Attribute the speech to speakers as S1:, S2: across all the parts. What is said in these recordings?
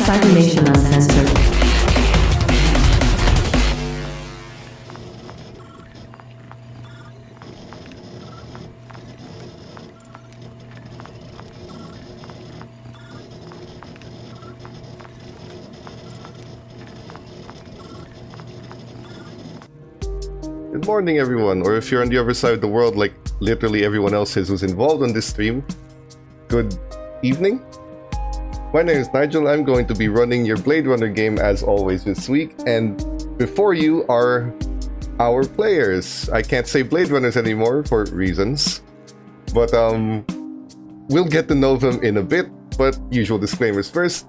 S1: Cybernation Uncensored.
S2: Good morning, everyone, or if you're on the other side of the world, like literally everyone else is who's involved on this stream, good evening. My name is Nigel. I'm going to be running your Blade Runner game as always this week, and before you are our players. I can't say Blade Runners anymore for reasons, but we'll get to know them in a bit, but usual disclaimers first.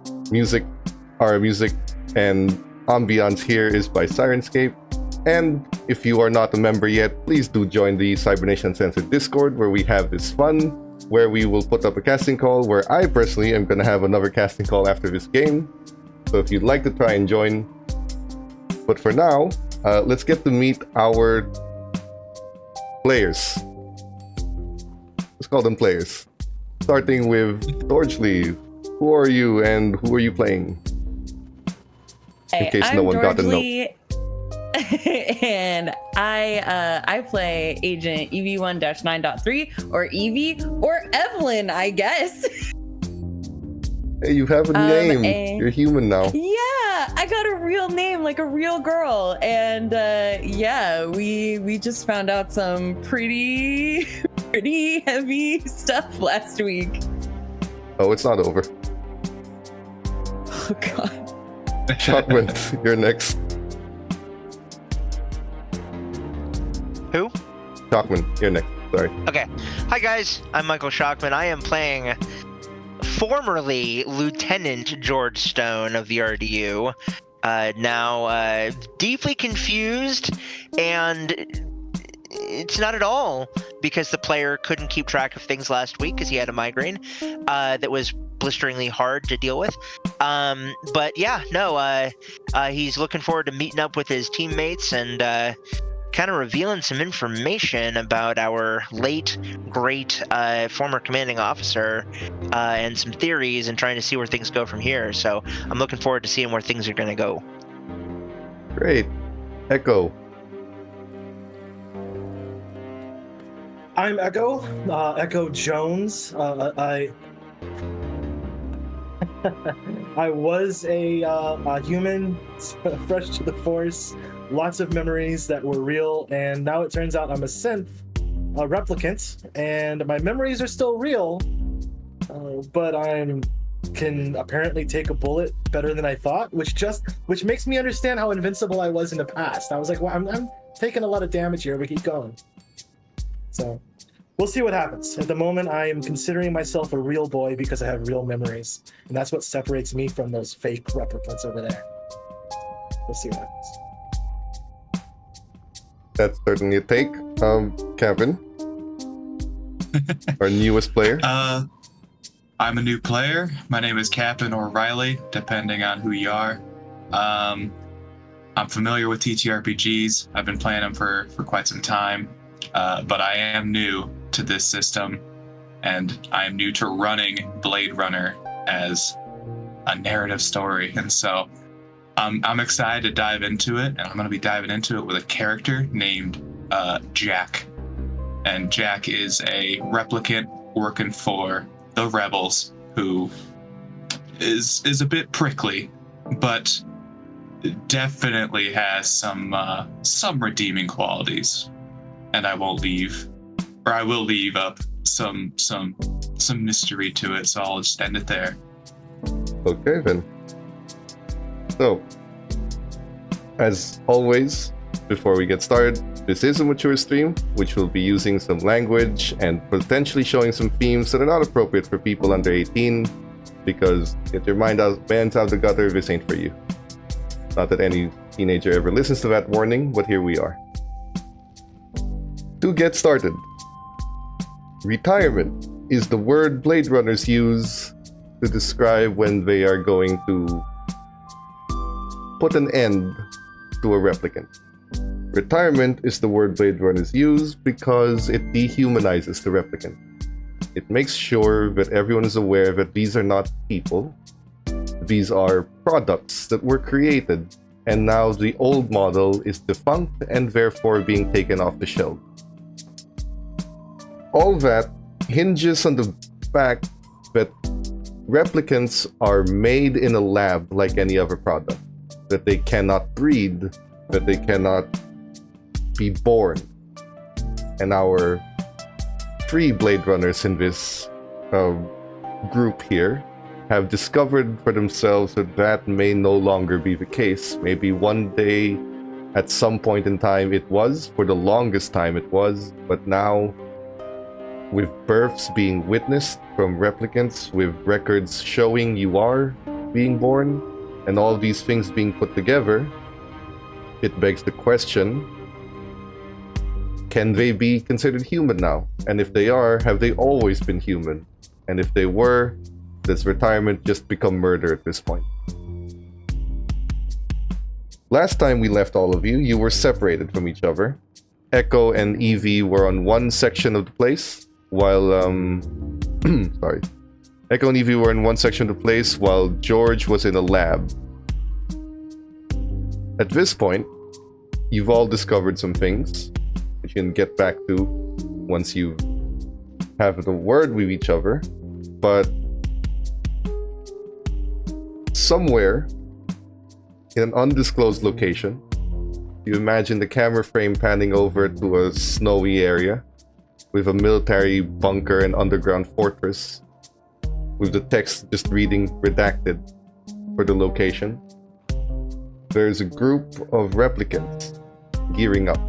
S2: Our music and ambiance here is by Syrinscape. And if you are not a member yet, please do join the Cybernation Uncensored Discord, where we have this fun, where we will put up a casting call, where I personally am going to have another casting call after this game. So if you'd like to try and join. But for now, let's get to meet our players. Let's call them players. Starting with Torchleaf. Who are you and who are you playing? In case no one got to know.
S3: And I play Agent EV1-9.3 or Evie or Evelyn, I guess.
S2: Hey, you have a name. You're human now.
S3: Yeah, I got a real name, like a real girl. And yeah, we just found out some pretty heavy stuff last week.
S2: Oh, it's not over.
S3: Oh God.
S2: Shockman, you're next.
S4: Who?
S2: Shockman, you're next. Sorry.
S4: Okay. Hi guys, I'm Michael Shockman. I am playing formerly Lieutenant George Stone of the RDU. Now deeply confused, and it's not at all because the player couldn't keep track of things last week because he had a migraine that was blisteringly hard to deal with. But yeah, no, he's looking forward to meeting up with his teammates and kind of revealing some information about our late great former commanding officer and some theories and trying to see where things go from here. So I'm looking forward to seeing where things are going to go.
S2: Great. Echo.
S5: I'm Echo, Echo Jones. I was a human, fresh to the force, lots of memories that were real, and now it turns out I'm a synth, a replicant, and my memories are still real, but I can apparently take a bullet better than I thought, which makes me understand how invincible I was in the past. I was like, well, I'm taking a lot of damage here, but keep going. So we'll see what happens. At the moment, I am considering myself a real boy because I have real memories, and that's what separates me from those fake replicants over there. We'll see what happens.
S2: That's certainly a take. Kevin, our newest player.
S6: I'm a new player. My name is Captain or Riley, depending on who you are. I'm familiar with TTRPGs. I've been playing them for quite some time, but I am new to this system, and I am new to running Blade Runner as a narrative story, and so I'm excited to dive into it, and I'm going to be diving into it with a character named Jack. And Jack is a replicant working for the rebels, who is a bit prickly, but definitely has some redeeming qualities. And I will leave up some mystery to it, so I'll just end it there.
S2: Okay, then. So, as always, before we get started, this is a mature stream, which will be using some language and potentially showing some themes that are not appropriate for people under 18, because get your man's out the gutter, this ain't for you. Not that any teenager ever listens to that warning, but here we are. To get started, retirement is the word Blade Runners use to describe when they are going to put an end to a replicant. Retirement is the word Blade Runners use because it dehumanizes the replicant. It makes sure that everyone is aware that these are not people. These are products that were created, and now the old model is defunct and therefore being taken off the shelf. All that hinges on the fact that replicants are made in a lab like any other product, that they cannot breed, that they cannot be born. And our three Blade Runners in this group here have discovered for themselves that that may no longer be the case. Maybe one day, at some point in time, it was. For the longest time, it was. But now, with births being witnessed from replicants, with records showing you are being born, and all these things being put together, it begs the question, can they be considered human now? And if they are, have they always been human? And if they were, does retirement just become murder at this point? Last time we left all of you, you were separated from each other. Echo and Evie were on one section of the place, while sorry. Echo and Evie were in one section of the place, while George was in a lab. At this point, you've all discovered some things, which you can get back to once you have the word with each other. But somewhere in an undisclosed location, you imagine the camera frame panning over to a snowy area with a military bunker and underground fortress, with the text just reading redacted for the location. There's a group of replicants gearing up,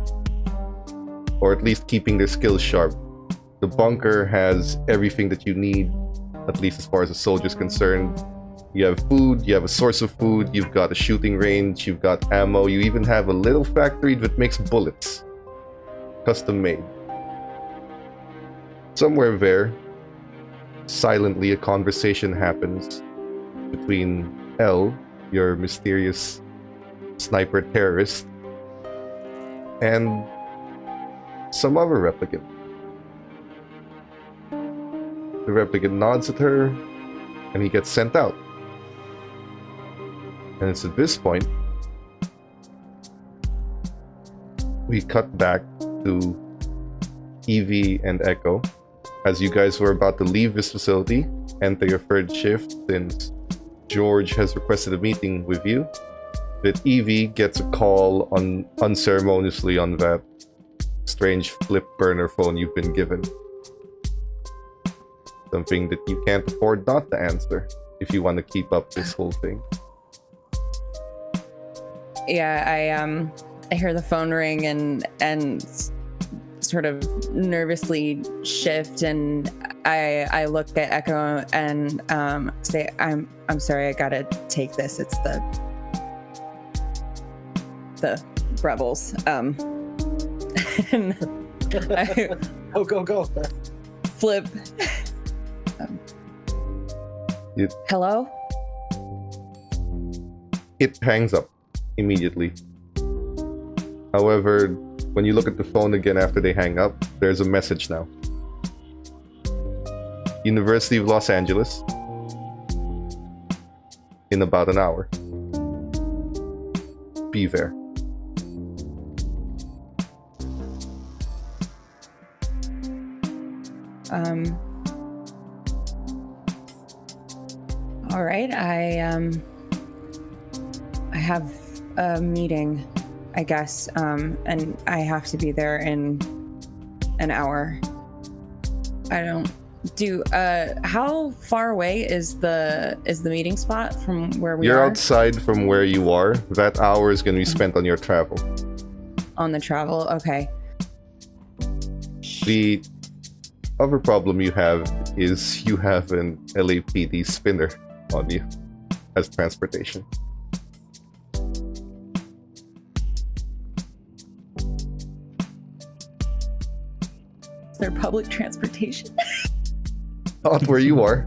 S2: or at least keeping their skills sharp. The bunker has everything that you need, at least as far as a soldier's concerned. You have food, you have a source of food, you've got a shooting range, you've got ammo, you even have a little factory that makes bullets. Custom made. Somewhere there, silently a conversation happens between Elle, your mysterious sniper terrorist, and some other replicant. The replicant nods at her, and he gets sent out. And it's at this point we cut back to Evie and Echo as you guys were about to leave this facility, enter your third shift since George has requested a meeting with you. That Evie gets a call unceremoniously on that strange flip burner phone you've been given. Something that you can't afford not to answer if you want to keep up this whole thing.
S3: Yeah, I hear the phone ring and sort of nervously shift, and I look at Echo and say, I'm sorry, I gotta take this. It's the rebels. And I
S5: Go.
S3: flip. Hello?
S2: It hangs up immediately. However, when you look at the phone again after they hang up, there's a message now. University of Los Angeles. In about an hour. Be there.
S3: All right, I have a meeting, I guess, and I have to be there in an hour. I don't do. How far away is the meeting spot from where we are?
S2: You're outside from where you are. That hour is going to be spent on your travel.
S3: On the travel, okay.
S2: The other problem you have is you have an LAPD spinner on you as transportation.
S3: Is there public transportation?
S2: Not where you are.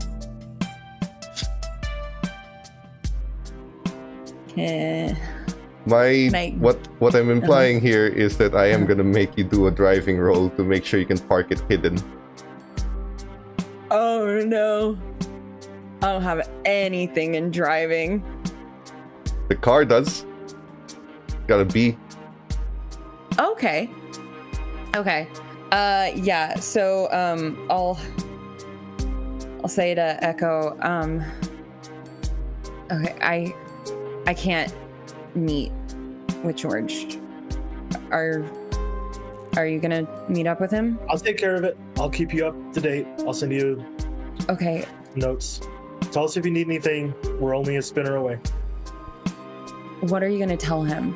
S2: What I'm implying here is that I am gonna make you do a driving roll to make sure you can park it hidden.
S3: Oh no. I don't have anything in driving.
S2: The car does. Got a B.
S3: Okay. Yeah, so I'll say to Echo, okay, I can't meet with George. Are you gonna meet up with him?
S5: I'll take care of it. I'll keep you up to date. I'll send you
S3: Okay.
S5: notes. Tell us if you need anything. We're only a spinner away.
S3: What are you gonna tell him?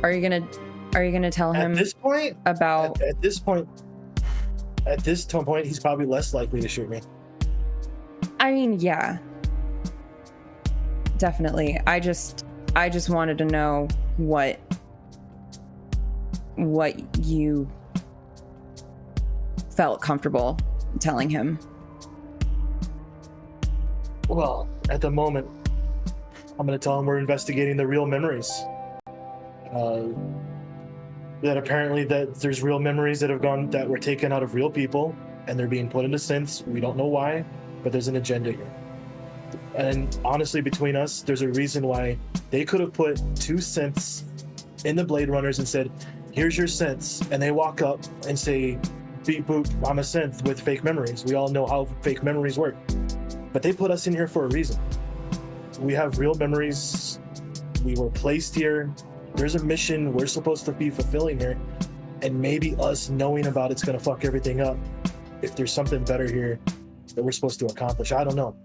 S3: Are you gonna tell him
S5: At this point,
S3: about
S5: at this point, he's probably less likely to shoot me.
S3: I mean, yeah. Definitely. I just wanted to know what you felt comfortable telling him.
S5: Well, at the moment, I'm going to tell him we're investigating the real memories. That apparently that there's real memories that were taken out of real people, and they're being put into synths. We don't know why, but there's an agenda here. And honestly, between us, there's a reason why they could have put 2 synths in the Blade Runners and said, here's your synths, and they walk up and say, beep boop, I'm a synth with fake memories. We all know how fake memories work. But they put us in here for a reason. We have real memories. We were placed here. There's a mission we're supposed to be fulfilling here. And maybe us knowing about it's going to fuck everything up. If there's something better here that we're supposed to accomplish, I don't know.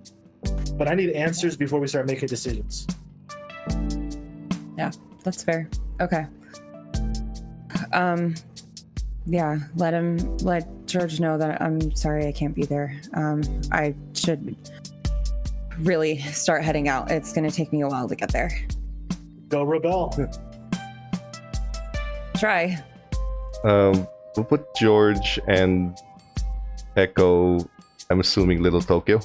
S5: But I need answers before we start making decisions.
S3: Yeah, that's fair. Okay. Yeah, let George know that I'm sorry I can't be there. I should really start heading out. It's gonna take me a while to get there.
S5: Go rebel.
S3: Try.
S2: We'll put George and Echo, I'm assuming Little Tokyo,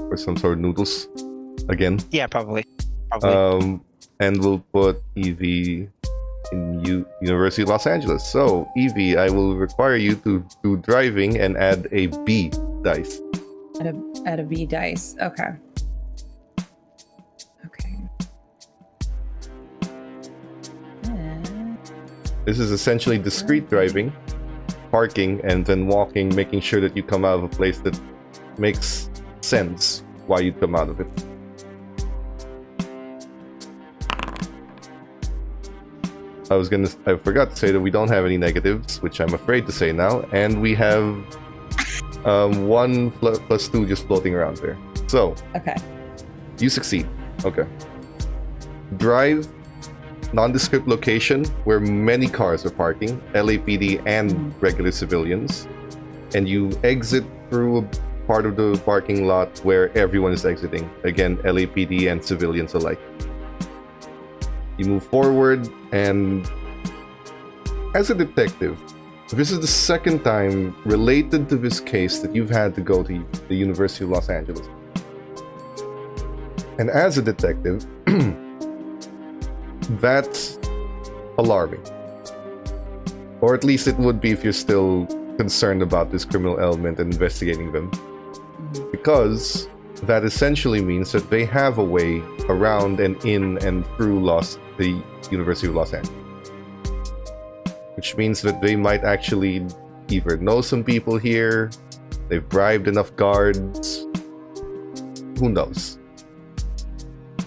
S2: or some sort of noodles again.
S4: Yeah, probably.
S2: And we'll put Evie in University of Los Angeles. So, Evie, I will require you to do driving and add a B dice.
S3: Add a B dice. Okay.
S2: This is essentially discrete driving, parking, and then walking, making sure that you come out of a place that makes sense why you come out of it. I forgot to say that we don't have any negatives, which I'm afraid to say now, and we have 1 plus 2 just floating around there. So,
S3: okay,
S2: you succeed. Okay. Drive nondescript location where many cars are parking, LAPD and regular civilians, and you exit through a part of the parking lot where everyone is exiting. Again, LAPD and civilians alike. You move forward, and as a detective, this is the second time related to this case that you've had to go to the University of Los Angeles. And as a detective, that's alarming. Or at least it would be if you're still concerned about this criminal element and investigating them. Because that essentially means that they have a way around and in and through the University of Los Angeles. Which means that they might actually either know some people here, they've bribed enough guards, who knows.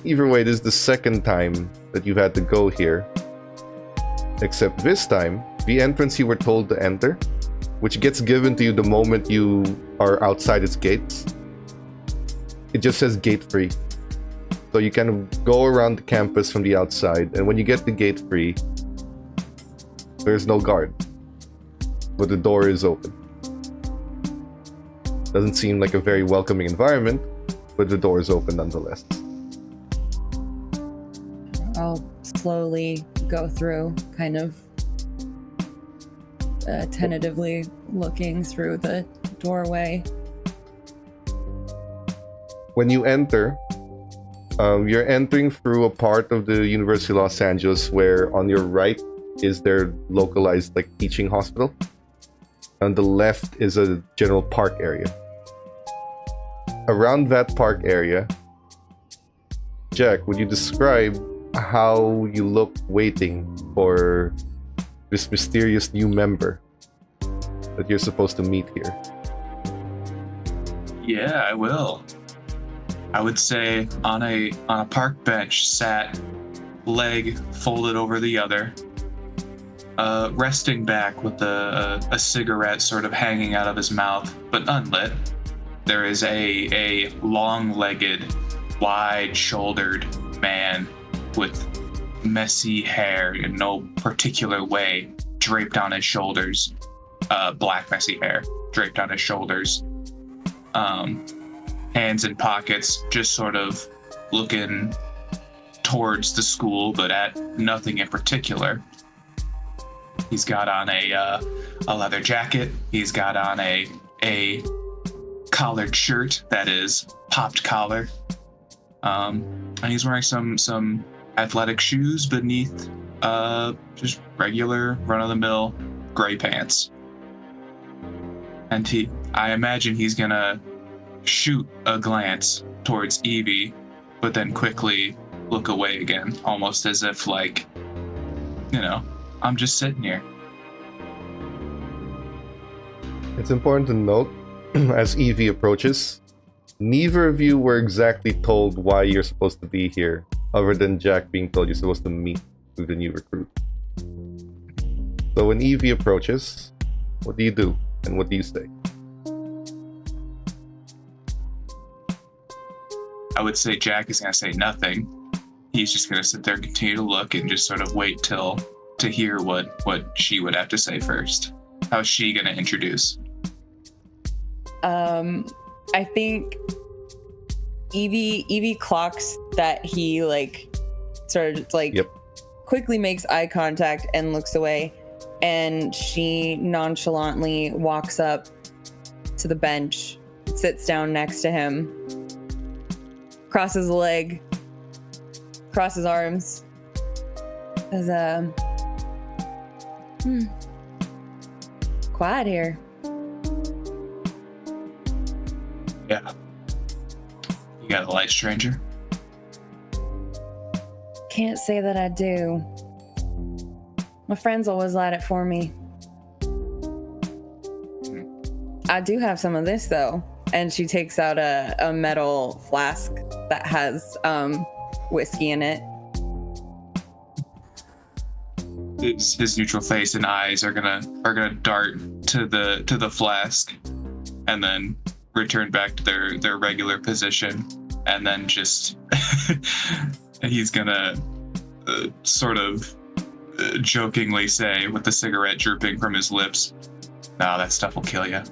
S2: Either way, this is the second time that you've had to go here. Except this time, the entrance you were told to enter, which gets given to you the moment you are outside its gates, it just says gate free. So you kind of go around the campus from the outside, and when you get to gate free, there's no guard, but the door is open. Doesn't seem like a very welcoming environment, but the door is open nonetheless.
S3: I'll slowly go through, kind of tentatively looking through the doorway.
S2: When you enter, you're entering through a part of the University of Los Angeles where on your right is their localized teaching hospital. On the left is a general park area. around that park area, Jack, would you describe how you look waiting for this mysterious new member that you're supposed to meet here?
S6: Yeah, I will. I would say on a park bench sat, leg folded over the other, resting back with a cigarette sort of hanging out of his mouth, but unlit. There is a long-legged, wide-shouldered man with messy hair in no particular way draped on his shoulders. Black messy hair draped on his shoulders. Hands in pockets, just sort of looking towards the school, but at nothing in particular. He's got on a leather jacket. He's got on a collared shirt that is popped collar, and he's wearing some athletic shoes beneath just regular run-of-the-mill gray pants. And I imagine he's gonna shoot a glance towards Evie, but then quickly look away again, almost as if like, I'm just sitting here.
S2: It's important to note, as Evie approaches, neither of you were exactly told why you're supposed to be here, other than Jack being told you're supposed to meet with the new recruit. So when Evie approaches, what do you do, and what do you say?
S6: I would say Jack is going to say nothing. He's just going to sit there, continue to look, and just sort of wait to hear what she would have to say first. How's she going to introduce?
S3: I think Evie clocks that he
S2: Yep.
S3: quickly makes eye contact and looks away, and she nonchalantly walks up to the bench, sits down next to him, crosses a leg, crosses arms, says, quiet here.
S6: Yeah. You got a light, stranger?
S3: Can't say that I do. My friends always light it for me. I do have some of this, though. And she takes out a metal flask that has whiskey in it.
S6: His neutral face and eyes are gonna dart to the flask, and then return back to their regular position, and then just he's gonna sort of jokingly say, with the cigarette dripping from his lips, "No, that stuff will kill you."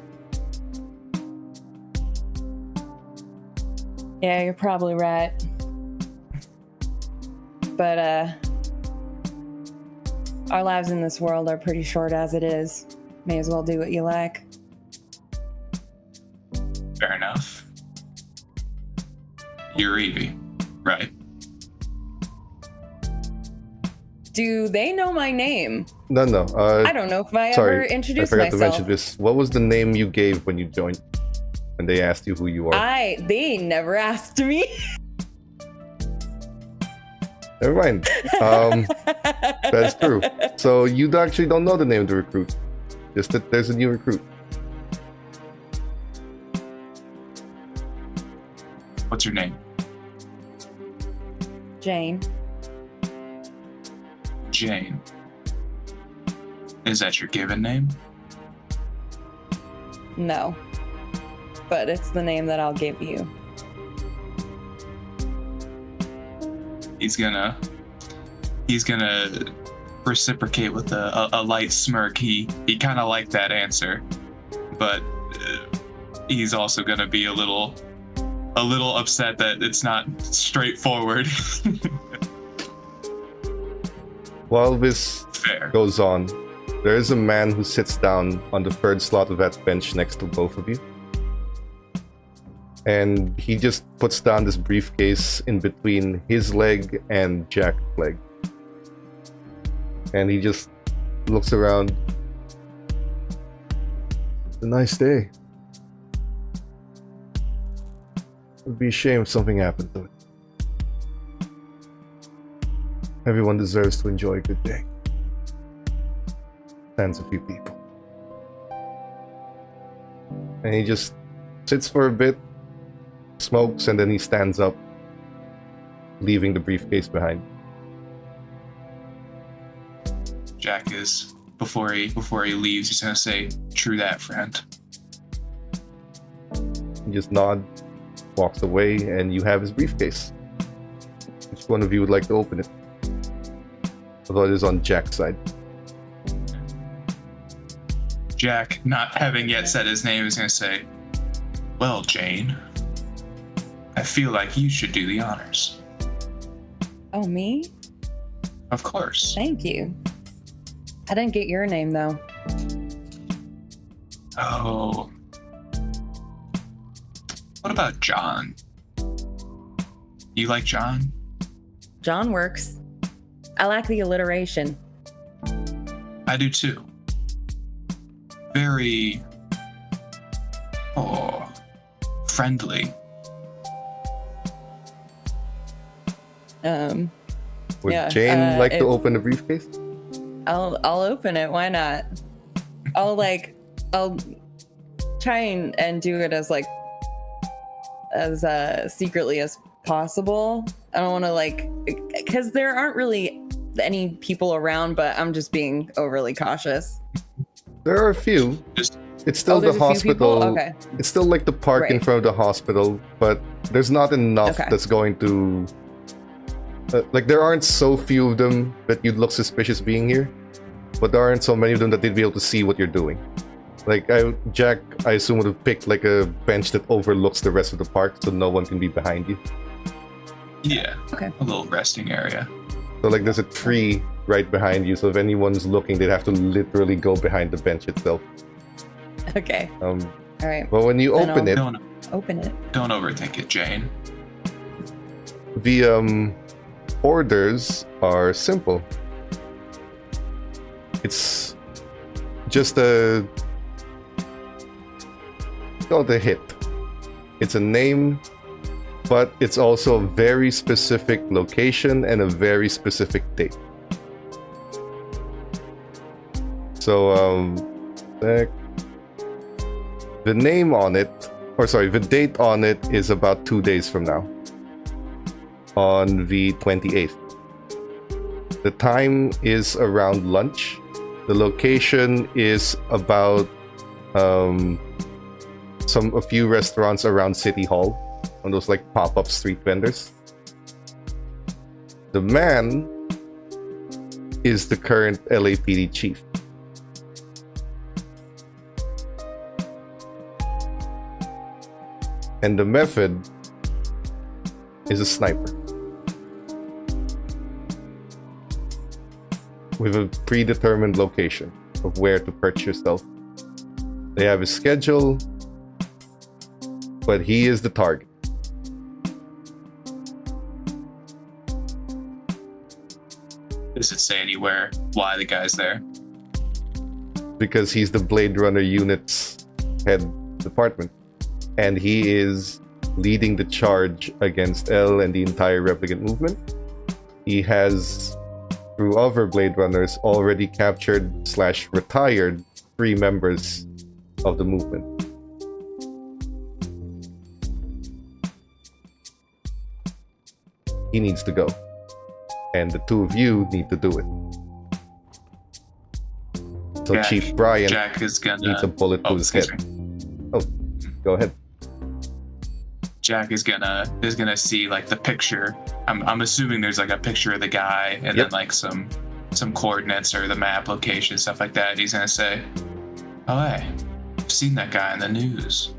S3: Yeah, you're probably right. But our lives in this world are pretty short as it is. May as well do what you like.
S6: Fair enough. You're Evie, right?
S3: Do they know my name?
S2: No.
S3: I don't know if I ever
S2: Sorry,
S3: introduced
S2: I forgot
S3: myself.
S2: to mention this. What was the name you gave when you joined? When they asked you who you are?
S3: They never asked me.
S2: Never mind. That's true. So you actually don't know the name of the recruit. Just that there's a new recruit.
S6: What's your name?
S3: Jane.
S6: Jane. Is that your given name?
S3: No. But it's the name that I'll give you.
S6: He's gonna reciprocate with a light smirk. He kind of liked that answer, but he's also gonna be a little upset that it's not straightforward.
S2: While this
S6: Fair.
S2: goes on, there is a man who sits down on the third slot of that bench next to both of you. And he just puts down this briefcase in between his leg and Jack's leg. And he just looks around. It's a nice day. It'd be a shame if something happened to it. Everyone deserves to enjoy a good day. Stands a few people. And he just sits for a bit, smokes, and then he stands up, leaving the briefcase behind.
S6: Jack is before he leaves, he's gonna say, "True that, friend."
S2: He just nods, walks away, and you have his briefcase. Which one of you would like to open it? Although it is on Jack's side.
S6: Jack, not having yet said his name, is gonna say, "Well, Jane, I feel like you should do the honors."
S3: Oh, me?
S6: Of course.
S3: Thank you. I didn't get your name though.
S6: Oh. What about John? You like John?
S3: John works. I like the alliteration.
S6: I do too. Very... friendly.
S2: Would
S3: Yeah,
S2: Jane like to open the briefcase?
S3: I'll open it. Why not? I'll try and do it as secretly as possible. I don't want to because there aren't really any people around, but I'm just being overly cautious.
S2: There are a few. It's still the
S3: there's a few
S2: hospital.
S3: people? Okay.
S2: It's still like the park in
S3: Right.
S2: front of the hospital, but there's not enough
S3: Okay.
S2: that's going to. There aren't so few of them that you'd look suspicious being here, but there aren't so many of them that they'd be able to see what you're doing. Jack, I assume would have picked a bench that overlooks the rest of the park, so no one can be behind you.
S6: Yeah.
S3: Okay.
S6: A little resting area.
S2: So there's a tree right behind you, so if anyone's looking, they'd have to literally go behind the bench itself.
S3: Okay. All right.
S2: But when you
S3: Then
S2: open it,
S3: Open it.
S6: Don't overthink it, Jane.
S2: the orders are simple. It's just call it a hit. It's a name, but it's also a very specific location and a very specific date. So, the name on it, the date on it is about 2 days from now, on the 28th. The time is around lunch. The location is about a few restaurants around City Hall, on those pop-up street vendors. The man is the current LAPD chief. And the method is a sniper. With a predetermined location of where to perch yourself. They have a schedule, but he is the target.
S6: Does it say anywhere why the guy's there?
S2: Because he's the Blade Runner unit's head department. And he is leading the charge against L and the entire replicant movement. He has, through other Blade Runners, already captured/retired 3 members of the movement. He needs to go. And the 2 of you need to do it. So Chief Brian
S6: Jack is gonna
S2: needs a bullet to his head. Oh, go ahead.
S6: Jack is gonna see the picture. I'm assuming there's a picture of the guy and
S2: Yep.
S6: then some coordinates or the map location, stuff like that. He's gonna say, "Oh hey, I've seen that guy in the news.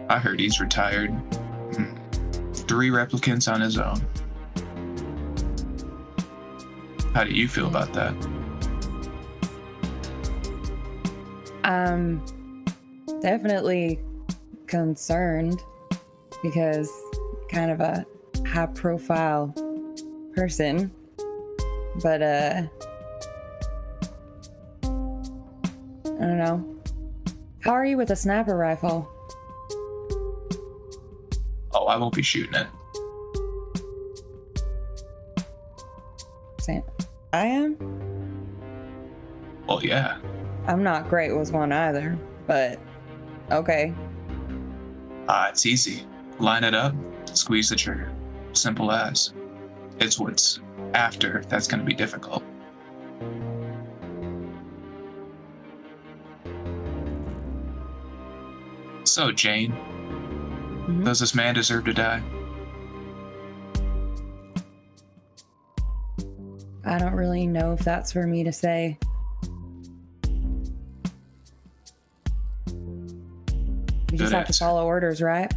S6: I heard he's retired. 3 replicants on his own. How do you feel about that?"
S3: Definitely concerned because kind of a high profile person, but I don't know. How are you with a sniper rifle?
S6: Oh, I won't be shooting it.
S3: I am?
S6: Well, yeah.
S3: I'm not great with one either, but okay.
S6: It's easy. Line it up, squeeze the trigger. Simple as. It's what's after that's going to be difficult. So, Jane, does this man deserve to die?
S3: I don't really know if that's for me to say. You just have to follow orders, right?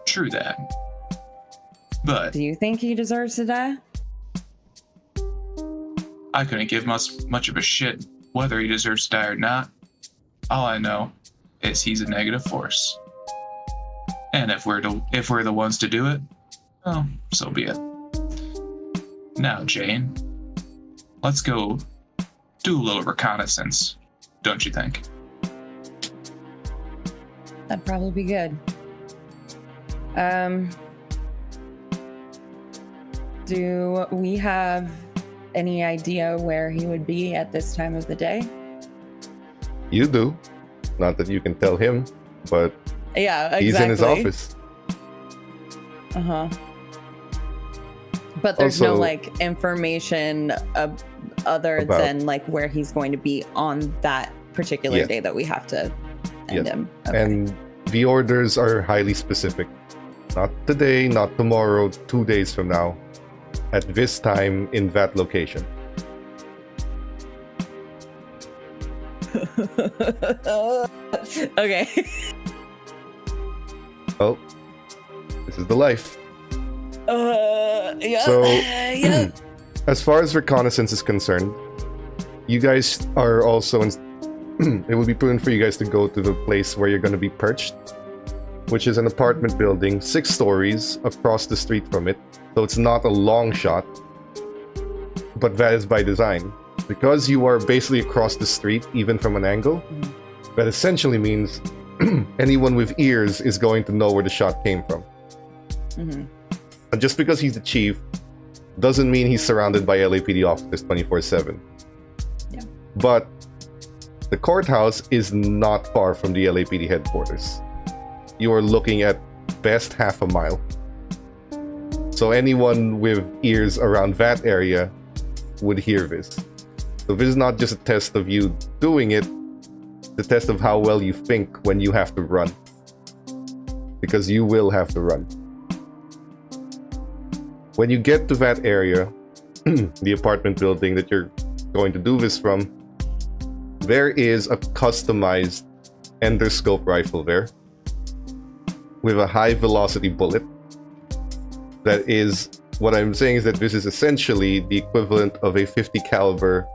S6: True that. But
S3: Do you think he deserves to die?
S6: I couldn't give much of a shit whether he deserves to die or not. All I know is he's a negative force. And if we're the ones to do it, well, so be it. Now, Jane, let's go do a little reconnaissance, don't you think?
S3: That'd probably be good. Do we have any idea where he would be at this time of the day?
S2: You do. Not that you can tell him, but
S3: Yeah, exactly.
S2: he's in his office.
S3: Uh-huh. But there's no
S2: Also-
S3: like information other
S2: About-
S3: than like where he's going to be on that particular
S2: Yeah.
S3: day that we have to end
S2: Yeah.
S3: him. Okay.
S2: And the orders are highly specific. Not today, not tomorrow, 2 days from now. At this time in that location.
S3: Okay.
S2: Oh, this is the life.
S3: Yeah.
S2: So,
S3: yeah.
S2: as far as reconnaissance is concerned, you guys are also it would be prudent for you guys to go to the place where you're going to be perched, which is an apartment building 6 stories across the street from it. So it's not a long shot, but that is by design. Because you are basically across the street, even from an angle, that essentially means anyone with ears is going to know where the shot came from.
S3: Mm-hmm.
S2: And just because he's the chief doesn't mean he's surrounded by LAPD officers 24/7.
S3: Yeah.
S2: But the courthouse is not far from the LAPD headquarters. You are looking at best half a mile. So anyone with ears around that area would hear this. So this is not just a test of you doing it, the test of how well you think when you have to run. Because you will have to run. When you get to that area, the apartment building that you're going to do this from, there is a customized endoscope rifle there with a high velocity bullet. That is, what I'm saying is that this is essentially the equivalent of a 50 caliber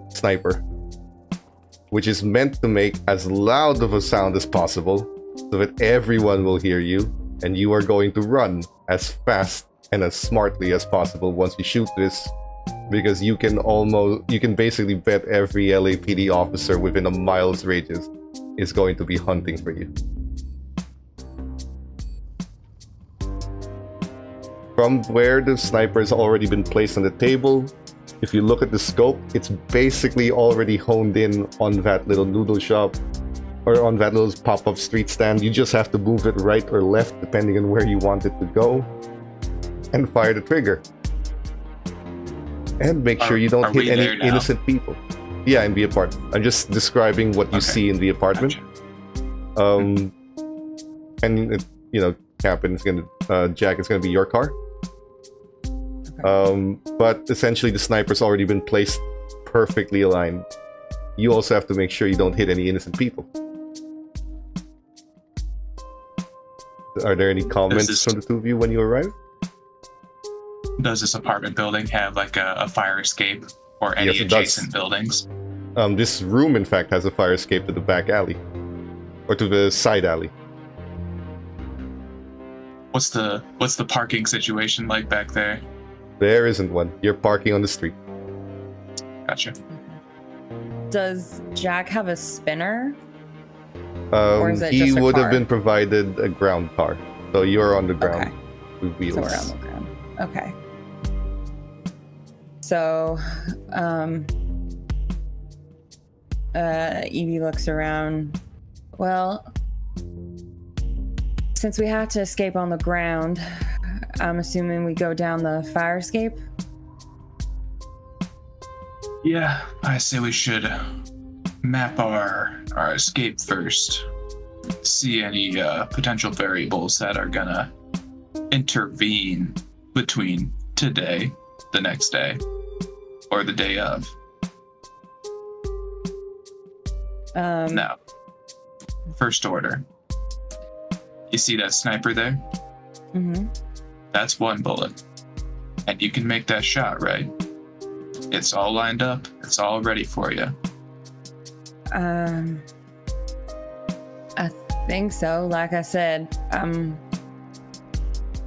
S2: sniper, which is meant to make as loud of a sound as possible so that everyone will hear you, and you are going to run as fast and as smartly as possible once you shoot this, because you can basically bet every LAPD officer within a mile's radius is going to be hunting for you. From where the sniper has already been placed on the table, if you look at the scope, it's basically already honed in on that little noodle shop or on that little pop-up street stand. You just have to move it right or left depending on where you want it to go and fire the trigger. And make sure you don't hit any innocent people. Yeah, in the apartment. I'm just describing what you see in the apartment.
S6: Gotcha.
S2: And Captain is Jack is gonna be your car. But essentially the sniper's already been placed perfectly aligned. You also have to make sure you don't hit any innocent people. Are there any comments from the two of you when you arrive?
S6: Does this apartment building have like a fire escape or any
S2: Yes, it
S6: adjacent
S2: does.
S6: buildings?
S2: This room, in fact, has a fire escape to the back alley. Or to the side alley.
S6: What's the parking situation like back there?
S2: There isn't one. You're parking on the street.
S6: Gotcha.
S3: Does Jack have a spinner? Or is it
S2: He
S3: just a
S2: would have
S3: car?
S2: been provided a ground car. So you're on the ground
S3: Okay.
S2: with wheels.
S3: So we're on the ground. Okay. So, Evie looks around. Well, since we have to escape on the ground, I'm assuming we go down the fire escape.
S6: Yeah, I say we should map our escape first. See any potential variables that are gonna intervene between today, the next day, or the day of. Now, first order. You see that sniper there?
S3: Mm-hmm.
S6: That's one bullet. And you can make that shot, right? It's all lined up. It's all ready for you.
S3: I think so. Like I said, I'm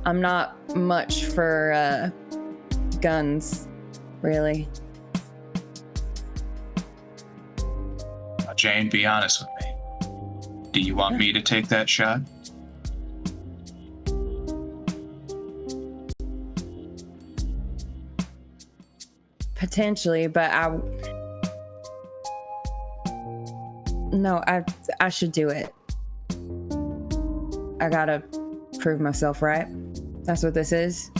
S3: not much for guns, really.
S6: Now, Jane, be honest with me. Do you want me to take that shot?
S3: Potentially, but no, I should do it. I gotta prove myself, right? That's what this is.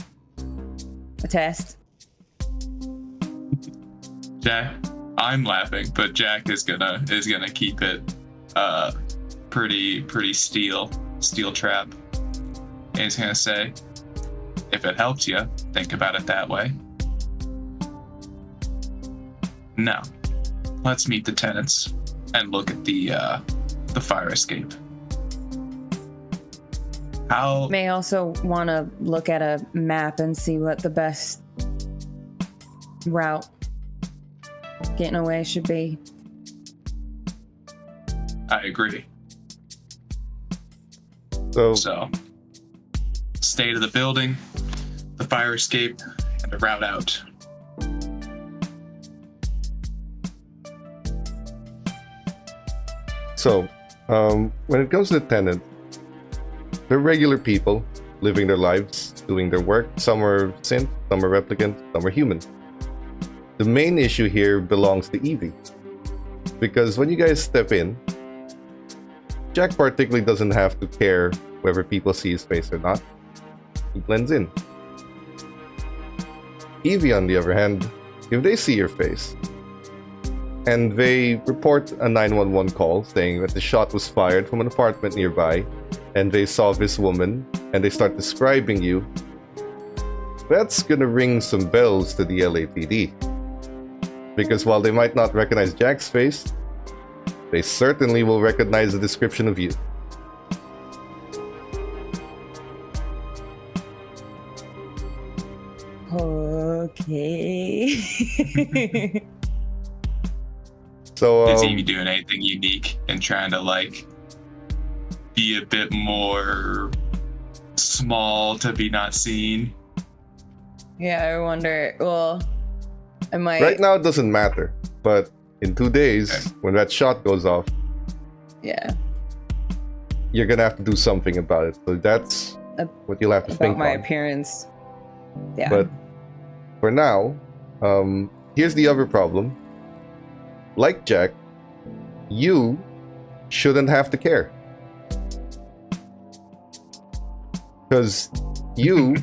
S3: A test.
S6: Jack, I'm laughing, but Jack is gonna keep it pretty steel trap. And he's gonna say, if it helps you, think about it that way. Now, let's meet the tenants and look at the fire escape. How
S3: May also want to look at a map and see what the best route getting away should be.
S6: I agree.
S2: So,
S6: state of the building, the fire escape, and the route out.
S2: when it comes to the tenant, they're regular people living their lives, doing their work. Some are synth, some are replicant, some are human. The main issue here belongs to Evie, because when you guys step in, Jack particularly doesn't have to care whether people see his face or not. He blends in. Evie, on the other hand, if they see your face, and they report a 911 call saying that the shot was fired from an apartment nearby, and they saw this woman, and they start describing you, that's gonna ring some bells to the LAPD. Because while they might not recognize Jack's face, they certainly will recognize the description of you.
S3: Okay.
S2: So,
S6: Is Evie doing anything unique and trying to like be a bit more small to be not seen?
S3: Yeah, I wonder. Well, I might.
S2: right now it doesn't matter, but in 2 days,
S6: Okay.
S2: when that shot goes off,
S3: Yeah,
S2: you're gonna have to do something about it. So that's what you'll have to
S3: about
S2: think
S3: my
S2: on.
S3: appearance. Yeah.
S2: But for now, here's the other problem. Like Jack, you shouldn't have to care. Because you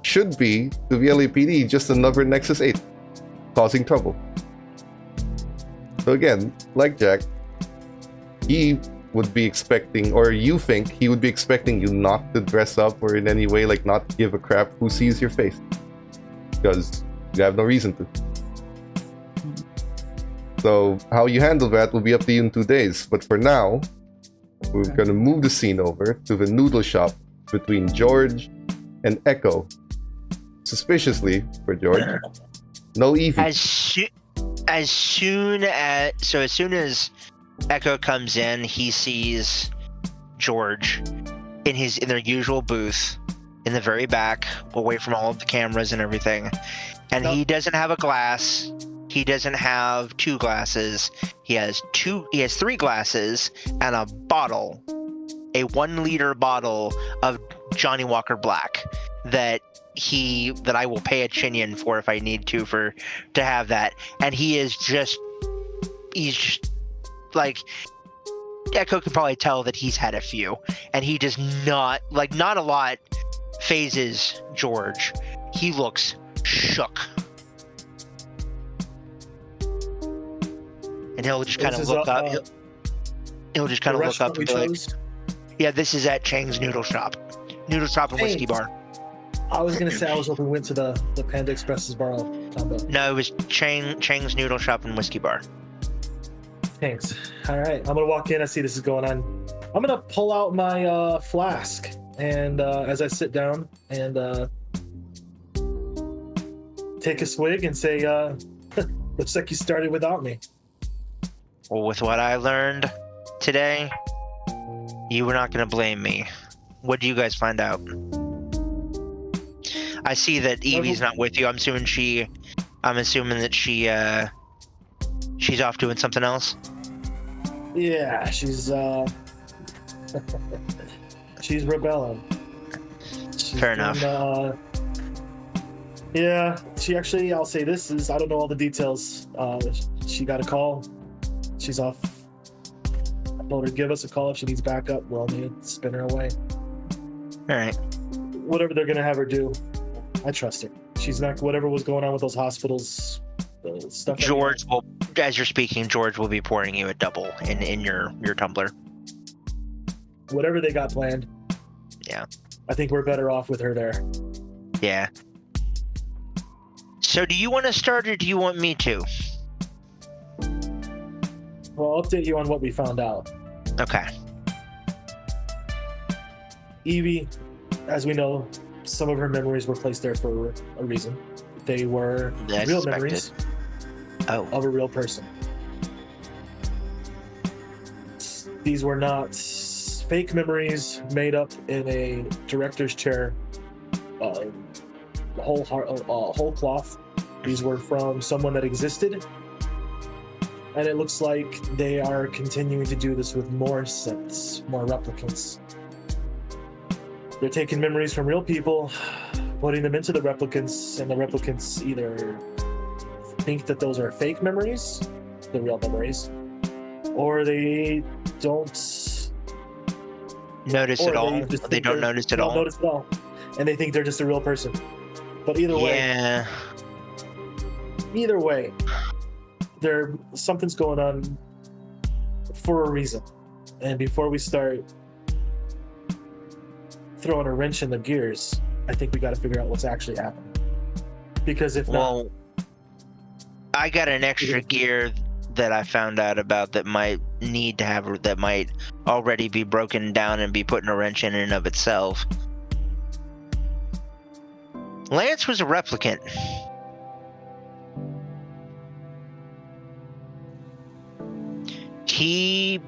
S2: should be, to the LAPD, just another Nexus 8, causing trouble. So again, like Jack, he would be expecting, or you think he would be expecting you not to dress up or in any way, like not give a crap who sees your face. Because you have no reason to. So how you handle that will be up to you in 2 days. But for now, we're going to move the scene over to the noodle shop between George and Echo. Suspiciously, for George, no Evie.
S4: As soon as Echo comes in, he sees George in their usual booth in the very back, away from all of the cameras and everything. And he doesn't have a glass. he doesn't have 2 glasses. He has 3 glasses and a bottle, a 1-liter bottle of Johnny Walker Black that I will pay a chinion for if I need to have that. And he's just like, Echo can probably tell that he's had a few, and he does not a lot phases George. He looks shook. And he'll just kind of look up. He'll just kind of look up and be like, "Yeah, this is at Chang's Noodle Shop and Whiskey Bar."
S5: I was gonna say I was hoping we went to the Panda Express's bar combo.
S4: No, it was Chang's Noodle Shop and Whiskey Bar.
S5: Thanks. All right, I'm gonna walk in. I see this is going on. I'm gonna pull out my flask, and as I sit down and take a swig and say, "Looks like you started without me."
S4: Well, with what I learned today, you were not going to blame me. What do you guys find out? I see that Evie's not with you. I'm assuming that she's off doing something else.
S5: Yeah, she's she's rebelling.
S4: Fair enough.
S5: Yeah, she actually, I'll say this is, I don't know all the details. She got a call. She's off. I told her to give us a call if she needs backup. We'll need to spin her away.
S4: All right.
S5: Whatever they're gonna have her do, I trust her. She's not, whatever was going on with those hospitals, stuff.
S4: George will, as you're speaking, George will be pouring you a double in your tumbler.
S5: Whatever they got planned.
S4: Yeah.
S5: I think we're better off with her there.
S4: Yeah. So do you want to start or do you want me to?
S5: Well, I'll update you on what we found out.
S4: Okay.
S5: Evie, as we know, some of her memories were placed there for a reason. They were real memories of a real person. These were not fake memories made up in a director's chair, whole cloth. These were from someone that existed. And it looks like they are continuing to do this with more synths, more replicants. They're taking memories from real people, putting them into the replicants, and the replicants either think that those are fake memories, the real memories, or they don't
S4: notice it all. They don't notice it all.
S5: Notice it all, and they think they're just a real person. But either way, something's going on for a reason. And before we start throwing a wrench in the gears, I think we got to figure out what's actually happening. Because if not,
S4: I got an extra gear that I found out about that might already be broken down and be putting a wrench in and of itself. Lance was a replicant. He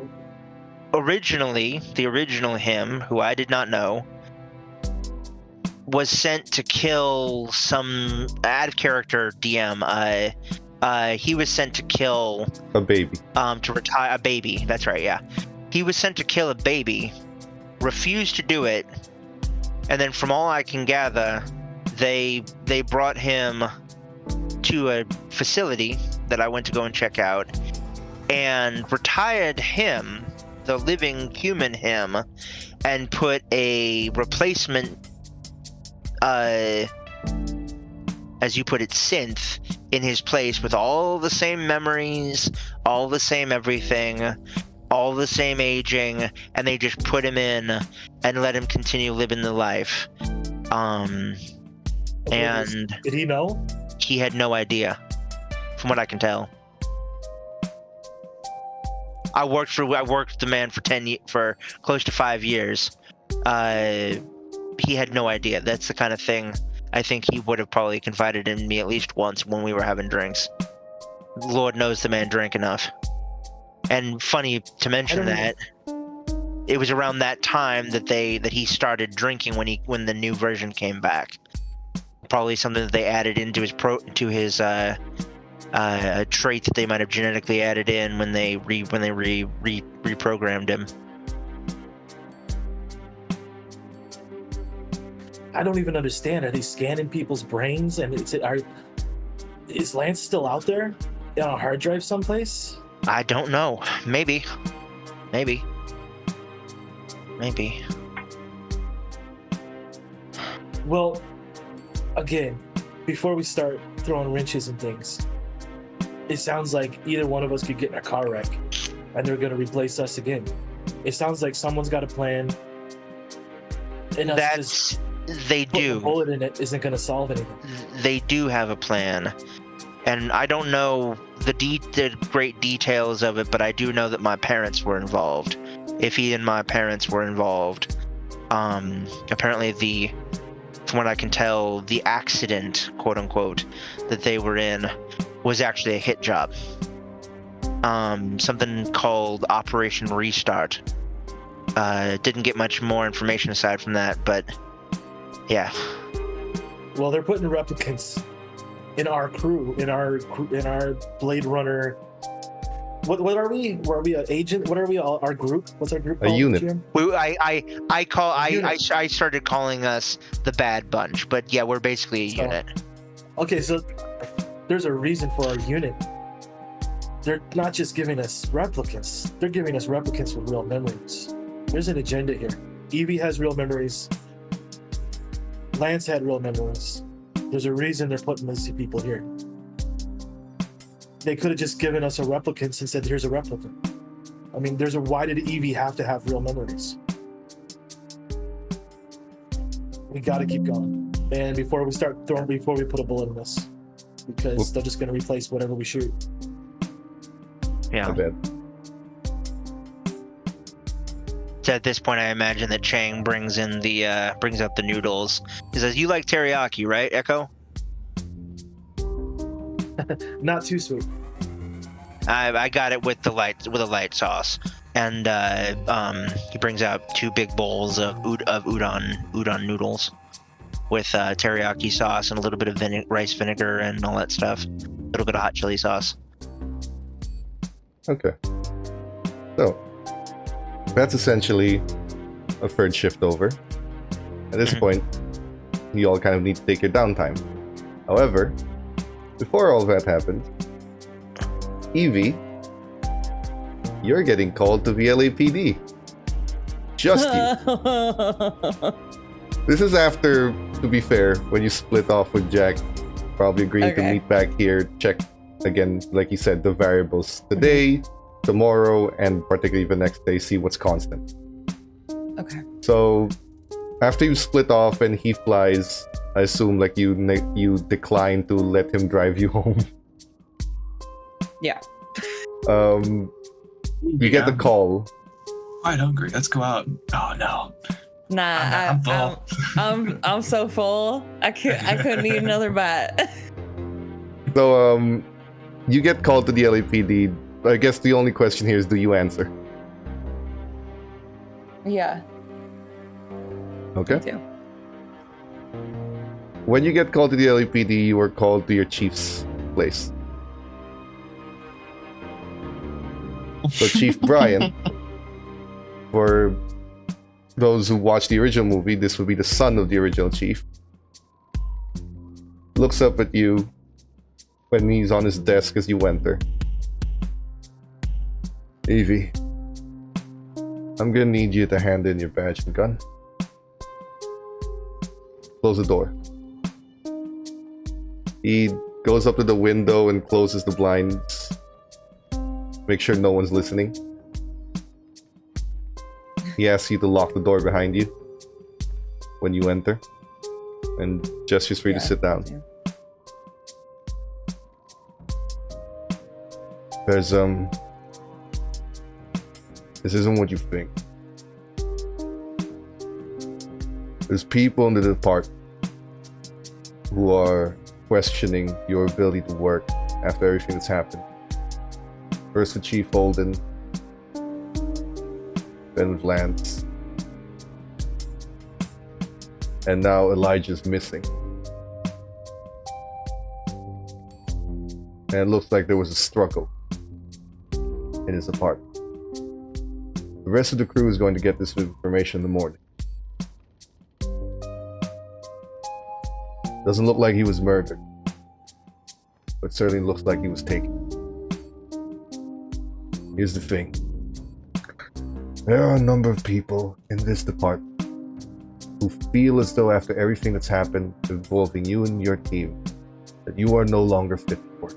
S4: originally, the original him, who I did not know, was sent to kill some out-of-character DM. He was sent to kill
S2: a baby.
S4: To retire a baby. That's right. Yeah, he was sent to kill a baby, refused to do it, and then, from all I can gather, they brought him to a facility that I went to go and check out, and retired him, the living human him, and put a replacement, as you put it, synth in his place with all the same memories, all the same everything, all the same aging, and they just put him in and let him continue living the life. And
S5: did he know?
S4: He had no idea, from what I can tell. I worked with the man for close to 5 years. He had no idea. That's the kind of thing I think he would have probably confided in me at least once when we were having drinks. Lord knows the man drank enough. And funny to mention that it was around that time that he started drinking when the new version came back. Probably something that they added into his a trait that they might have genetically added in when they reprogrammed him.
S5: I don't even understand. Are they scanning people's brains? And is Lance still out there on a hard drive someplace?
S4: I don't know. Maybe.
S5: Well, again, before we start throwing wrenches and things, it sounds like either one of us could get in a car wreck and they're going to replace us again. It sounds like someone's got a plan. And
S4: They do.
S5: A bullet in it isn't going to solve anything.
S4: They do have a plan. And I don't know the great details of it, but I do know that my parents were involved. Ify and my parents were involved. Apparently from what I can tell, the accident, quote unquote, that they were in was actually a hit job. Something called Operation Restart. Didn't get much more information aside from that, but yeah.
S5: Well, they're putting replicants in our crew, in our Blade Runner. What are we? Are we an agent? What are we? Our group? What's our group called?
S2: A unit.
S5: GM?
S4: I started calling us the Bad Bunch, but yeah, we're basically a unit.
S5: Okay, so there's a reason for our unit. They're not just giving us replicants. They're giving us replicants with real memories. There's an agenda here. Evie has real memories. Lance had real memories. There's a reason they're putting these people here. They could have just given us a replicant and said, here's a replicant. I mean, why did Evie have to have real memories? We got to keep going. And before we put a bullet in this, because they're just going to replace whatever we shoot.
S4: Yeah.
S2: I bet.
S4: So at this point, I imagine that Chang brings out the noodles. He says, "You like teriyaki, right, Echo?"
S5: Not too sweet.
S4: I got it with a light sauce, and he brings out 2 big bowls of udon noodles with teriyaki sauce and a little bit of rice vinegar and all that stuff. A little bit of hot chili sauce.
S2: Okay. So, that's essentially a third shift over. At this point, you all kind of need to take your downtime. However, before all that happens, Evie, you're getting called to the LAPD. Just you. This is after, to be fair, when you split off with Jack, probably agreeing to meet back here, check again, like you said, the variables today, tomorrow, and particularly the next day, see what's constant.
S3: Okay.
S2: So, after you split off and he flies, I assume like you decline to let him drive you home.
S3: Yeah.
S2: You get the call.
S6: Quite hungry. Let's go out. Oh no.
S3: Nah, I'm so full. I couldn't eat another bite.
S2: So you get called to the LAPD. I guess the only question here is, do you answer?
S3: Yeah.
S2: Okay.
S3: Me too.
S2: When you get called to the LAPD, you are called to your chief's place. So Chief Brian, for those who watched the original movie, this would be the son of the original chief, looks up at you when he's on his desk as you enter. Evie, I'm gonna need you to hand in your badge and gun. Close the door. He goes up to the window and closes the blinds. Make sure no one's listening. He asks you to lock the door behind you when you enter, and gestures for you to sit down.
S3: Yeah.
S2: There's this isn't what you think. There's people in the department who are questioning your ability to work after everything that's happened. First with Chief Holden, then with Lance, and now Elijah's missing. and it looks like there was a struggle in his apartment. The rest of the crew is going to get this information in the morning. Doesn't look like he was murdered, but certainly looks like he was taken. Here's the thing. There are a number of people in this department who feel as though after everything that's happened involving you and your team, that you are no longer fit for it.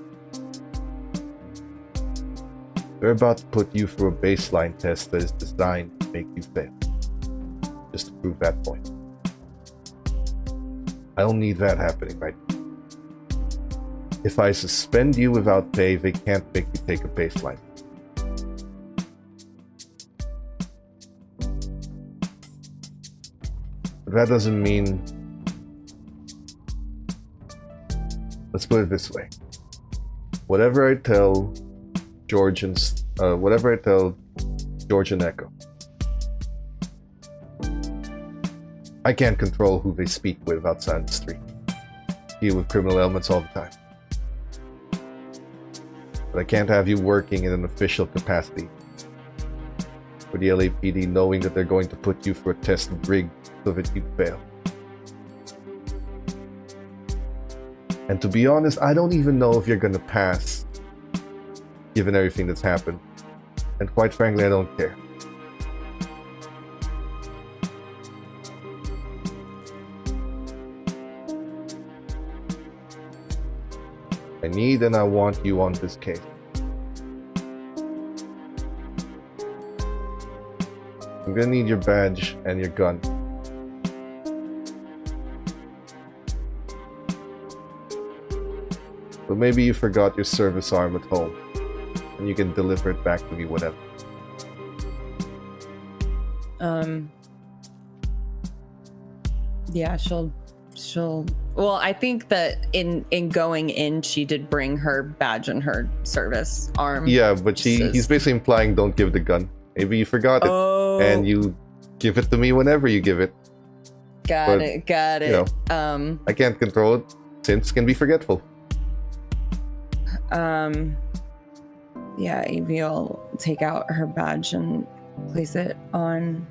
S2: They're about to put you through a baseline test that is designed to make you fail, just to prove that point. I don't need that happening right now. If I suspend you without pay, they can't make you take a baseline. But that doesn't mean... Let's put it this way. Whatever I tell George and Echo, I can't control who they speak with outside the street. Deal with criminal elements all the time. But I can't have you working in an official capacity for the LAPD, knowing that they're going to put you for a test rigged so that you fail. And to be honest, I don't even know if you're gonna pass, given everything that's happened. And quite frankly, I don't care. I need and I want you on this case. I'm gonna need your badge and your gun. But maybe you forgot your service arm at home, and you can deliver it back to me whenever.
S3: Yeah, she'll well, I think that in going in, she did bring her badge and her service arm.
S2: Yeah, but he's basically implying don't give the gun. Maybe you forgot it, and you give it to me whenever you give it.
S3: Got it.
S2: You know, I can't control it. Synths can be forgetful.
S3: Yeah, Evie will take out her badge and place it on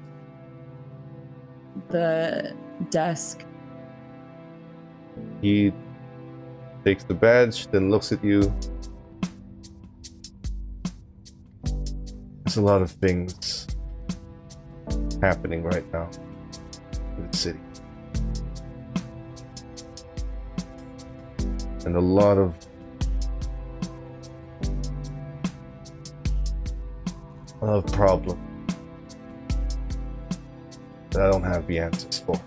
S3: the desk.
S2: He takes the badge, then looks at you. There's a lot of things happening right now in the city. And a lot of problems that I don't have the answers for.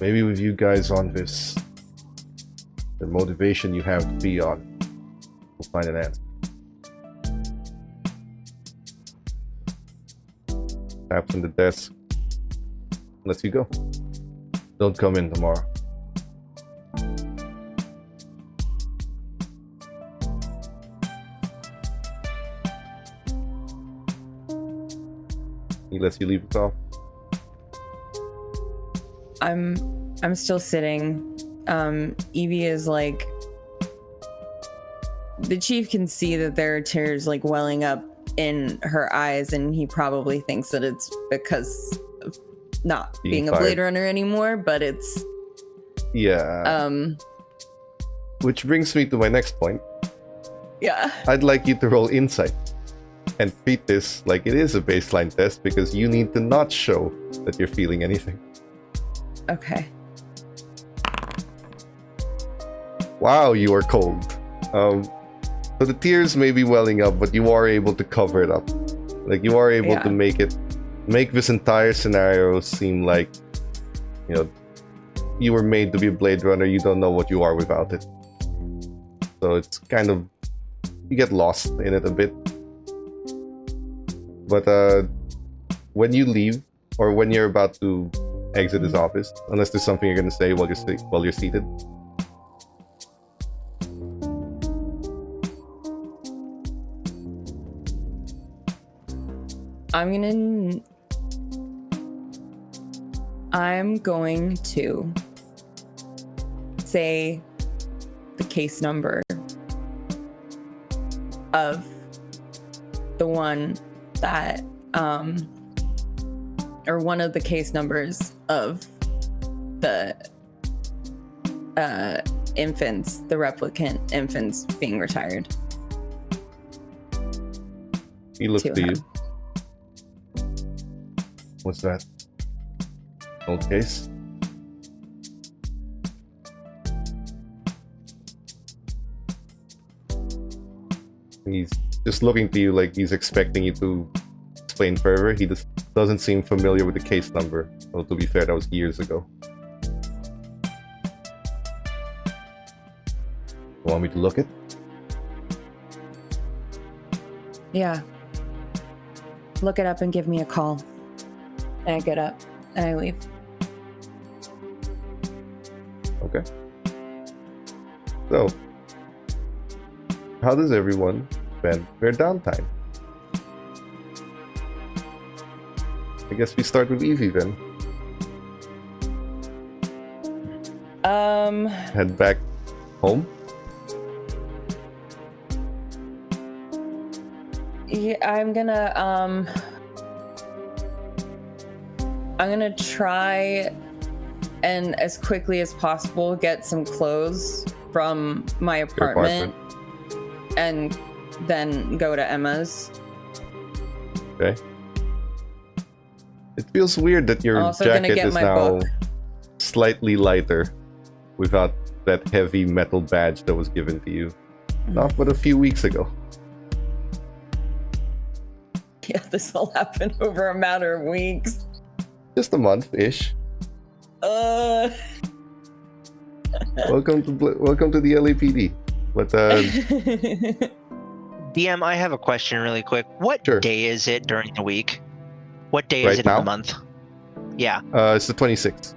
S2: Maybe with you guys on this, the motivation you have to be on, we'll find an answer. Taps on the desk, lets you go. Don't come in tomorrow. He lets you leave the call.
S3: I'm still sitting. Evie is like, the chief can see that there are tears like welling up in her eyes, and he probably thinks that it's because of not being a Blade Runner anymore, but it's
S2: which brings me to my next point.
S3: Yeah.
S2: I'd like you to roll insight and treat this like it is a baseline test, because you need to not show that you're feeling anything.
S3: Okay.
S2: Wow, you are cold. So the tears may be welling up, but you are able to cover it up. Like, you are able to make this entire scenario seem like, you know, you were made to be a Blade Runner. You don't know what you are without it. So it's kind of, you get lost in it a bit. But when you leave, or when you're about to exit his office, unless there's something you're going to say while you're seated.
S3: I'm going to say the case number of the one that or one of the case numbers of the infants, the replicant infants being retired.
S2: He looks to you.
S3: him.
S2: What's that? Old case? He's just looking to you like he's expecting you to explain further. He just doesn't seem familiar with the case number. Well, to be fair, that was years ago. Want me to look it?
S3: Yeah. Look it up and give me a call. And I get up and I leave.
S2: Okay. So, how does everyone spend their downtime? I guess we start with Evie then. Head back home?
S3: Yeah, I'm gonna try and as quickly as possible get some clothes from my apartment and then go to Emma's.
S2: Okay. It feels weird that your
S3: I'm also gonna
S2: jacket
S3: get
S2: is
S3: my
S2: now
S3: book.
S2: slightly lighter without that heavy metal badge that was given to you not but a few weeks ago.
S3: Yeah, this will happen over a matter of weeks.
S2: Just a month-ish. Welcome to the LAPD. But
S4: DM, I have a question really quick. What
S2: Sure.
S4: day is it during the week? What day
S2: Right
S4: is it
S2: now?
S4: in the month? Yeah.
S2: it's the 26th.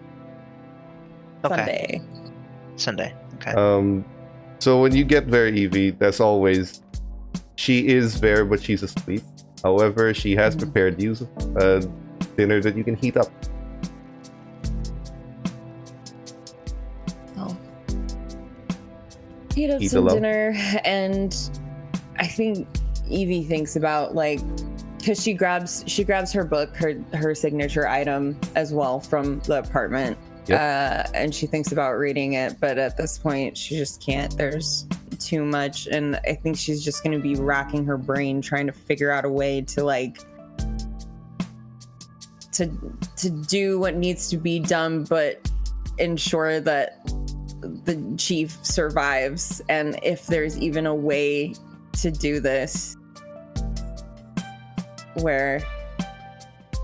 S4: Okay.
S3: Sunday.
S4: Sunday. Okay.
S2: So when you get there, Evie, that's always she is there, but she's asleep. However, she has prepared you dinner that you can heat up.
S3: Oh. Heat up
S2: Eat
S3: some
S2: alone.
S3: dinner, and I think Evie thinks about like, because she grabs her book, her signature item as well from the apartment.
S2: Yep.
S3: And she thinks about reading it, but at this point she just can't. There's too much, and I think she's just going to be racking her brain trying to figure out a way to like to do what needs to be done, but ensure that the chief survives, and if there's even a way to do this where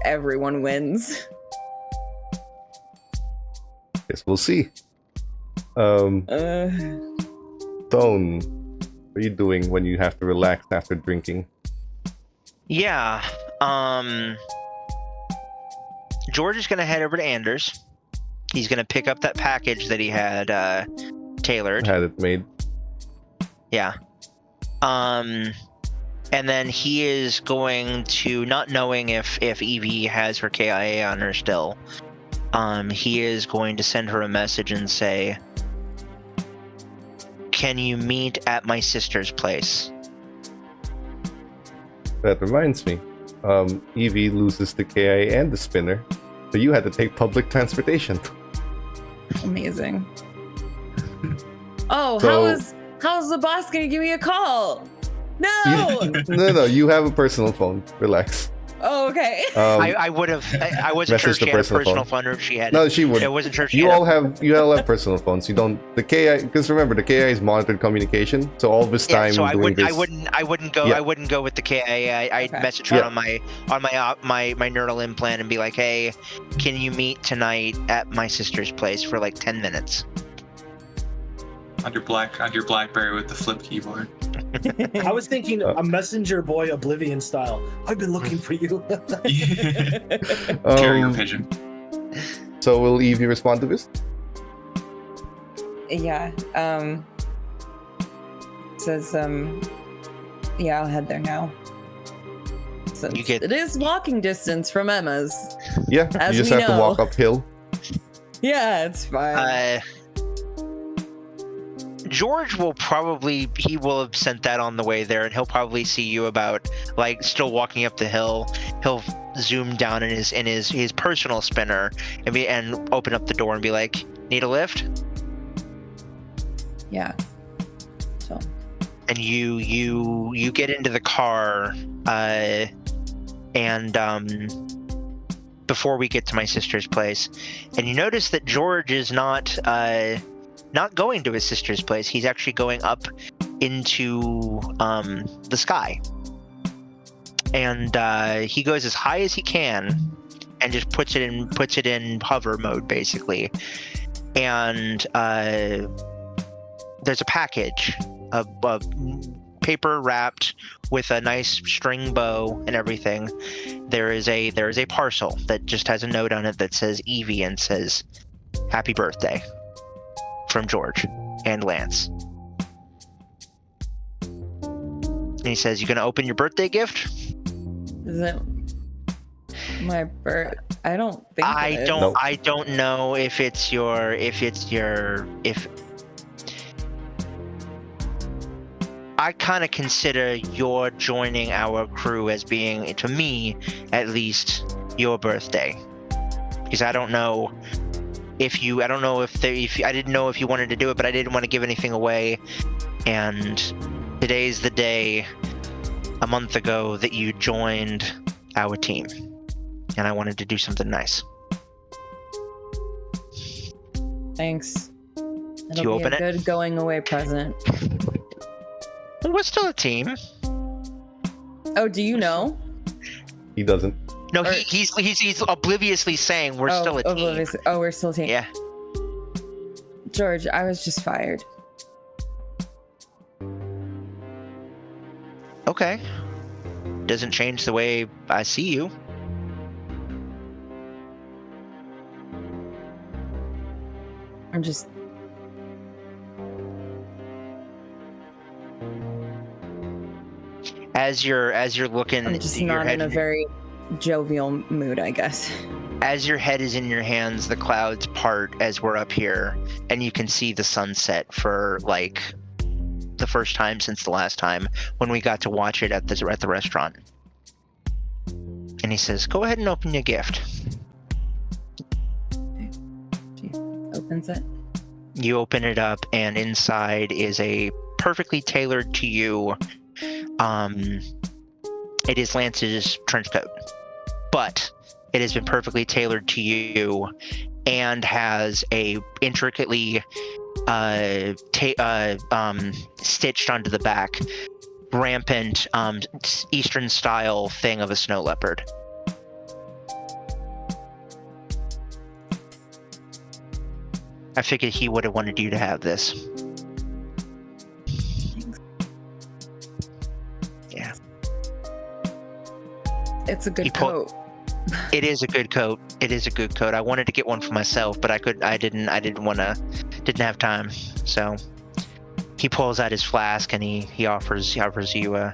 S3: everyone wins.
S2: Guess we'll see. Tone, what are you doing when you have to relax after drinking?
S4: Yeah. George is gonna head over to Anders. He's gonna pick up that package that he had tailored.
S2: Had it made.
S4: Yeah. And then he is going to, not knowing if Evie has her KIA on her still, he is going to send her a message and say, "Can you meet at my sister's place?"
S2: That reminds me. Evie loses the KIA and the spinner, so you had to take public transportation.
S3: Amazing. Oh,
S2: So-
S3: how's the boss gonna give me a call? No.
S2: No, you have a personal phone. Relax.
S3: Oh, okay.
S4: I would have. I wasn't sure if
S2: Message
S4: she
S2: the
S4: had a
S2: personal
S4: personal
S2: phone.
S4: phone or if she had.
S2: No, she would.
S4: I wasn't sure if she
S2: You
S4: had.
S2: all have personal phones. You don't the KI because remember the KI is monitored communication. So all this
S4: Yeah,
S2: time
S4: so I
S2: doing
S4: wouldn't.
S2: this.
S4: I wouldn't go.
S2: Yeah.
S4: I wouldn't go with the KIA. I
S3: Okay.
S4: message her
S2: Yeah.
S4: on my neural implant and be like, "Hey, can you meet tonight at my sister's place for like 10 minutes?"
S6: On your BlackBerry with the flip keyboard.
S5: I was thinking a messenger boy Oblivion style. I've been looking for you.
S6: Carrier pigeon.
S2: So will Evie respond to this?
S3: Yeah. Says yeah, I'll head there now. Since
S4: You get-
S3: it is walking distance from Emma's.
S2: Yeah,
S3: As
S2: you just
S3: we
S2: have to
S3: know.
S2: walk uphill.
S3: Yeah, it's fine.
S4: George will he will have sent that on the way there, and he'll probably see you about like still walking up the hill. He'll zoom down in his personal spinner and open up the door and be like, "Need a lift?"
S3: Yeah. So.
S4: And you get into the car, and before we get to my sister's place, and you notice that George is not going to his sister's place. He's actually going up into the sky, and he goes as high as he can, and just puts it in hover mode basically. And there's a package, a paper wrapped with a nice string bow and everything. There is a parcel that just has a note on it that says Evie and says, "Happy birthday," from George and Lance. And he says, "You gonna open your birthday gift?"
S3: Is it my birth? I don't think it is.
S2: No.
S4: I don't know if I kind of consider your joining our crew as being, to me at least, your birthday, because I don't know if I didn't know if you wanted to do it, but I didn't want to give anything away. And today's the day a month ago that you joined our team, and I wanted to do something nice.
S3: Thanks. It'll
S4: you
S3: be
S4: open
S3: a
S4: it?
S3: good going away present.
S4: We're still a team.
S3: Oh, do you know?
S2: He doesn't.
S4: No,
S3: Or-
S4: he's obliviously saying we're still a team.
S3: Oh, we're still a team.
S4: Yeah.
S3: George, I was just fired.
S4: Okay. Doesn't change the way I see you.
S3: I'm just.
S4: As you're looking,
S3: I'm just
S4: your
S3: not
S4: head
S3: in a very jovial mood, I guess.
S4: as your head is in your hands, the clouds part as we're up here, and you can see the sunset for like the first time since the last time when we got to watch it at the restaurant. And he says, "Go ahead and open your gift."
S3: She opens it.
S4: You open it up, and inside is a perfectly tailored to you. It is Lance's trench coat, but it has been perfectly tailored to you and has a intricately stitched onto the back rampant Eastern style thing of a snow leopard. I figured he would have wanted you to have this.
S3: Thanks.
S4: Yeah.
S3: It's a good
S4: He pulled-
S3: coat.
S4: It is a good coat. It is a good coat. I wanted to get one for myself, but I didn't have time. So he pulls out his flask and he offers you a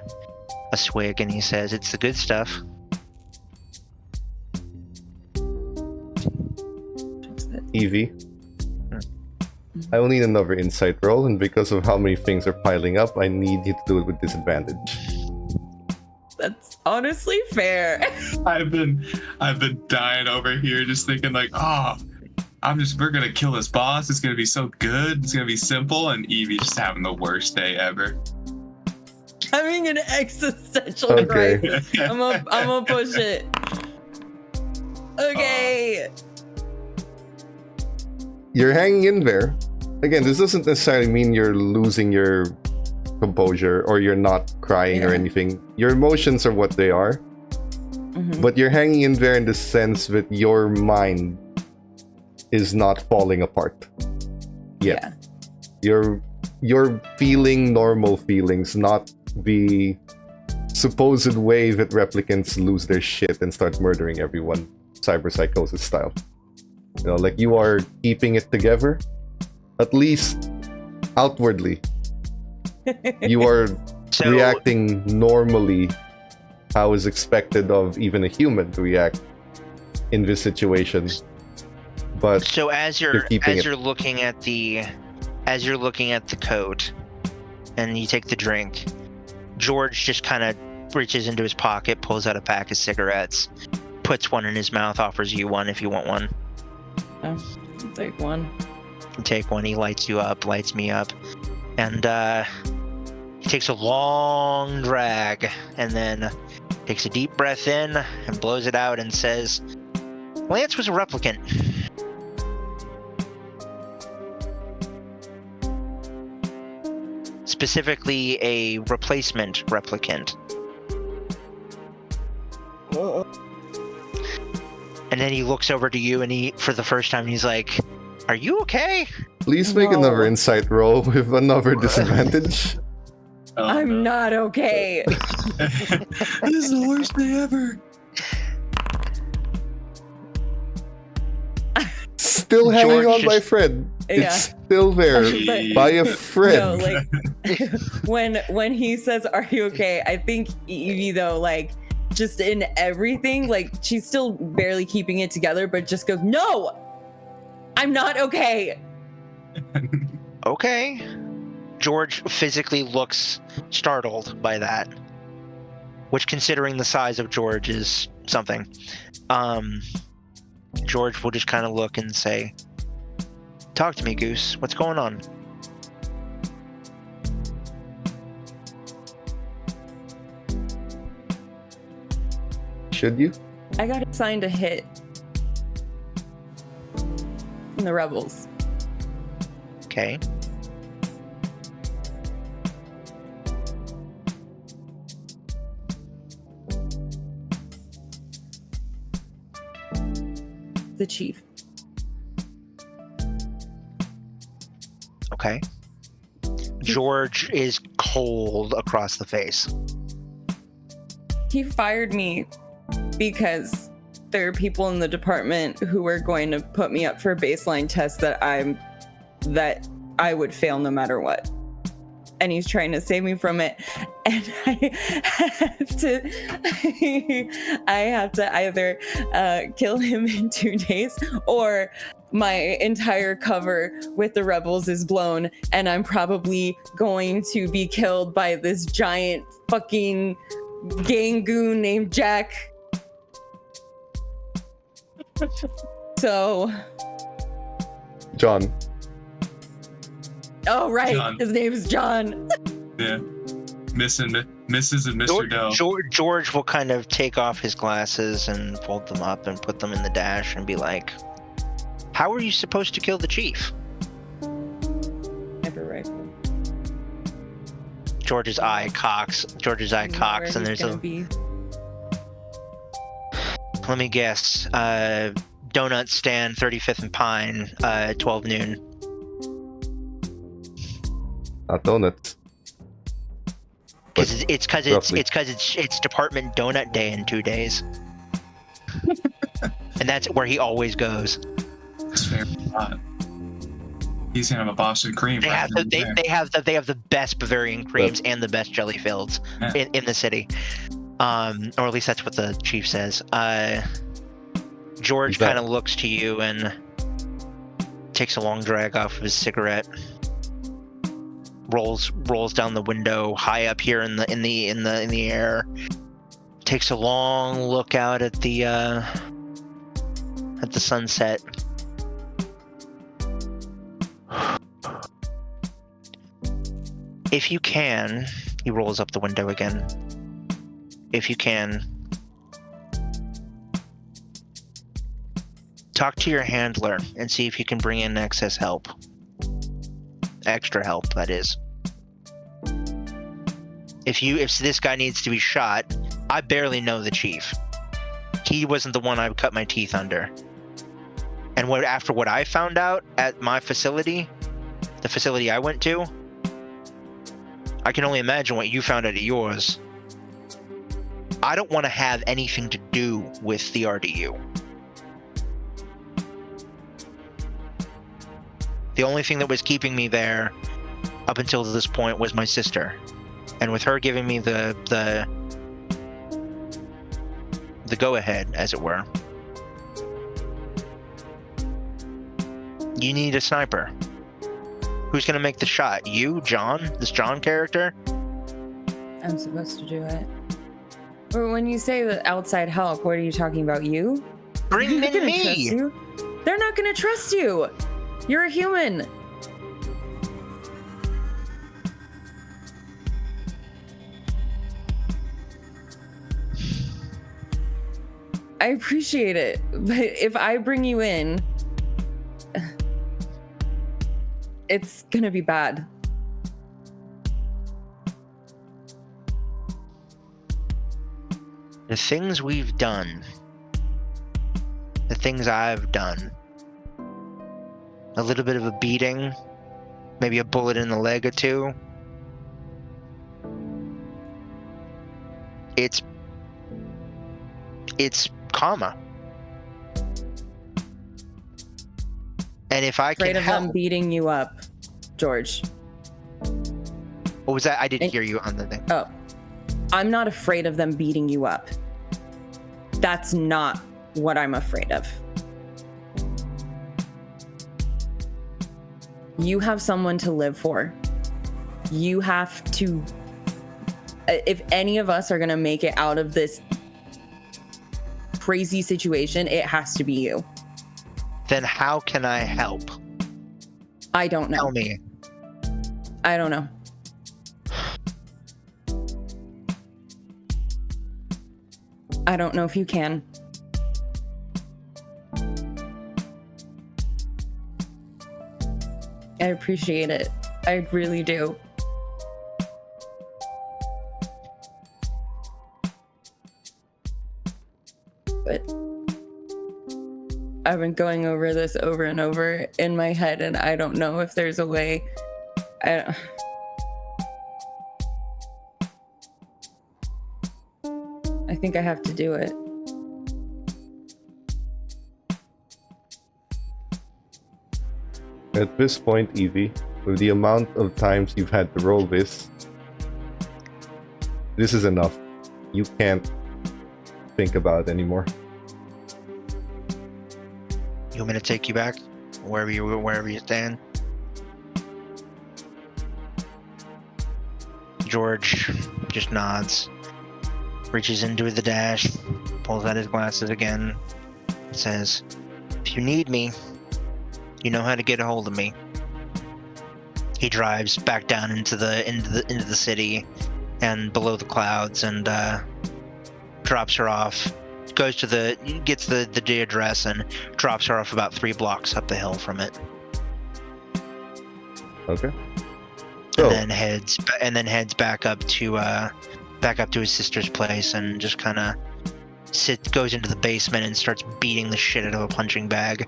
S4: swig, and he says, "It's the good stuff."
S2: Evie, I will need another insight roll, and because of how many things are piling up, I need you to do it with disadvantage.
S3: That's honestly fair.
S6: I've been dying over here just thinking like, we're gonna kill this boss. It's gonna be so good. It's gonna be simple. And Evie just having the worst day ever.
S3: Having an existential
S2: Okay.
S3: crisis. I'm gonna push it. Okay.
S2: You're hanging in there. Again, this doesn't necessarily mean you're losing your composure or you're not crying or
S3: Yeah.
S2: anything. Your emotions are what they are,
S3: Mhm.
S2: but you're hanging in there in the sense that your mind is not falling apart yet.
S3: Yeah.
S2: You're feeling normal feelings, not the supposed way that replicants lose their shit and start murdering everyone, cyber psychosis style. You know, like you are keeping it together, at least outwardly. You are
S4: So
S2: reacting normally, how is expected of even a human to react in this situation. But
S4: So as
S2: You're
S4: you're
S2: keeping it.
S4: looking at the as you're looking at the coat and you take the drink, George just kind of reaches into his pocket, pulls out a pack of cigarettes, puts one in his mouth, offers you one if you want one.
S3: I'll take one.
S4: You take one, he lights you up, lights me up, and he takes a long drag and then takes a deep breath in and blows it out and says, Lance was a replicant. Specifically a replacement replicant. And then he looks over to you and he, for the first time, he's like, are you okay?
S2: Please make
S3: No.
S2: another insight roll with another disadvantage.
S6: Oh,
S3: I'm not okay.
S6: This is the worst day ever.
S2: Still hanging
S4: George
S2: on by
S4: just-
S2: Fred.
S3: Yeah.
S2: It's still there
S3: But-
S2: by a Fred.
S3: No, like when he says, "Are you okay?" I think Evie though, like just in everything, like she's still barely keeping it together, but just goes, "No, I'm not okay."
S4: Okay. George physically looks startled by that, which, considering the size of George, is something. George will just kind of look and say, talk to me, Goose. What's going on?
S2: Should you?
S3: I got assigned a hit from the rebels.
S4: Okay.
S3: The chief.
S4: Okay. George is cold across the face.
S3: He fired me because there are people in the department who were going to put me up for a baseline test that I would fail no matter what. And he's trying to save me from it. And I have to either kill him in 2 days, or my entire cover with the rebels is blown and I'm probably going to be killed by this giant fucking gang goon named Jack. So,
S2: John.
S3: oh right,
S6: John.
S3: his name is John.
S6: Yeah. Mrs. and Mr. Doe.
S4: George will kind of take off his glasses and fold them up and put them in the dash and be like, how are you supposed to kill the chief?
S3: Sniper rifle.
S4: George's eye cocks, and there's a, let me guess, donut stand, 35th and Pine, 12 noon.
S2: Not donuts.
S4: Because it's
S2: roughly.
S4: it's Department Donut Day in 2 days, and that's where he always goes.
S6: It's fair. He's gonna have a Boston cream.
S4: They have the best Bavarian creams and the best jelly fields
S6: Yeah.
S4: in the city, or at least that's what the chief says. George kind of looks to you and takes a long drag off of his cigarette. Rolls down the window high up here in the air. Takes a long look out at the sunset. If you can, he rolls up the window again. If you can, talk to your handler and see if you can bring in excess help. Extra help, that is. If this guy needs to be shot, I barely know the chief. He wasn't the one I cut my teeth under. And after what I found out at my facility, the facility I went to, I can only imagine what you found out at yours. I don't want to have anything to do with the RDU. The only thing that was keeping me there up until this point was my sister. And with her giving me the go-ahead, as it were, you need a sniper. Who's gonna make the shot? You, John? This John character?
S3: I'm supposed to do it. Or when you say the outside help, what are you talking about? You?
S4: Bring
S3: They're
S4: in
S3: gonna trust
S4: me!
S3: you. They're not gonna trust you. You're a human. I appreciate it, but if I bring you in, it's gonna be bad.
S4: The things we've done, the things I've done, a little bit of a beating, maybe a bullet in the leg or two. It's karma. And if I
S3: Afraid
S4: can
S3: of
S4: help,
S3: them beating you up, George.
S4: what was that? I didn't hear you on the thing.
S3: Oh, I'm not afraid of them beating you up. That's not what I'm afraid of. You have someone to live for. You have to. If any of us are going to make it out of this crazy situation, it has to be you.
S4: Then how can I help?
S3: I don't know.
S4: Tell me.
S3: I don't know. I don't know if you can. I appreciate it. I really do. But I've been going over this over and over in my head, and I don't know if there's a way. I think I have to do it.
S2: At this point, Evie, with the amount of times you've had to roll this is enough. You can't think about it anymore.
S4: You want me to take you back? Wherever you stand? George just nods, reaches into the dash, pulls out his glasses again, says, "If you need me, you know how to get a hold of me." He drives back down into the city and below the clouds and drops her off. Gets the address and drops her off about 3 blocks up the hill from it.
S2: Okay.
S4: And then heads back up to his sister's place and just kind of goes into the basement and starts beating the shit out of a punching bag.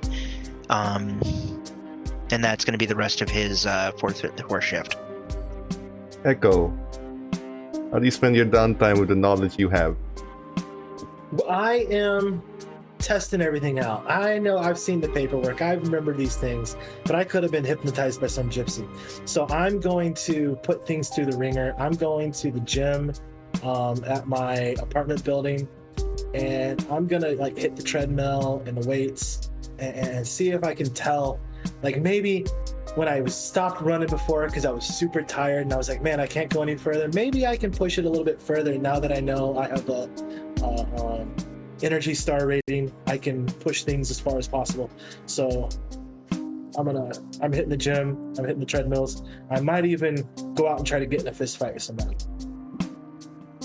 S4: And that's going to be the rest of his fourth shift.
S2: Echo, how do you spend your downtime with the knowledge you have?
S5: I am testing everything out. I know I've seen the paperwork. I remember these things, but I could have been hypnotized by some gypsy. So I'm going to put things through the ringer. I'm going to the gym at my apartment building, and I'm gonna hit the treadmill and the weights and see if I can tell. Maybe when I was stopped running before because I was super tired and I was like, man, I can't go any further. Maybe I can push it a little bit further now that I know I have the energy star rating. I can push things as far as possible. So I'm hitting the gym. I'm hitting the treadmills. I might even go out and try to get in a fist fight with somebody.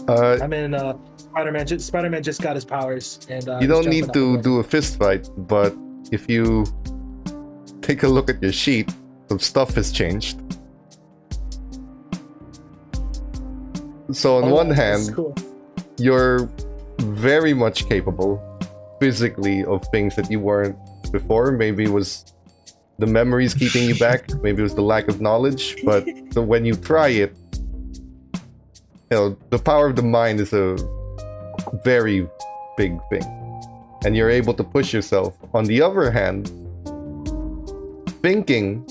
S5: I'm in Spider-Man. Spider-Man just got his powers, and
S2: you don't need to do a fist fight, but if you take a look at your sheet, some stuff has changed. So on one hand,
S5: cool.
S2: You're very much capable physically of things that you weren't before. Maybe it was the memories keeping you back, maybe it was the lack of knowledge, but when you try it, the power of the mind is a very big thing, and you're able to push yourself. On the other hand, thinking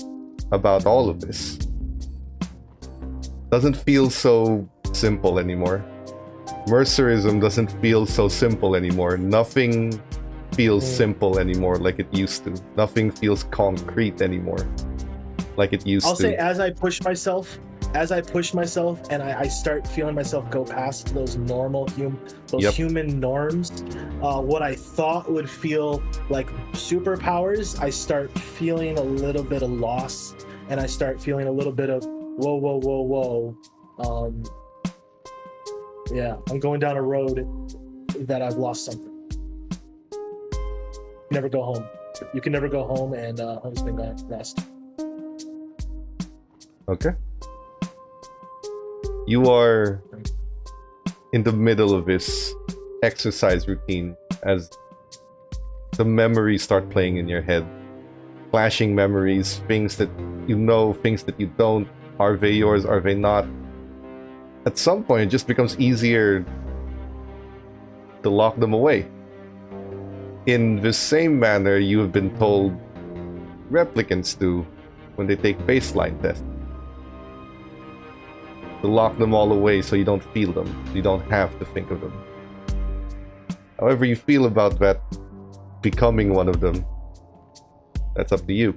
S2: about all of this doesn't feel so simple anymore. Mercerism doesn't feel so simple anymore. Nothing feels simple anymore like it used to. Nothing feels concrete anymore. like it used
S5: I'll
S2: to.
S5: say as I push myself and I start feeling myself go past those human norms, what I thought would feel like superpowers, I start feeling a little bit of loss, and I start feeling a little bit of whoa. Yeah, I'm going down a road that I've lost something. Never go home. You can never go home, and home's been lost.
S2: Okay. You are in the middle of this exercise routine as the memories start playing in your head. Flashing memories, things that you know, things that you don't. Are they yours? Are they not? At some point, it just becomes easier to lock them away. In the same manner you have been told replicants do when they take baseline tests. To lock them all away so you don't feel them, so you don't have to think of them. However you feel about that becoming one of them, that's up to you.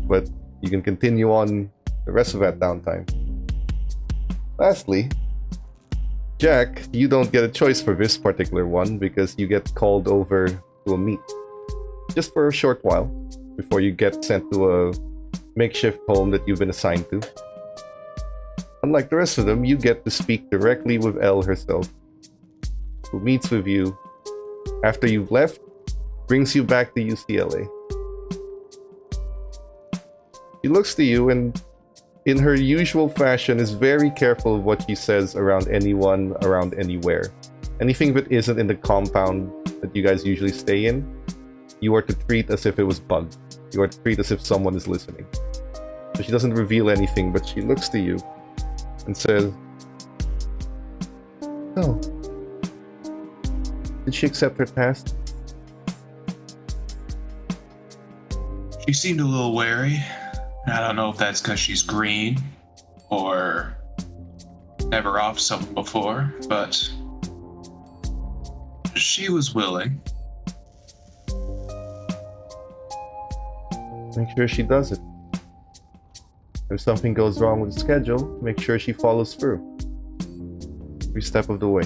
S2: But you can continue on the rest of that downtime. Lastly, Jack, you don't get a choice for this particular one because you get called over to a meet. Just for a short while, before you get sent to a makeshift home that you've been assigned to. Unlike the rest of them, you get to speak directly with Elle herself, who meets with you after you've left, brings you back to UCLA. She looks to you and, in her usual fashion, is very careful of what she says around anyone, around anywhere. Anything that isn't in the compound that you guys usually stay in, you are to treat as if it was bugged. You are to treat as if someone is listening. So she doesn't reveal anything, but she looks to you and says, "Oh, did she accept her task?"
S6: She seemed a little wary. I don't know if that's because she's green or never off someone before, but she was willing.
S2: Make sure she does it. If something goes wrong with the schedule, make sure she follows through. Every step of the way.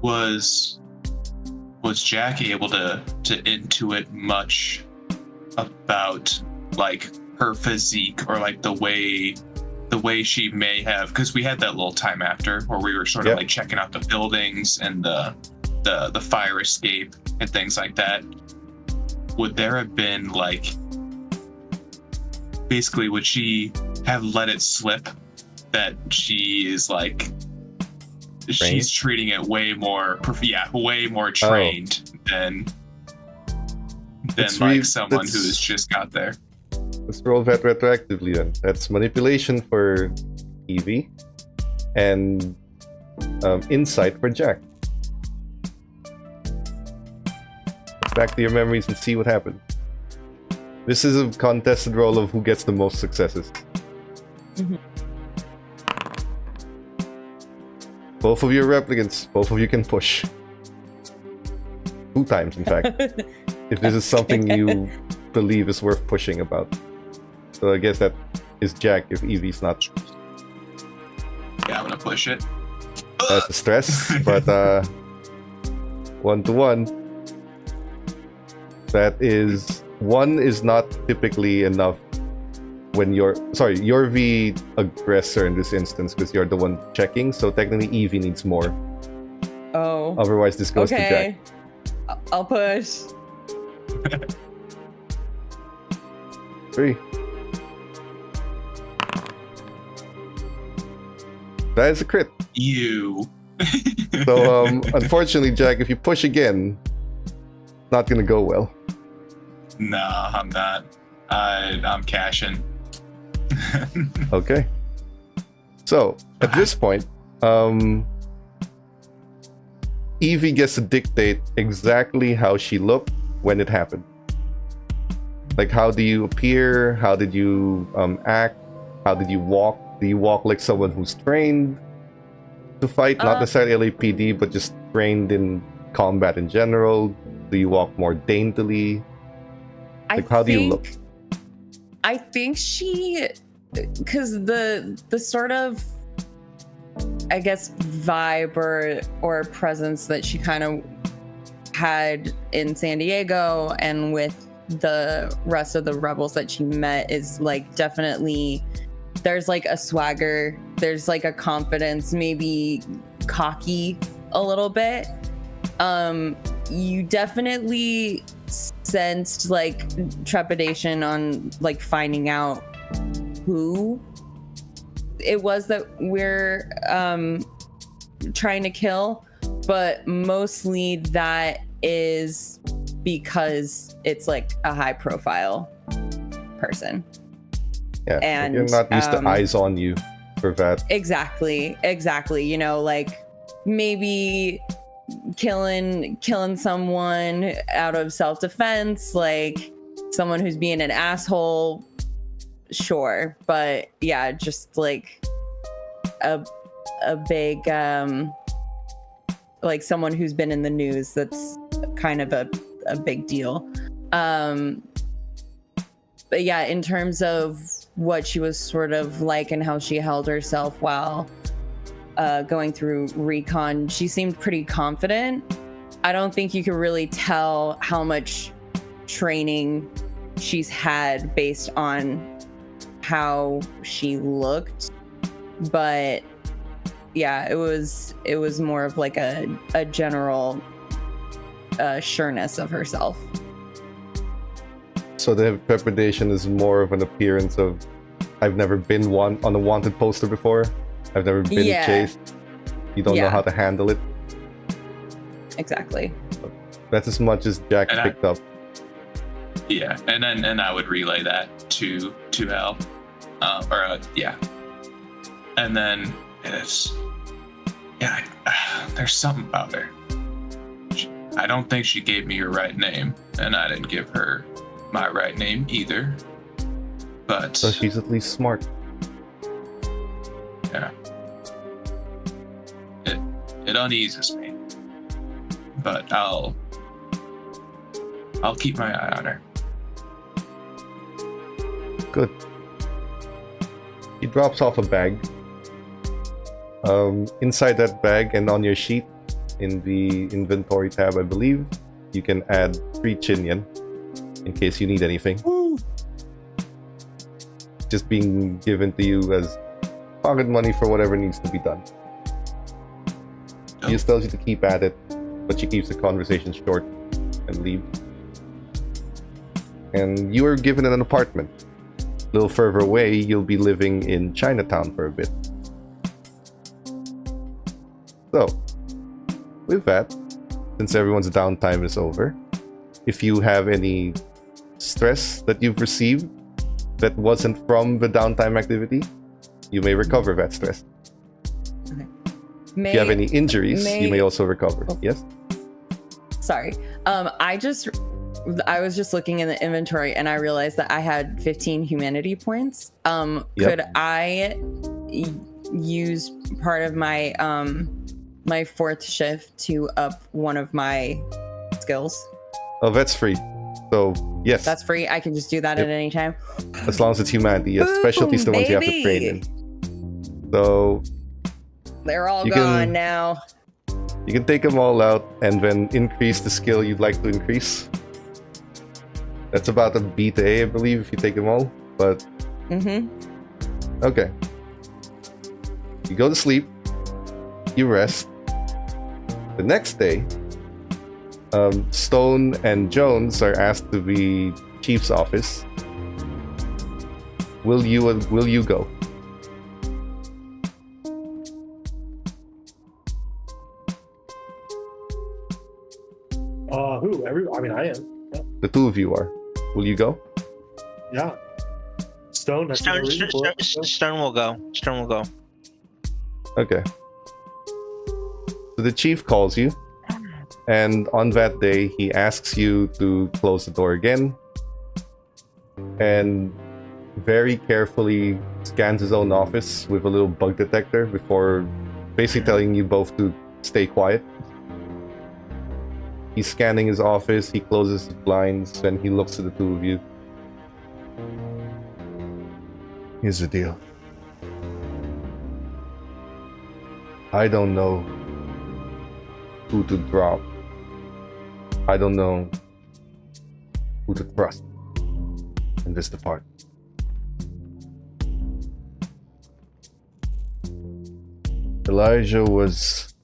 S6: Was Jackie able to intuit much about like her physique or like the way she may have, because we had that little time after where we were sort of like checking out the buildings and the fire escape and things like that. Would there have been like, basically would she have let it slip that she is like, she's treating it way more trained than like someone who's just got there?
S2: Let's roll that retroactively then. That's manipulation for Evie and insight for Jack. Back to your memories and see what happened. This is a contested roll of who gets the most successes.
S3: Mhm.
S2: Both of you are replicants. Both of you can push. 2 times, in fact. If this is something you believe is worth pushing about. So I guess that is Jack if Evie's not.
S6: Yeah, I'm gonna push it.
S2: That's a stress, but 1 to 1. That is 1 is not typically enough when you're the aggressor in this instance because you're the one checking, so technically Evie needs more.
S3: Oh.
S2: Otherwise this goes to Jack.
S3: I'll push.
S2: 3. That is a crit.
S6: You.
S2: So unfortunately, Jack, if you push again, it's not gonna go well.
S6: Nah, I'm not. I'm cashing.
S2: Okay. So at this point, Evie gets to dictate exactly how she looked when it happened. Like, how do you appear? How did you act? How did you walk? Do you walk like someone who's trained to fight? Not necessarily LAPD, but just trained in combat in general? Do you walk more daintily? Like, how do you look?
S3: I think she, because the sort of, I guess, vibe or presence that she kind of had in San Diego and with the rest of the rebels that she met is like definitely, there's like a swagger, there's like a confidence, maybe cocky a little bit. You definitely sensed like trepidation on like finding out who it was that we're trying to kill, but mostly that is because it's like a high profile person.
S2: Yeah,
S3: and
S2: you're not used to eyes on you for that.
S3: Exactly. You know, like maybe killing someone out of self-defense, like someone who's being an asshole, sure, but yeah, just like a big like someone who's been in the news, that's kind of a big deal. But yeah, in terms of what she was sort of like and how she held herself while going through recon, she seemed pretty confident. I don't think you could really tell how much training she's had based on how she looked, but yeah, it was more of like a general sureness of herself.
S2: So the trepidation is more of an appearance of, I've never been on a wanted poster before. I've never been chased. You don't know how to handle it.
S6: And
S3: Exactly.
S2: That's as much as Jack picked up.
S6: Yeah, and I would relay that to Hal, and then it's there's something about her. I don't think she gave me her right name, and I didn't give her my right name either. But
S2: so she's at least smart.
S6: Yeah, it uneases me, but I'll keep my eye on her.
S2: Good. He drops off a bag. Inside that bag and on your sheet, in the inventory tab, I believe, you can add 3 Chinian in case you need anything.
S3: Ooh.
S2: Just being given to you as pocket money for whatever needs to be done. She just tells you to keep at it, but she keeps the conversation short and leaves. And you are given an apartment. A little further away, you'll be living in Chinatown for a bit. So, with that, since everyone's downtime is over, if you have any stress that you've received that wasn't from the downtime activity, you may recover that stress.
S3: Okay.
S2: If you have any injuries, you may also recover. Oh. Yes?
S3: Sorry. I was just looking in the inventory and I realized that I had 15 humanity points. Could I use part of my my 4th shift to up one of my skills?
S2: Oh, that's free. So, yes.
S3: That's free? I can just do that at any time?
S2: As long as it's humanity, yes. Specialties the ones you have to train in. So...
S3: they're all gone now.
S2: You can take them all out and then increase the skill you'd like to increase. That's about a B to A, I believe, if you take them all. But... okay. You go to sleep. You rest. The next day, Stone and Jones are asked to the chief's office. Will you go?
S5: Who? I mean, I am. Yeah.
S2: The 2 of you are. Will you go?
S5: Yeah. Stone.
S4: Stone will go. Stone will go.
S2: Okay. So the chief calls you, and on that day, he asks you to close the door again, and very carefully scans his own office with a little bug detector before basically telling you both to stay quiet. He's scanning his office, he closes his blinds, and he looks at the two of you. Here's the deal. I don't know who to drop. I don't know who to trust in this department. Elijah was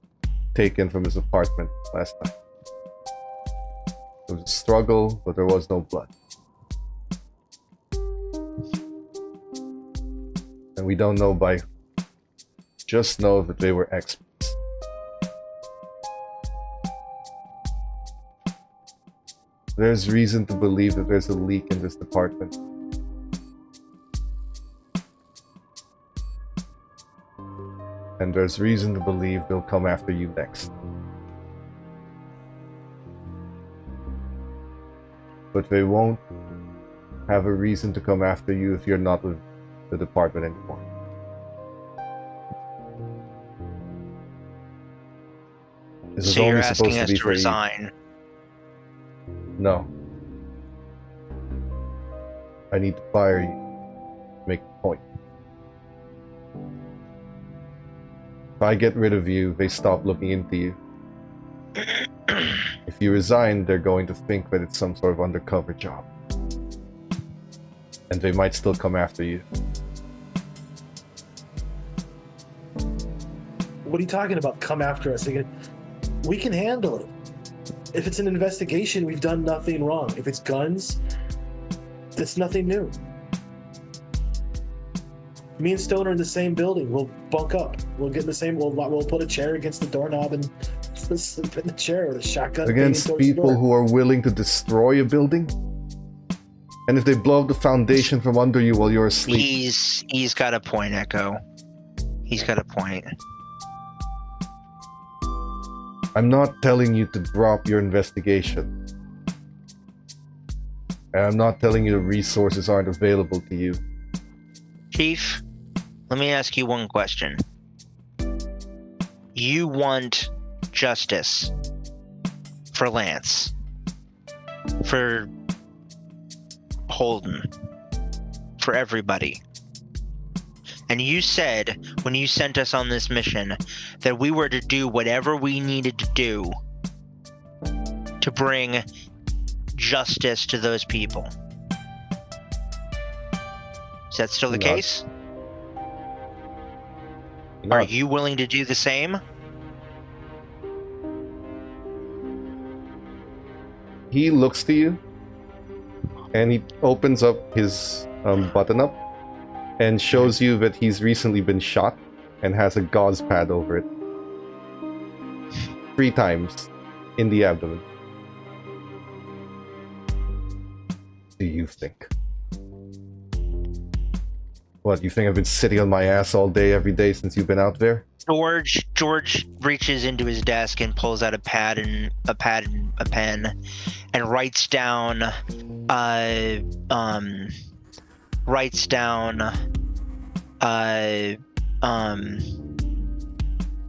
S2: taken from his apartment last night. There was a struggle, but there was no blood. And we don't know by who. Just know that they were experts. There's reason to believe that there's a leak in this department. And there's reason to believe they'll come after you next. But they won't have a reason to come after you if you're not with the department anymore. This is
S4: So you're
S2: only
S4: asking
S2: supposed to
S4: us
S2: be
S4: to
S2: for you.
S4: resign?
S2: No. I need to fire you. Make a point. If I get rid of you, they stop looking into you. If you resign, they're going to think that it's some sort of undercover job. And they might still come after you.
S5: What are you talking about? Come after us? We can handle it. If it's an investigation, we've done nothing wrong. If it's guns, that's nothing new. Me and Stone are in the same building. We'll bunk up. We'll get in the same. We'll put a chair against the doorknob and sleep in the chair with a shotgun
S2: Against people who are willing to destroy a building? And if they blow up the foundation from under you while you're asleep?
S4: He's got a point, Echo. He's got a point.
S2: I'm not telling you to drop your investigation. And I'm not telling you the resources aren't available to you.
S4: Chief, let me ask you one question. You want justice for Lance, for Holden, for everybody. And you said, when you sent us on this mission, that we were to do whatever we needed to do to bring justice to those people. Is that still the
S2: Not-
S4: case? Are you willing to do the same?
S2: He looks to you, and he opens up his button-up and shows you that he's recently been shot and has a gauze pad over it. 3 times in the abdomen. Do you think? What, you think I've been sitting on my ass all day, every day since you've been out there?
S4: George reaches into his desk and pulls out a pen and writes down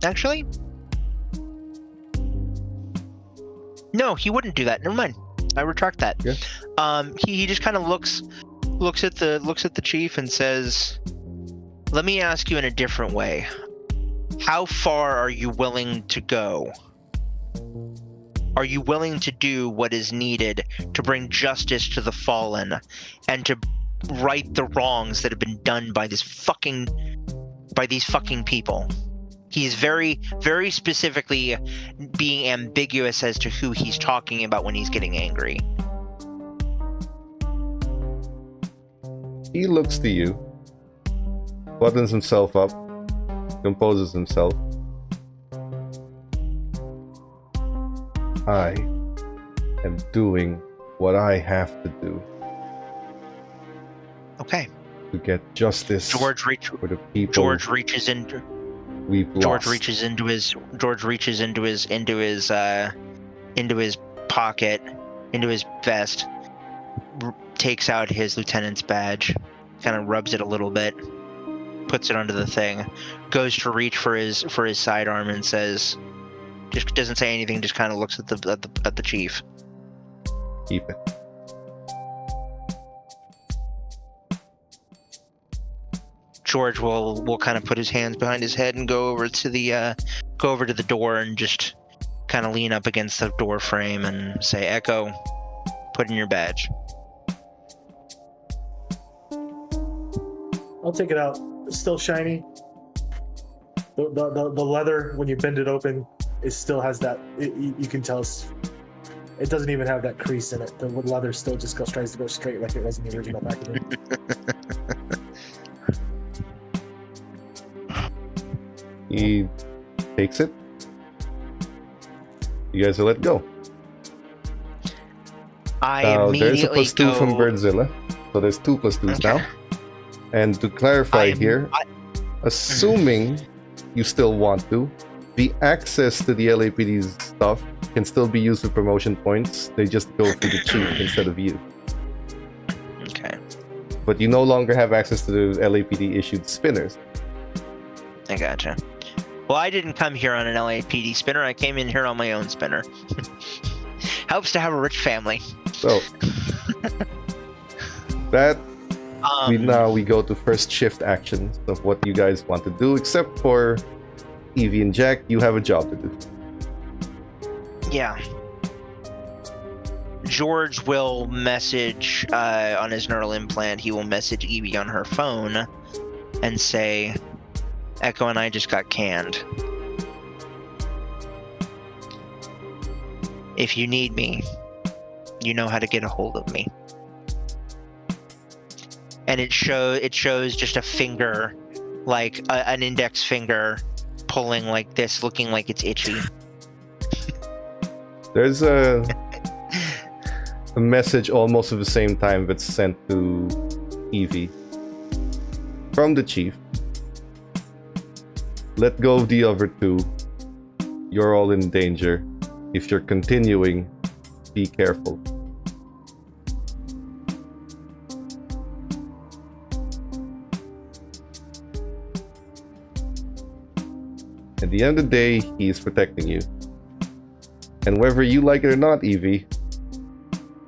S4: actually, no, he wouldn't do that. Never mind. I retract that.
S2: Yeah.
S4: He just kind of looks at the chief and says, "Let me ask you in a different way. How far are you willing to go? Are you willing to do what is needed to bring justice to the fallen and to right the wrongs that have been done by these fucking people?" He's very, very specifically being ambiguous as to who he's talking about when he's getting angry.
S2: He looks to you, buttons himself up, composes himself. I am doing what I have to do
S4: Okay.
S2: to get justice for the people
S4: George reaches into
S2: we've lost.
S4: George reaches into his pocket, into his vest, takes out his lieutenant's badge, kind of rubs it a little bit, puts it under the thing, goes to reach for his sidearm and says, Just doesn't say anything. Just kind of looks at the chief.
S2: Keep it.
S4: George will kind of put his hands behind his head and go over to the door and just kind of lean up against the door frame and say, "Echo, put in your badge."
S5: I'll take it out. It's still shiny. The leather, when you bend it open, it still has that. You can tell it doesn't even have that crease in it. The leather still just tries to go straight like it was in the original packaging.
S2: He takes it. You guys will let go. Now, there's a +2 from Birdzilla, so there's 2 +2s
S4: Okay.
S2: now. And to clarify here, assuming you still want to, the access to the LAPD's stuff can still be used for promotion points. They just go through the chief instead of you.
S4: Okay,
S2: But you no longer have access to the LAPD issued spinners.
S4: I gotcha. Well, I didn't come here on an LAPD spinner. I came in here on my own spinner. Helps to have a rich family.
S2: So that we go to first shift actions of what you guys want to do, except for Evie and Jack. You have a job to do.
S4: Yeah. George will message on his neural implant. He will message Evie on her phone and say, "Echo and I just got canned. If you need me, you know how to get a hold of me." And it shows just a finger, like an index finger, pulling like this, looking like it's itchy.
S2: There's a message almost at the same time that's sent to Evie from the chief. "Let go of the other 2. You're all in danger. If you're continuing, be careful." At the end of the day, he is protecting you. And whether you like it or not, Evie,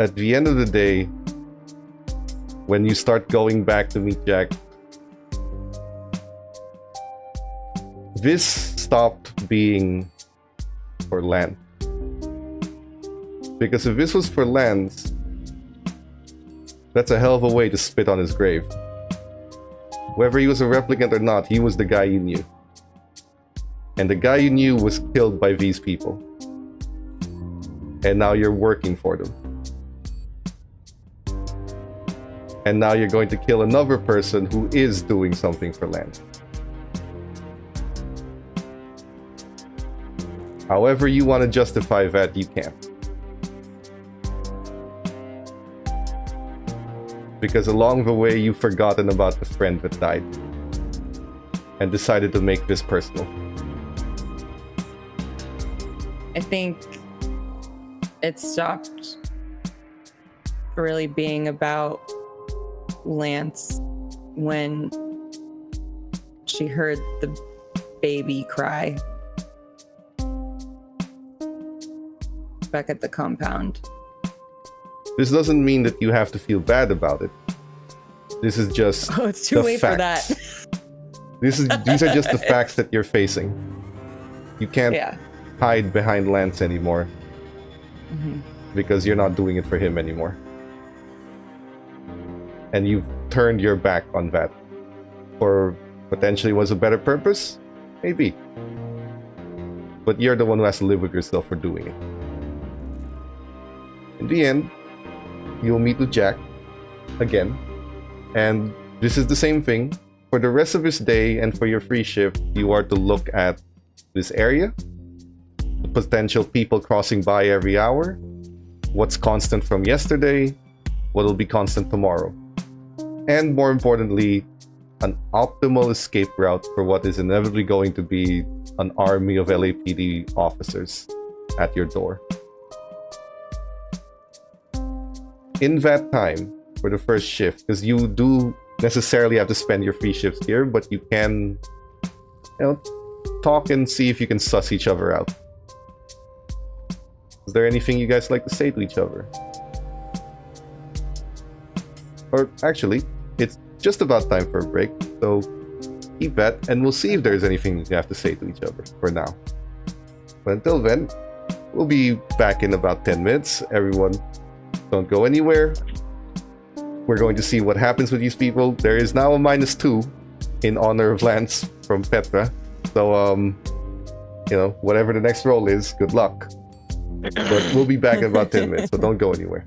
S2: at the end of the day, when you start going back to meet Jack, this stopped being for Lance. Because if this was for Lance, that's a hell of a way to spit on his grave. Whether he was a replicant or not, he was the guy you knew. And the guy you knew was killed by these people. And now you're working for them. And now you're going to kill another person who is doing something for Lance. However you want to justify that, you can. Because along the way, you've forgotten about the friend that died. And decided to make this personal.
S3: I think it stopped really being about Lance when she heard the baby cry back at the compound.
S2: This doesn't mean that you have to feel bad about it. This is just
S3: Oh, it's too late for that.
S2: These are just the facts that you're facing. You can't hide behind Lance anymore.
S3: Mm-hmm.
S2: Because you're not doing it for him anymore. And you've turned your back on that. For potentially was a better purpose? Maybe. But you're the one who has to live with yourself for doing it. In the end, you'll meet with Jack again. And this is the same thing. For the rest of this day and for your free shift, you are to look at this area, the potential people crossing by every hour, what's constant from yesterday, what will be constant tomorrow, and more importantly, an optimal escape route for what is inevitably going to be an army of LAPD officers at your door. In that time, for the first shift, because you do necessarily have to spend your free shifts here, but you can, talk and see if you can suss each other out. Is there anything you guys like to say to each other? Or actually, it's just about time for a break, so keep that, and we'll see if there's anything you have to say to each other for now. But until then, we'll be back in about 10 minutes. Everyone, don't go anywhere. We're going to see what happens with these people. There is now a -2 in honor of Lance from Petra. So, whatever the next roll is, good luck. But we'll be back in about 10 minutes, so don't go anywhere.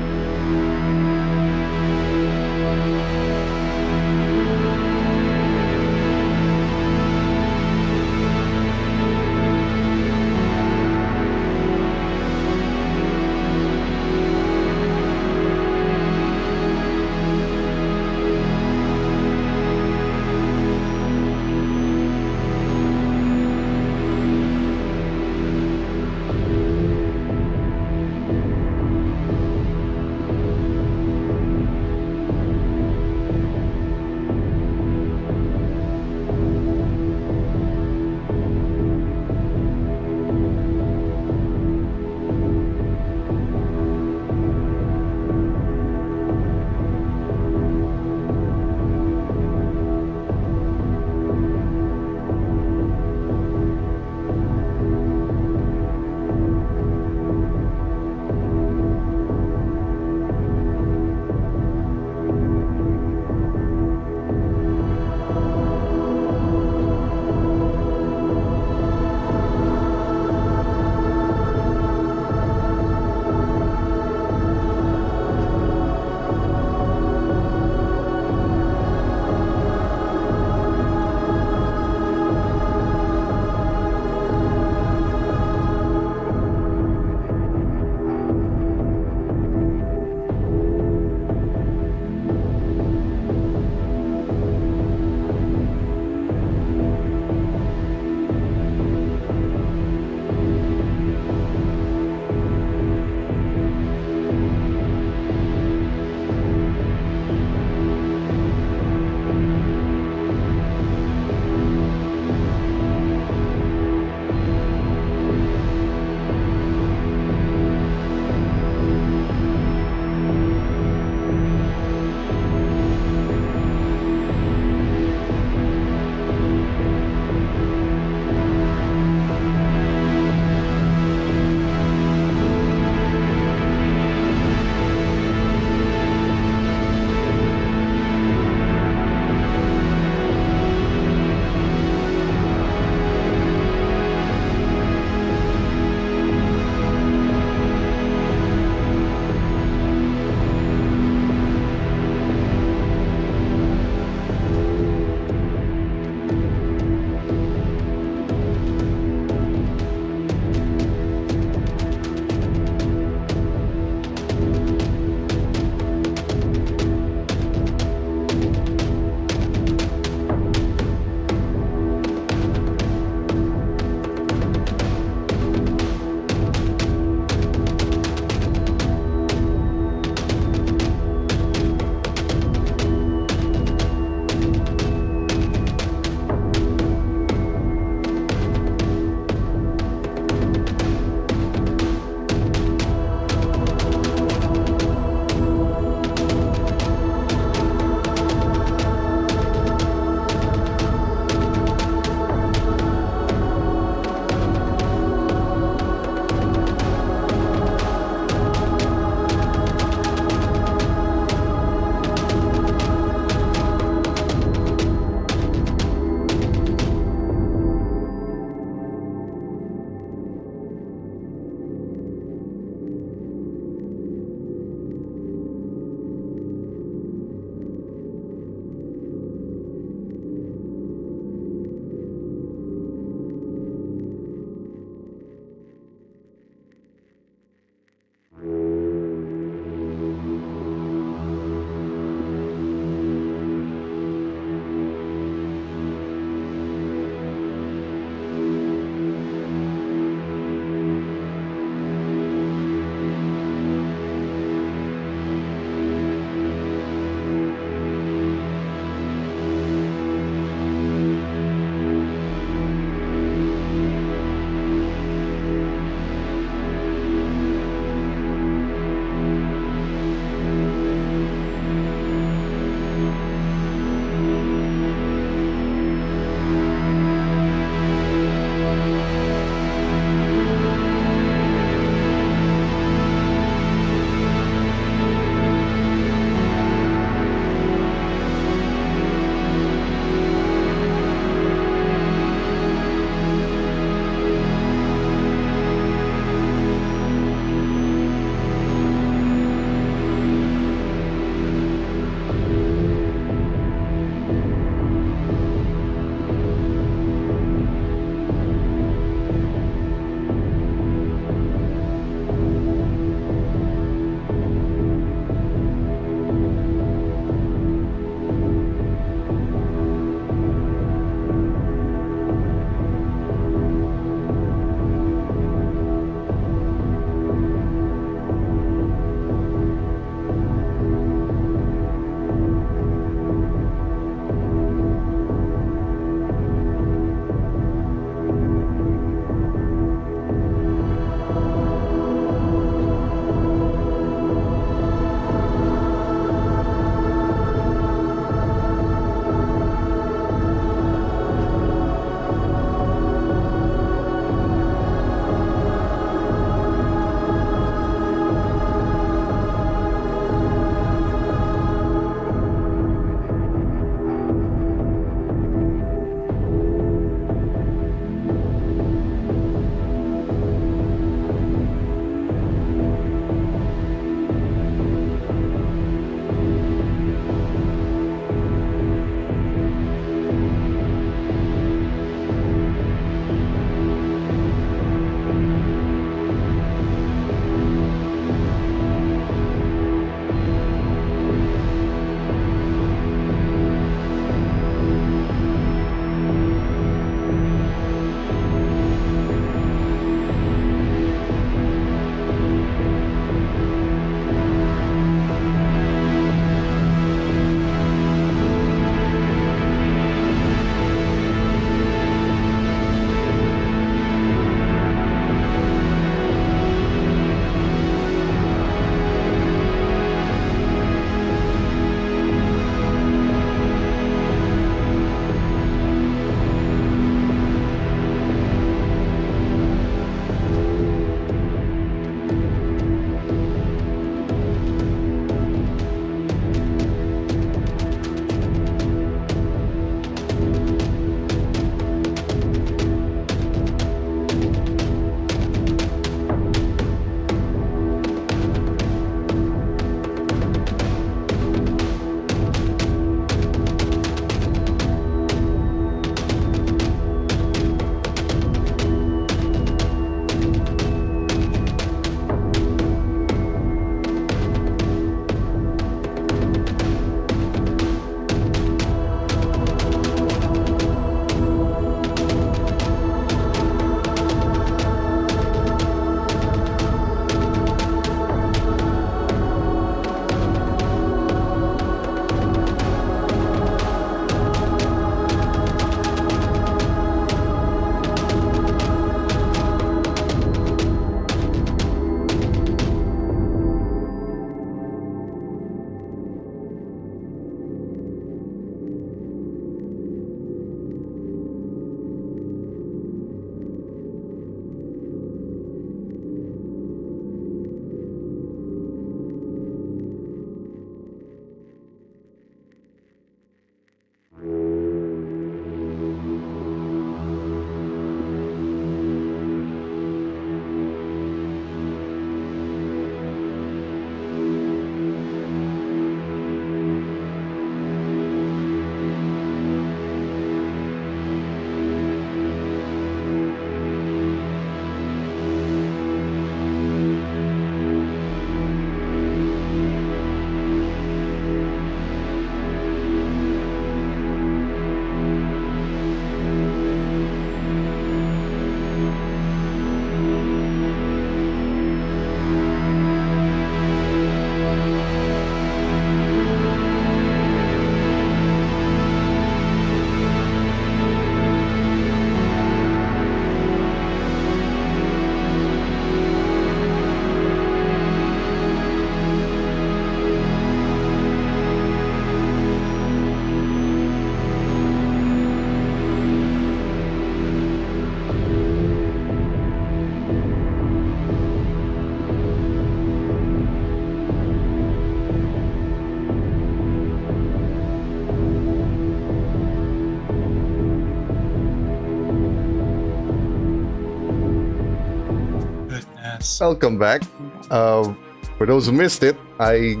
S6: Yes.
S2: Welcome back. For those who missed it, I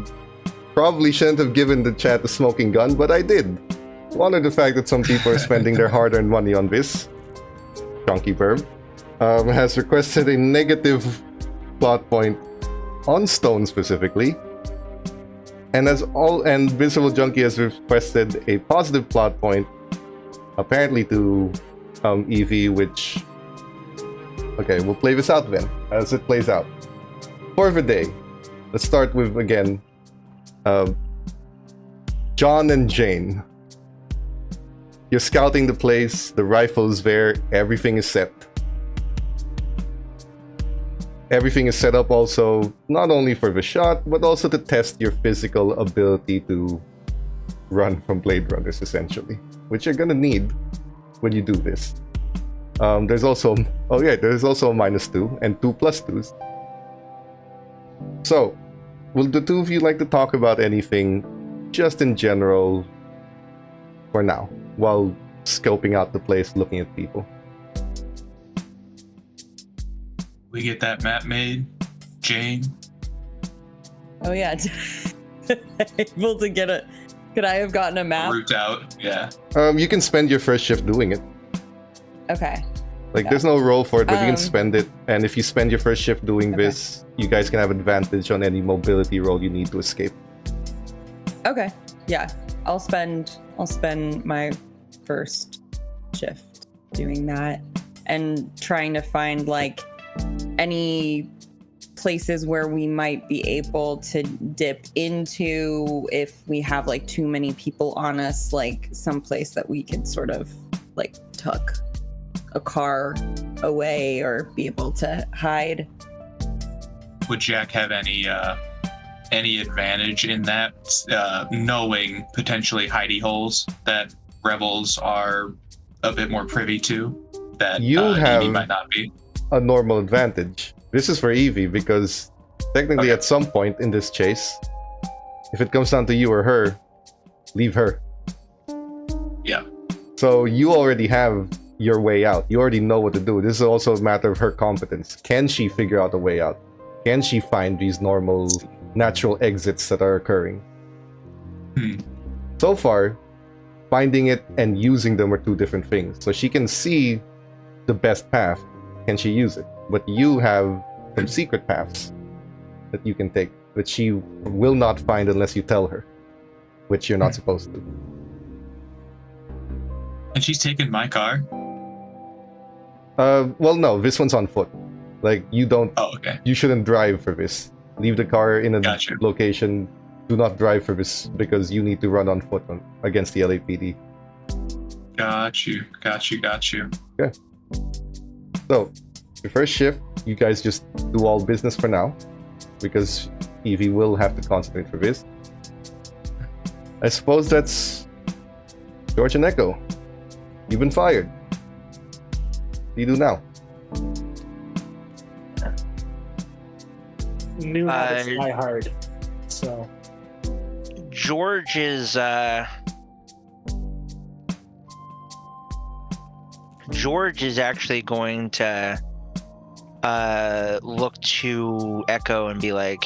S2: probably shouldn't have given the chat a smoking gun, but I did. One of the fact that some people are spending their hard-earned money on this, Chunky Burb, has requested a negative plot point on Stone specifically, and Visible Junkie has requested a positive plot point, apparently to Evie, which. Okay, we'll play this out then, as it plays out. For the day, let's start with, again, John and Jane. You're scouting the place, the rifle's there, everything is set. Everything is set up also, not only for the shot, but also to test your physical ability to run from Blade Runners, essentially. Which you're gonna need when you do this. There's also a -2 and 2 +2s. So, will the two of you like to talk about anything just in general for now, while scoping out the place, looking at people?
S6: We get that map made, Jane.
S3: Oh yeah, able to get it. Could I have gotten a map?
S6: Route out, yeah.
S2: You can spend your first shift doing it.
S3: Okay.
S2: Like, there's no roll for it, but you can spend it. And if you spend your first shift doing this, you guys can have advantage on any mobility roll you need to escape.
S3: Okay. Yeah. I'll spend my first shift doing that and trying to find like any places where we might be able to dip into if we have like too many people on us, like someplace that we could sort of like tuck a car away or be able to hide.
S6: Would Jack have any advantage in that, knowing potentially hidey holes that rebels are a bit more privy to that Evie might not be?
S2: A normal advantage. This is for Evie because technically at some point in this chase, if it comes down to you or her, leave her.
S6: Yeah.
S2: So you already have your way out. You already know what to do. This is also a matter of her competence. Can she figure out a way out? Can she find these normal, natural exits that are occurring? So far, finding it and using them are two different things. So she can see the best path. Can she use it? But you have some secret paths that you can take that she will not find unless you tell her, which you're not supposed to.
S6: And she's taken my car?
S2: Well, no, this one's on foot. Like, you don't...
S6: Oh, okay.
S2: You shouldn't drive for this. Leave the car in a
S6: Gotcha.
S2: location. Do not drive for this because you need to run on foot against the LAPD.
S6: Got you.
S2: Okay. So, your first shift, you guys just do all business for now because Evie will have to concentrate for this. I suppose that's George and Echo. You've been fired. What do you do now?
S5: New habits die hard. So
S4: George is actually going to look to Echo and be like,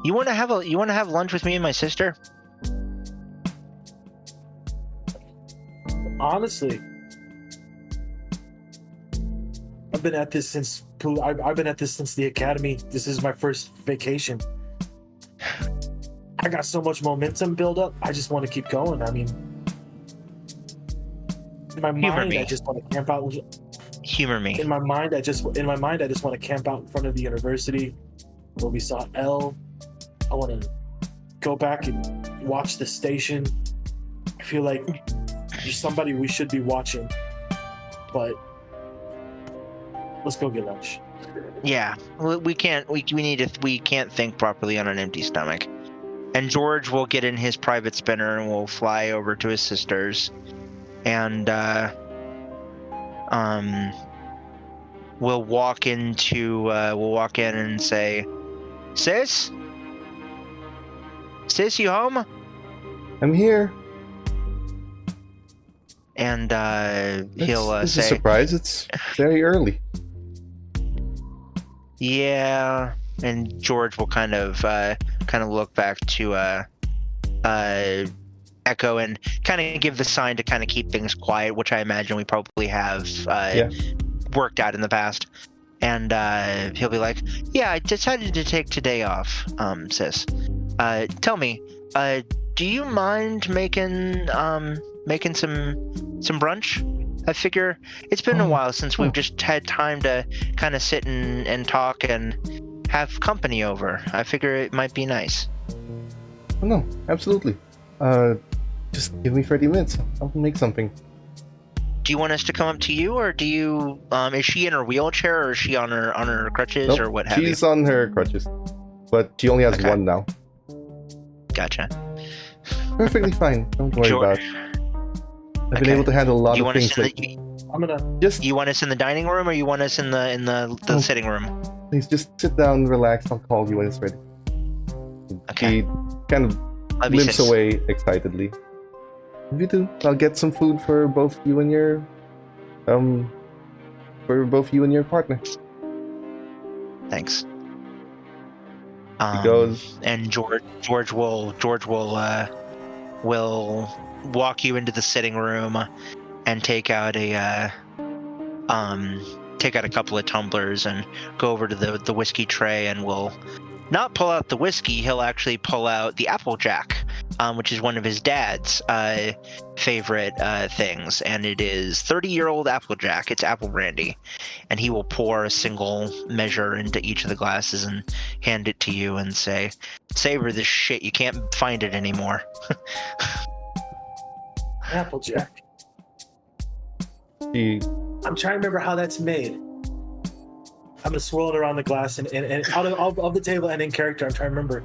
S4: you want to have lunch with me and my sister?
S5: honestly, I've been at this since the academy. This is my first vacation. I got so much momentum build up. I just want to keep going. I mean, in my mind, I just want to camp out.
S4: Humor me.
S5: In my mind, I just want to camp out in front of the university where we saw Elle. I want to go back and watch the station. I feel like there's somebody we should be watching, but let's go get lunch.
S4: Yeah, we can't think properly on an empty stomach. And George will get in his private spinner and will fly over to his sister's, and we'll walk in and say, Sis, you home?
S2: I'm here.
S4: And he'll
S2: It's
S4: say,
S2: a surprise. It's very early.
S4: Yeah, and George will kind of look back to Echo and kind of give the sign to kind of keep things quiet, which I imagine we probably have worked out in the past. And he'll be like, "Yeah, I decided to take today off, sis. Tell me, do you mind making some brunch? I figure it's been a while since we've just had time to kind of sit and talk and have company over. I figure it might be nice."
S2: Oh, no, absolutely. Just give me 30 minutes. I'll make something.
S4: Do you want us to come up to you, or do you? Is she in her wheelchair, or is she on her crutches,
S2: Nope,
S4: or what have you?
S2: she's on her crutches, but she only has
S4: Okay.
S2: one now.
S4: Gotcha.
S2: Perfectly fine. Don't worry about it. I've been able to handle a lot of things.
S5: I'm gonna.
S4: You want us in the dining room, or you want us in the
S2: Oh.
S4: sitting room?
S2: Please just sit down, relax. I'll call you when it's ready.
S4: Okay.
S2: She kind of
S4: Love you,
S2: limps
S4: sis.
S2: away excitedly. You too. I'll get some food for both you and your partner.
S4: Thanks.
S2: He goes.
S4: And George will walk you into the sitting room and take out a couple of tumblers and go over to the whiskey tray, and will not pull out the whiskey. He'll actually pull out the Applejack, which is one of his dad's favorite things, and it is 30-year-old Applejack. It's apple brandy, and he will pour a single measure into each of the glasses and hand it to you and say, "Savor this shit. You can't find it anymore."
S5: Applejack.
S2: She
S5: I'm trying to remember how that's made. I'm gonna swirl it around the glass and out of the table and in character. I'm trying to remember.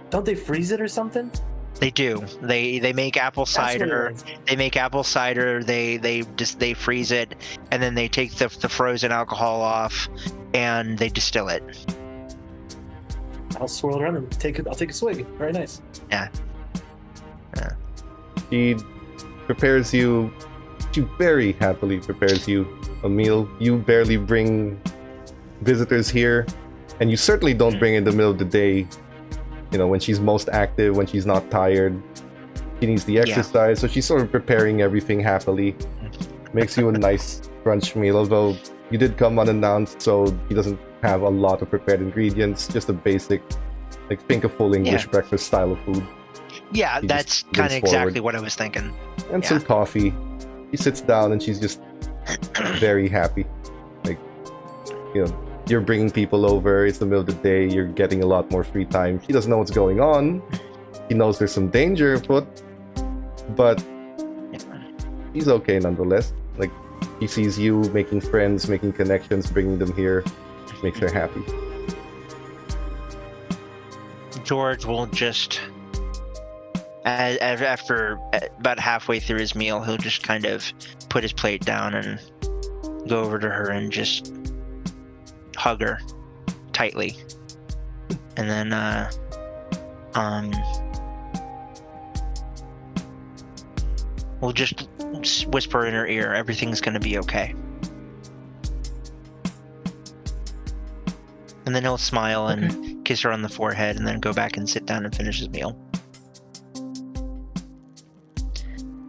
S5: Don't they freeze it or something?
S4: They do. They make apple
S5: That's what it
S4: cider.
S5: was.
S4: They make apple cider. They freeze it, and then they take the frozen alcohol off, and they distill it.
S5: I'll swirl it around and I'll take a swig. Very nice.
S2: She prepares you. She very happily prepares you a meal. You barely bring visitors here, and you certainly don't bring in the middle of the day. You know, when she's most active, when she's not tired. She needs the exercise, so she's sort of preparing everything happily. Makes you a nice brunch meal, although you did come unannounced, so she doesn't have a lot of prepared ingredients. Just a basic, like, think of full English breakfast style of food.
S4: Yeah,
S2: She
S4: that's
S2: just
S4: kind of
S2: brings forward.
S4: exactly what I was thinking.
S2: And some coffee. She sits down and she's just very happy. Like, you know, you're bringing people over, it's the middle of the day, you're getting a lot more free time. She doesn't know what's going on. She knows there's some danger afoot, but she's okay nonetheless. Like, she sees you making friends, making connections, bringing them here, makes her happy.
S4: George will just, after about halfway through his meal, he'll just kind of put his plate down and go over to her and just hug her tightly, and then we'll just whisper in her ear, "Everything's gonna be okay." And then he'll smile and kiss her on the forehead, and then go back and sit down and finish his meal.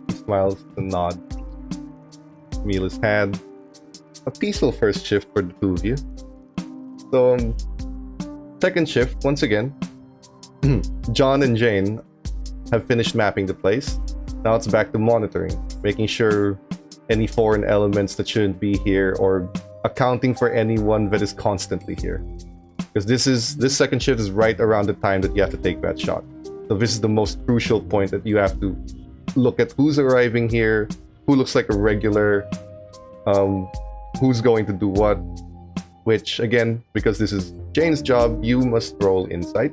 S2: He smiles and nods. Meal is had. A peaceful first shift for the two of you. So, second shift, once again, John and Jane have finished mapping the place. Now it's back to monitoring, making sure any foreign elements that shouldn't be here, or accounting for anyone that is constantly here. Because this second shift is right around the time that you have to take that shot. So this is the most crucial point, that you have to look at who's arriving here, who looks like a regular, who's going to do what, which, again, because this is Jane's job, you must roll insight.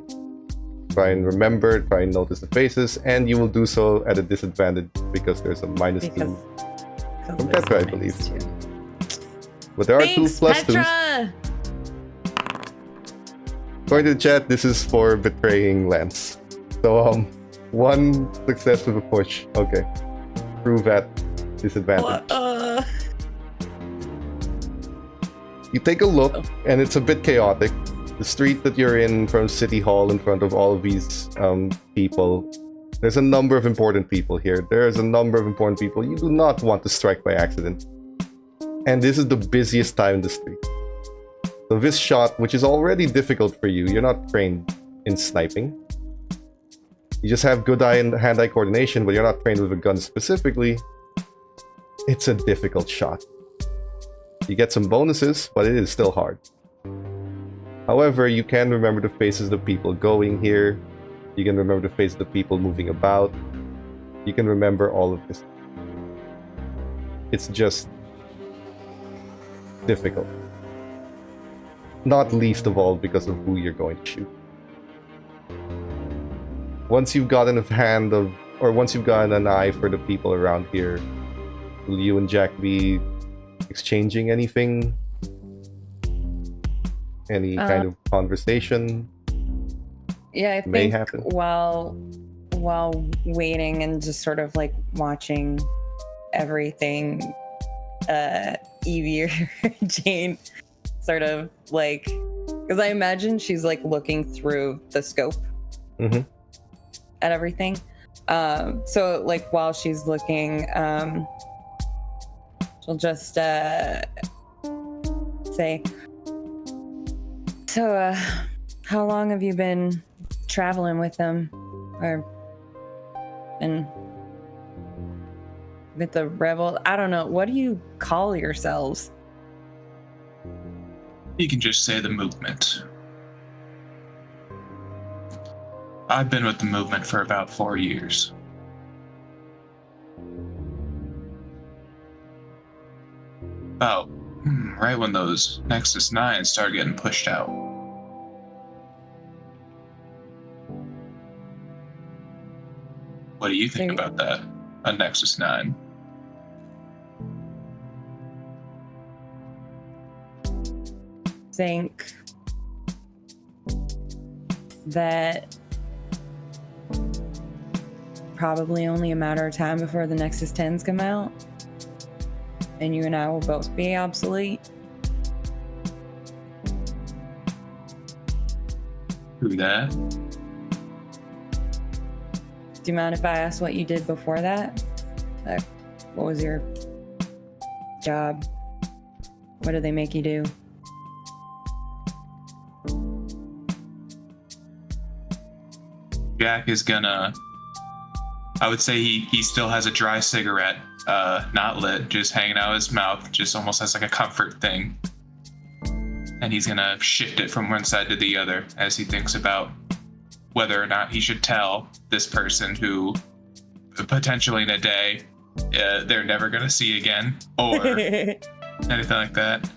S2: Try and remember, try and notice the faces, and you will do so at a disadvantage because there's a -2 from Petra, I believe. But there are
S3: Thanks,
S2: 2 +2s.
S3: Petra!
S2: According to the chat, this is for betraying Lance. So, 1 success with a push. Okay. Prove at disadvantage. You take a look, and it's a bit chaotic. The street that you're in from City Hall in front of all of these people, there's a number of important people here. There's a number of important people you do not want to strike by accident. And this is the busiest time in the street. So this shot, which is already difficult for you, you're not trained in sniping. You just have good eye and hand-eye coordination, but you're not trained with a gun specifically. It's a difficult shot. You get some bonuses, but it is still hard. However, you can remember the faces of the people going here. You can remember the faces of the people moving about. You can remember all of this. It's just difficult. Not least of all because of who you're going to shoot. Once you've gotten once you've gotten an eye for the people around here, will you and Jack be exchanging anything? Any kind of conversation?
S3: Yeah, I
S2: may
S3: think
S2: happen.
S3: while waiting and just sort of like watching everything, Evie or Jane sort of like, because I imagine she's like looking through the scope at everything. So like while she's looking, she'll just say, so how long have you been traveling with them, or been with the rebel? I don't know, what do you call yourselves?
S6: You can just say the movement. I've been with the movement for about 4 years. About right when those Nexus 9s started getting pushed out. What do you think about that? A Nexus 9?
S3: Think that probably only a matter of time before the Nexus 10s come out, and you and I will both be obsolete.
S6: Who that?
S3: Do you mind if I ask what you did before that? Like, what was your job? What did they make you do?
S6: Jack is gonna... I would say he still has a dry cigarette, not lit, just hanging out of his mouth, just almost as like a comfort thing. And he's gonna shift it from one side to the other as he thinks about whether or not he should tell this person who potentially in a day they're never gonna see again, or anything like that.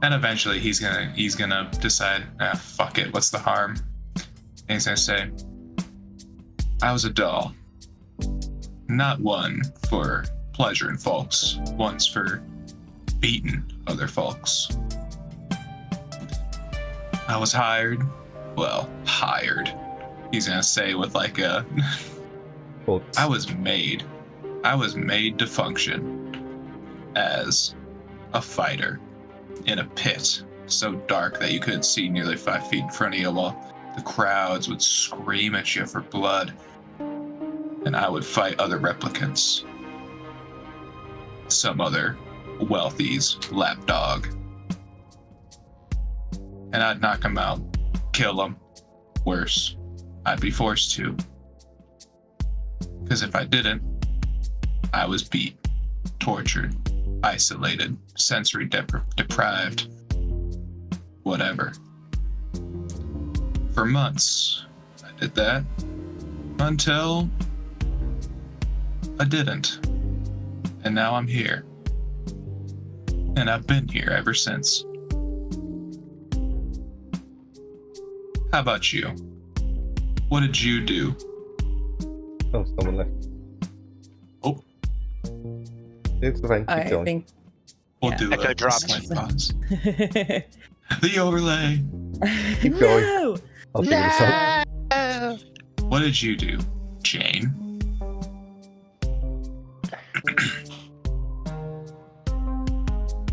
S6: And eventually he's gonna decide, fuck it, what's the harm? And he's gonna say, I was a doll. Not one for pleasuring folks, one's for beating other folks. I was hired. He's gonna say with like a... I was made to function as a fighter in a pit so dark that you couldn't see nearly 5 feet in front of you while the crowds would scream at you for blood. And I would fight other replicants. Some other wealthy's lapdog. And I'd knock him out, kill him. Worse, I'd be forced to. Because if I didn't, I was beat, tortured, isolated, sensory deprived, whatever. For months, I did that until I didn't. And now I'm here. And I've been here ever since. How about you? What did you do?
S2: Oh, someone left.
S6: Oh.
S2: It's fine.
S3: I think
S6: We'll do
S4: Echo
S6: a
S4: dropped.
S6: slight pause. The overlay.
S2: Keep going.
S3: No!
S2: I'll figure this out.
S6: What did you do, Jane?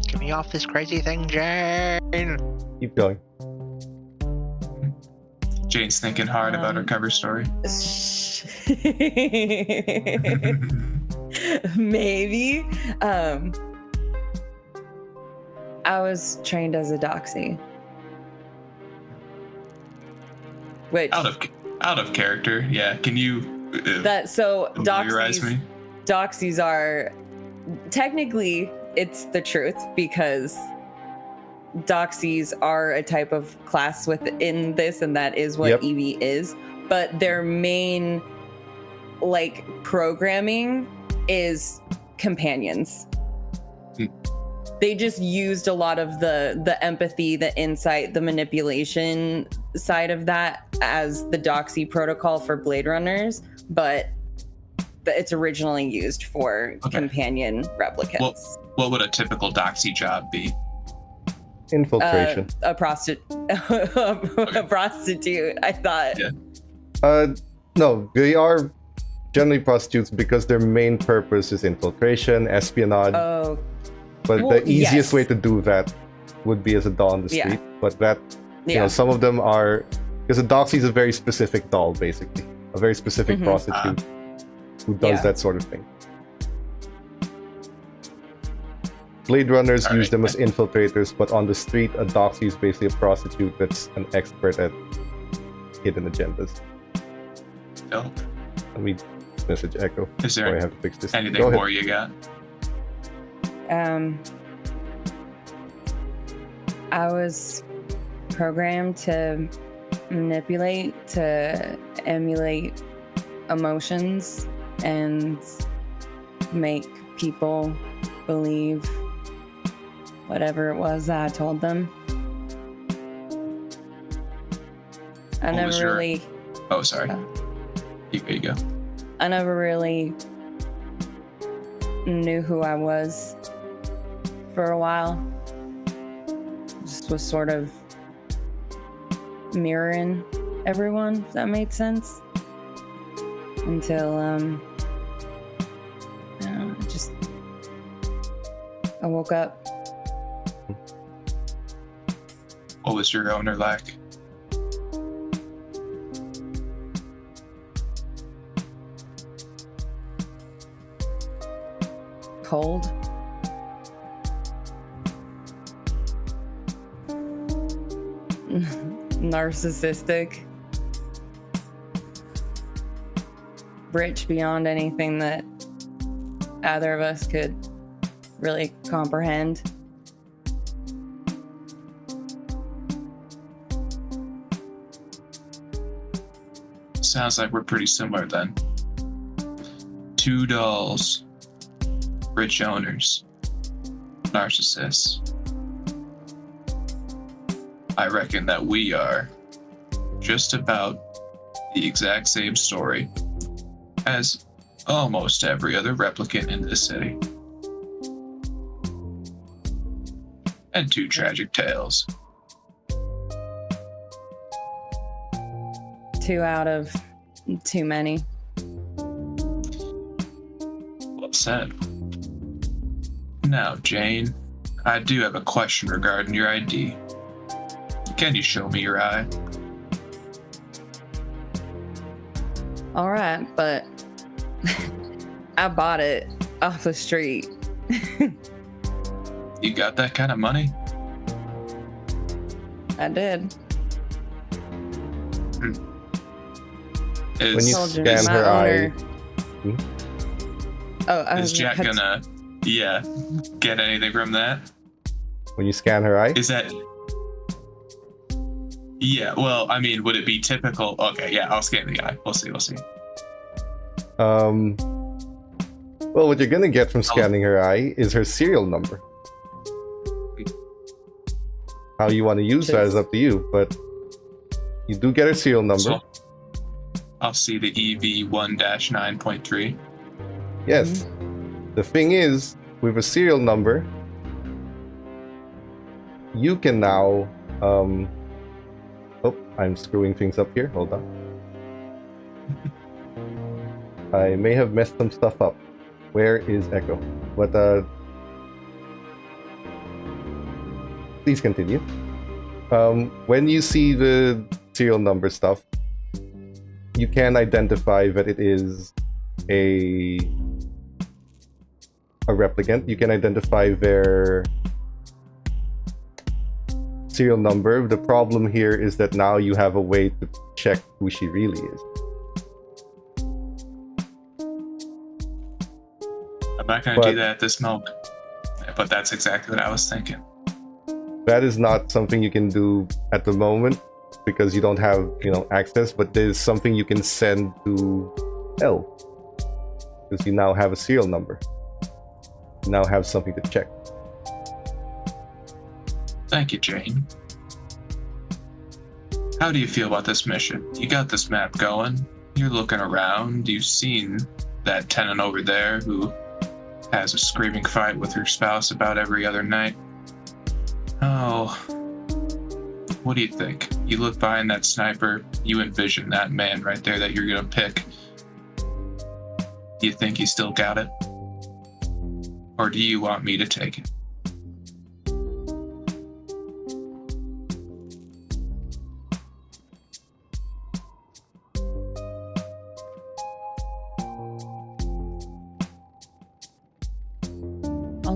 S4: Give me me off this crazy thing, Jane.
S2: Keep going.
S6: Jane's thinking hard about her cover story.
S3: Maybe. I was trained as a doxy. Which
S6: Out of character, yeah. Can you
S3: doxies
S6: me?
S3: Doxies are technically it's the truth because doxies are a type of class within this, and that is what EV is. But their main like programming is companions. They just used a lot of the empathy, the insight, the manipulation side of that as the doxy protocol for Blade Runners, but it's originally used for companion replicants.
S6: What would a typical doxy job be?
S2: Infiltration.
S3: A prostitute. A prostitute, I thought.
S6: Yeah.
S2: No, they are generally prostitutes because their main purpose is infiltration, espionage.
S3: Oh.
S2: But the easiest way to do that would be as a doll on the street. But that, you know, some of them are, because a doxy is a very specific doll, basically. A very specific prostitute who does that sort of thing. Blade Runners use them as infiltrators, but on the street, a doxy is basically a prostitute that's an expert at hidden agendas.
S6: Oh.
S2: Let me message Echo.
S6: Is there
S2: I have to fix this.
S6: anything more you got?
S3: I was programmed to manipulate, to emulate emotions, and make people believe whatever it was that I told them. I never really.
S6: Oh, sorry. Here you go.
S3: I never really knew who I was for a while. Just was sort of mirroring everyone, if that made sense. Until I woke up.
S6: What was your owner like?
S3: Cold. Narcissistic. Rich beyond anything that either of us could really comprehend.
S6: Sounds like we're pretty similar then. Two dolls. Rich owners. Narcissists. I reckon that we are just about the exact same story as almost every other replicant in this city. And two tragic tales.
S3: 2 out of too many.
S6: Well said. Now, Jane, I do have a question regarding your ID. Can you show me your eye?
S3: All right, but I bought it off the street.
S6: You got that kind of money?
S3: I did.
S2: When you
S3: Told you,
S2: scan
S3: my
S2: her eye,
S3: owner- Oh, I
S6: is
S3: was
S6: Jack gonna, get anything from that?
S2: when you scan her eye,
S6: Is that? Yeah. Well, I mean, would it be typical? Okay, yeah, I'll scan the eye. We'll see.
S2: well, what you're gonna get from scanning her eye is her serial number. How you want to use that is up to you, but you do get her serial number.
S6: So, I'll see the EV1-9.3.
S2: Yes. The thing is, with a serial number, you can now I'm screwing things up here. Hold on. I may have messed some stuff up. Where is Echo? What please continue. When you see the serial number stuff, you can identify that it is a replicant. You can identify their serial number. The problem here is that now you have a way to check who she really is.
S6: I'm not going to do that at this moment, but that's exactly what I was thinking.
S2: That is not something you can do at the moment because you don't have, access, but there's something you can send to L because you now have a serial number. You now have something to check.
S6: Thank you, Jane. How do you feel about this mission? You got this map going. You're looking around. You've seen that tenant over there who has a screaming fight with her spouse about every other night. Oh, what do you think? You look behind that sniper, you envision that man right there that you're gonna pick. Do you think you still got it? Or do you want me to take it?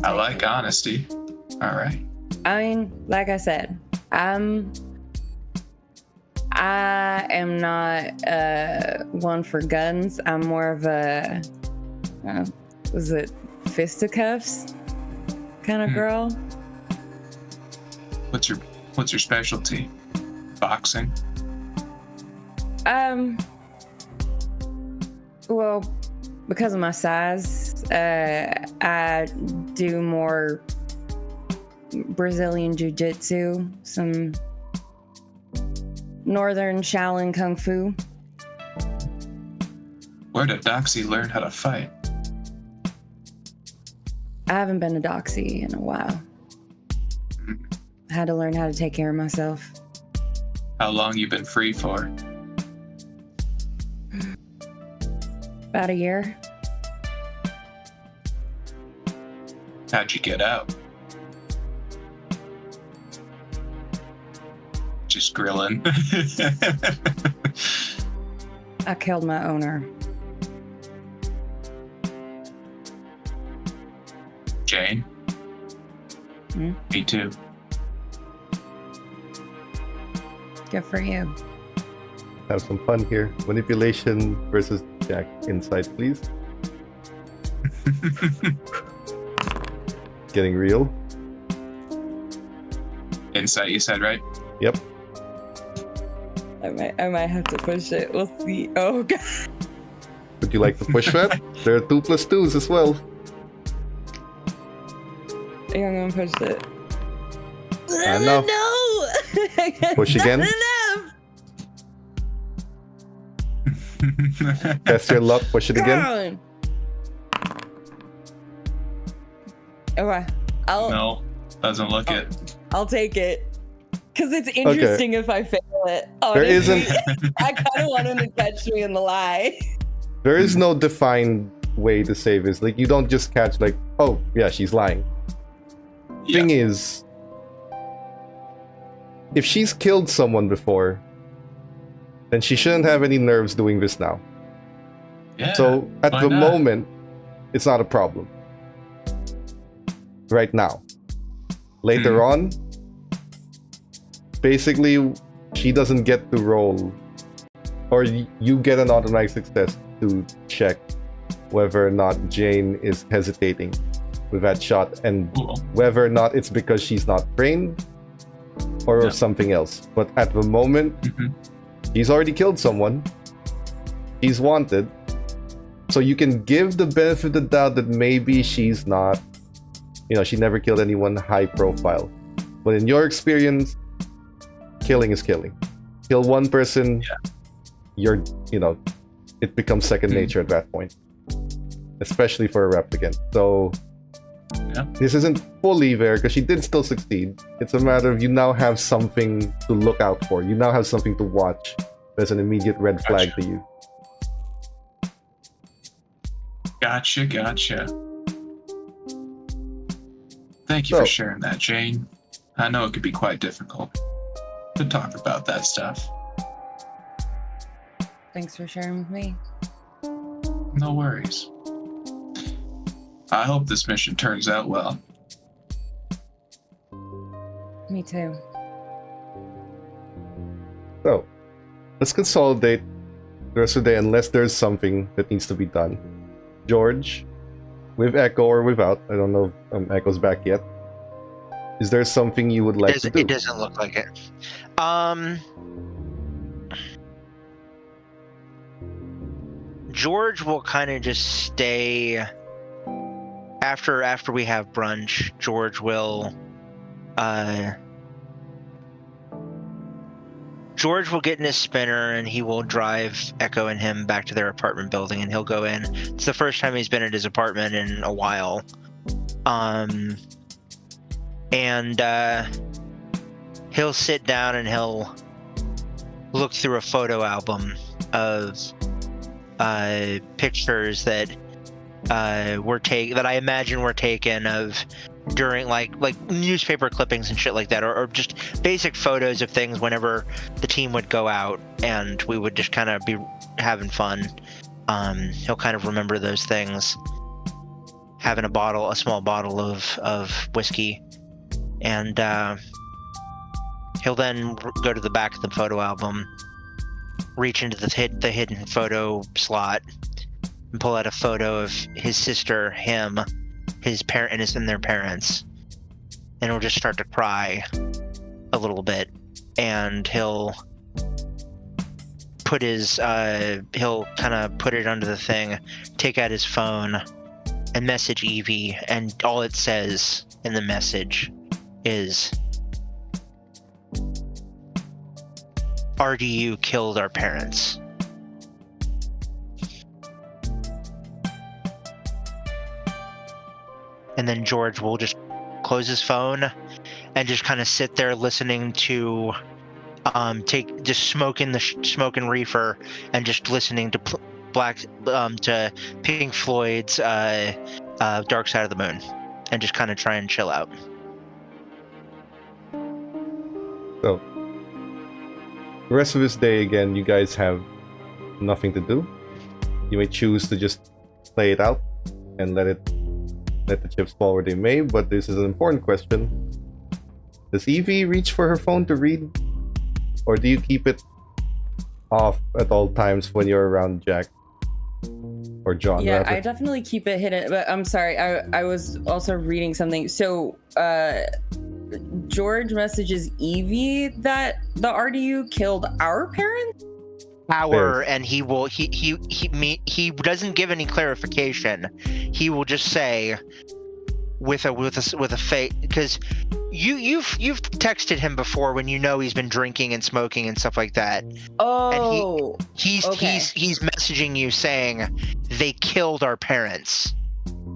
S6: I like honesty. All right.
S3: I mean, like I said, I am not one for guns. I'm more of a was it fisticuffs kind of girl.
S6: What's your specialty? Boxing?
S3: Well, because of my size, I do more Brazilian jiu-jitsu, some northern Shaolin kung fu.
S6: Where did Doxy learn how to fight?
S3: I haven't been to Doxy in a while. I had to learn how to take care of myself.
S6: How long you been free for?
S3: About a year.
S6: How'd you get out? Just grilling.
S3: I killed my owner.
S6: Jane? Me too.
S3: Good for you.
S2: Have some fun here. Manipulation versus Jack. Insight, please. Getting real.
S6: Insight, you said, right?
S2: Yep.
S3: I might have to push it. We'll see. Oh god.
S2: Would you like to push that? There are 2 + 2s as well.
S3: I think I'm gonna push it.
S2: Enough.
S3: No.
S2: Push again. Test your luck. Push it again.
S3: Okay.
S6: No, doesn't look it.
S3: I'll take it. Because it's interesting if I fail it. Honestly,
S2: There isn't.
S3: I kind of want him to catch me in the lie.
S2: There is no defined way to say this. Like, you don't just catch like, oh yeah, she's lying.
S6: Yeah.
S2: Thing is, if she's killed someone before, then she shouldn't have any nerves doing this now.
S6: Yeah,
S2: So at
S6: why
S2: the
S6: not?
S2: moment, it's not a problem. Right now. Later on, basically, she doesn't get to roll, or you get an automatic success to check whether or not Jane is hesitating with that shot, and
S6: Cool.
S2: whether or not it's because she's not trained or
S6: Yeah.
S2: something else. But at the moment, she's already killed someone. She's wanted. So you can give the benefit of the doubt that maybe she's not, she never killed anyone high profile. But in your experience, killing is killing. Kill one person, it becomes second nature at that point. Especially for a replicant. So this isn't fully there because she did still succeed. It's a matter of you now have something to look out for. You now have something to watch. There's an immediate red flag to you.
S6: Gotcha. Thank you for sharing that, Jane. I know it could be quite difficult to talk about that stuff.
S3: Thanks for sharing with me.
S6: No worries. I hope this mission turns out well.
S3: Me too.
S2: So, let's consolidate the rest of the day unless there's something that needs to be done. George, with Echo or without, I don't know if Echo's back yet. Is there something you would like to do?
S4: It doesn't look like it. George will kind of just stay after we have brunch. George will get in his spinner and he will drive Echo and him back to their apartment building, and he'll go in. It's the first time he's been at his apartment in a while. And he'll sit down and he'll look through a photo album of pictures that that I imagine were taken of during like newspaper clippings and shit like that, or just basic photos of things whenever the team would go out and we would just kind of be having fun. He'll kind of remember those things, having a small bottle of whiskey, and he'll then go to the back of the photo album, reach into the hidden photo slot, and pull out a photo of his sister, him, his parent, and their parents, and he'll just start to cry a little bit, and he'll put he'll kind of put it under the thing, take out his phone, and message Evie, and all it says in the message is, "RDU killed our parents." And then George will just close his phone and just kind of sit there listening to smoking reefer and just listening to to Pink Floyd's Dark Side of the Moon, and just kind of try and chill out.
S2: So, the rest of this day, again, you guys have nothing to do. You may choose to just play it out and let the chips fall where they may, but this is an important question. Does Evie reach for her phone to read? Or do you keep it off at all times when you're around Jack? Or John?
S3: Yeah,
S2: rather?
S3: I definitely keep it hidden, but I'm sorry, I was also reading something. So, George messages Evie that the RDU killed our parents?
S4: And he doesn't give any clarification. He will just say with a face, because you've texted him before when you know he's been drinking and smoking and stuff like that.
S3: Oh,
S4: and he's messaging you saying they killed our parents.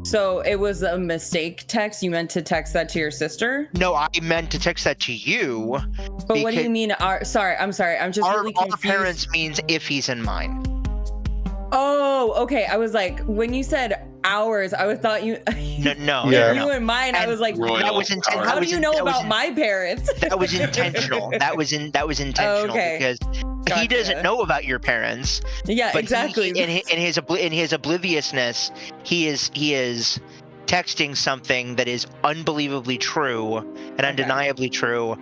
S3: So it was a mistake text? You meant to text that to your sister?
S4: No, I meant to text that to you.
S3: But what do you mean? I'm sorry. I'm just really confused.
S4: Our parents means if he's in mine.
S3: Oh, okay. I was like, when you said ours, I thought you.
S4: No.
S2: Yeah.
S3: You and mine. I was like,
S4: that was intentional.
S3: How do you know about my parents?
S4: That was intentional. That was intentional because he doesn't know about your parents.
S3: Yeah,
S4: but
S3: exactly.
S4: In his obliviousness, he is texting something that is unbelievably true and undeniably true,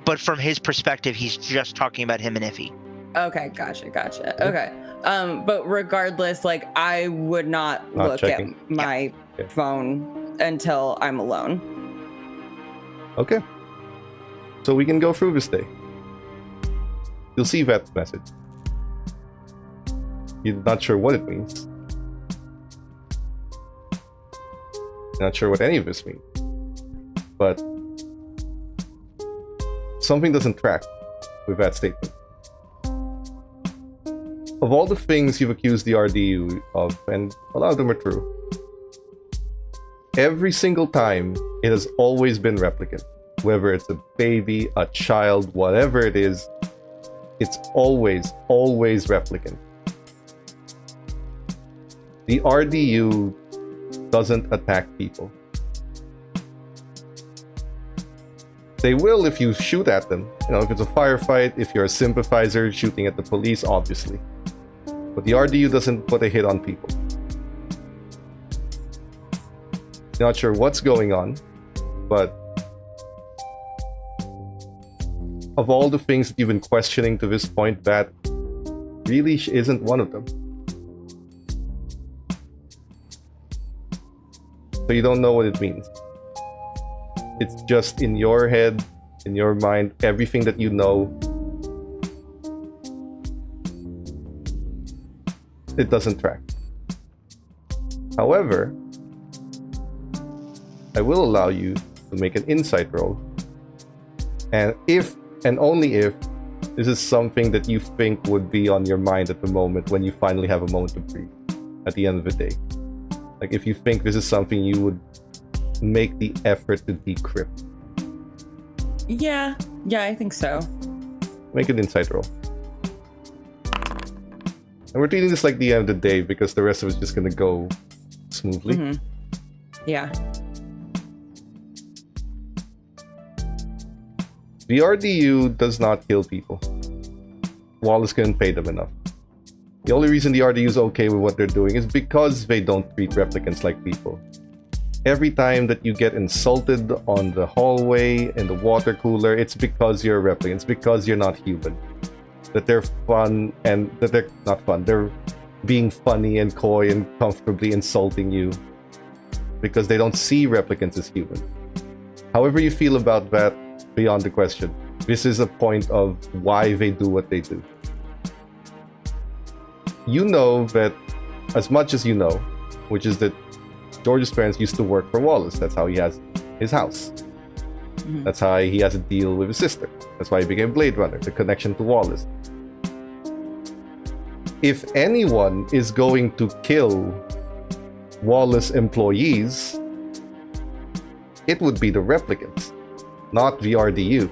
S4: but from his perspective, he's just talking about him and Iffy.
S3: Okay, gotcha. Okay. But regardless, like, I would not look
S2: checking.
S3: at my phone until I'm alone.
S2: Okay. So we can go through this day. You'll see that message. You're not sure what it means. You're not sure what any of this means. But something doesn't track with that statement. Of all the things you've accused the RDU of, and a lot of them are true, every single time it has always been replicant. Whether it's a baby, a child, whatever it is, it's always replicant. The RDU doesn't attack people. They will if you shoot at them. You know, if it's a firefight, if you're a sympathizer shooting at the police, obviously. But the RDU doesn't put a hit on people. Not sure what's going on, but of all the things that you've been questioning to this point, that really isn't one of them. So you don't know what it means. It's just in your head, in your mind, everything that you know. It doesn't track. However, I will allow you to make an insight roll. And if, and only if, this is something that you think would be on your mind at the moment when you finally have a moment to breathe at the end of the day. Like if you think this is something you would make the effort to decrypt.
S3: Yeah, I think so.
S2: Make an insight roll. And we're treating this like the end of the day because the rest of it's just gonna go smoothly.
S3: Mm-hmm. Yeah.
S2: The RDU does not kill people. Wallace couldn't pay them enough. The only reason the RDU is okay with what they're doing is because they don't treat replicants like people. Every time that you get insulted on the hallway, in the water cooler, it's because you're a replicant. It's because you're not human. That they're fun and that they're not fun. They're being funny and coy and comfortably insulting you because they don't see replicants as human. However you feel about that, beyond the question, this is a point of why they do what they do. You know that as much as you know, which is that George's parents used to work for Wallace. That's how he has his house.
S3: Mm-hmm.
S2: That's how he has a deal with his sister. That's why he became Blade Runner, the connection to Wallace. If anyone is going to kill Wallace employees, it would be the replicants, not the RDU.